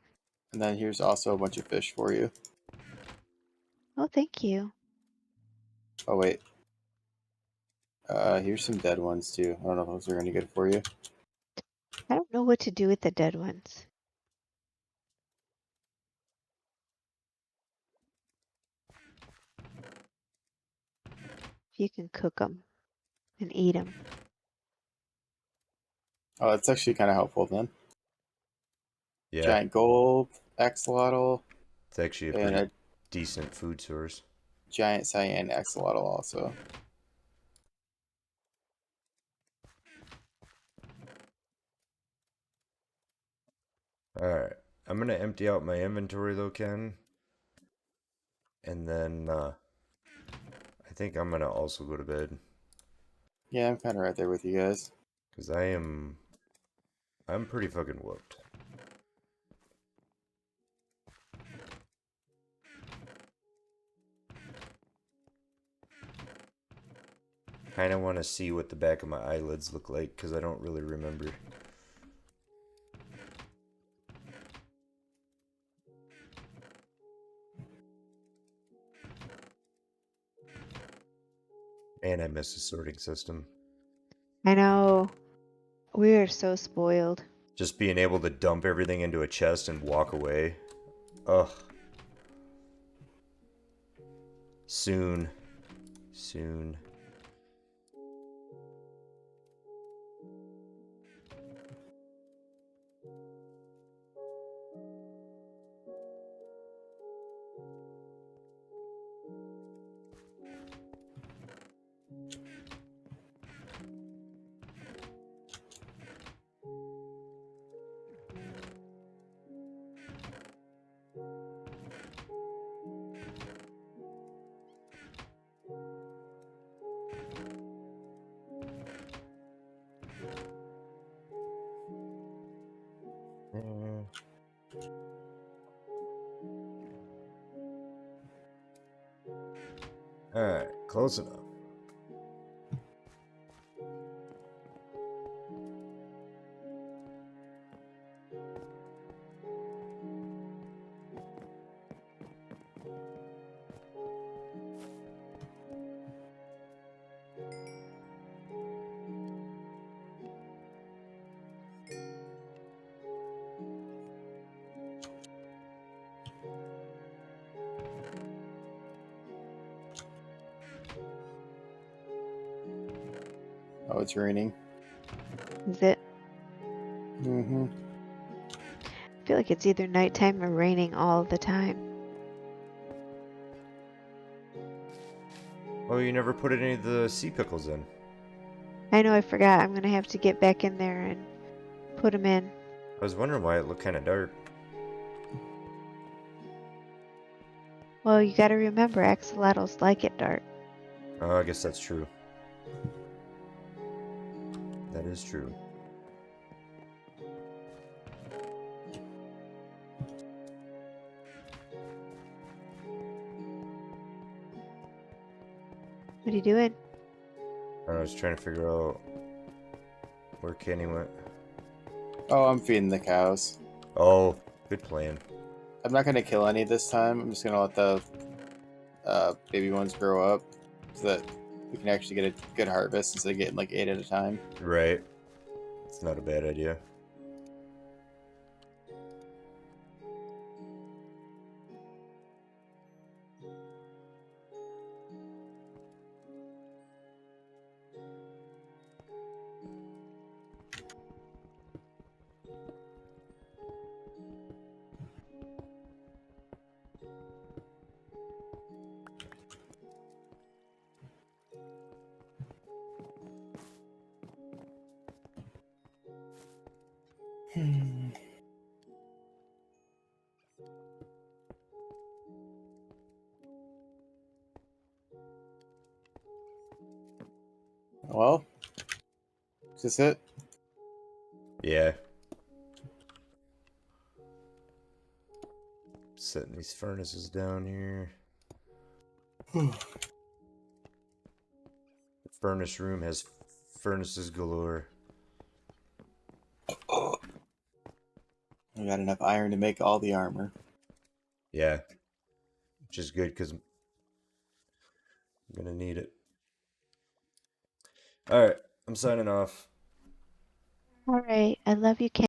And then here's also a bunch of fish for you. Oh, thank you. Oh, wait. Here's some dead ones, too. I don't know if those are any good for you. I don't know what to do with the dead ones. If you can cook them and eat them. Oh, that's actually kind of helpful then. yeah, Giant gold, axolotl, it's actually a and pretty a decent food source. giant cyan axolotl also. Alright. I'm gonna empty out my inventory though, Ken. And then I think I'm gonna also go to bed. Yeah, I'm kind of right there with you guys. Because I'm pretty fucking whooped. Kinda wanna see what the back of my eyelids look like, because I don't really remember. And I miss the sorting system. I know. We are so spoiled. Just being able to dump everything into a chest and walk away. Ugh. Soon. Soon. Alright, close enough. Oh, it's raining. Is it? Mm-hmm. I feel like it's either nighttime or raining all the time. Oh, you never put any of the sea pickles in. I know I forgot. I'm gonna have to get back in there and put them in. I was wondering why it looked kind of dark. Well, you gotta remember, axolotls like it dark. Oh, I guess that's true. That is true. What are you doing? I was trying to figure out where Kenny went. Oh, I'm feeding the cows. Oh, good plan. I'm not gonna kill any this time. I'm just gonna let the baby ones grow up so that we can actually get a good harvest instead of getting like 8 at a time. Right. It's not a bad idea. Well, is this it? Yeah. Setting these furnaces down here. The furnace room has furnaces galore. I got enough iron to make all the armor. Yeah. Which is good because I'm gonna need it. Alright, I'm signing off. All right. I love you, Ken.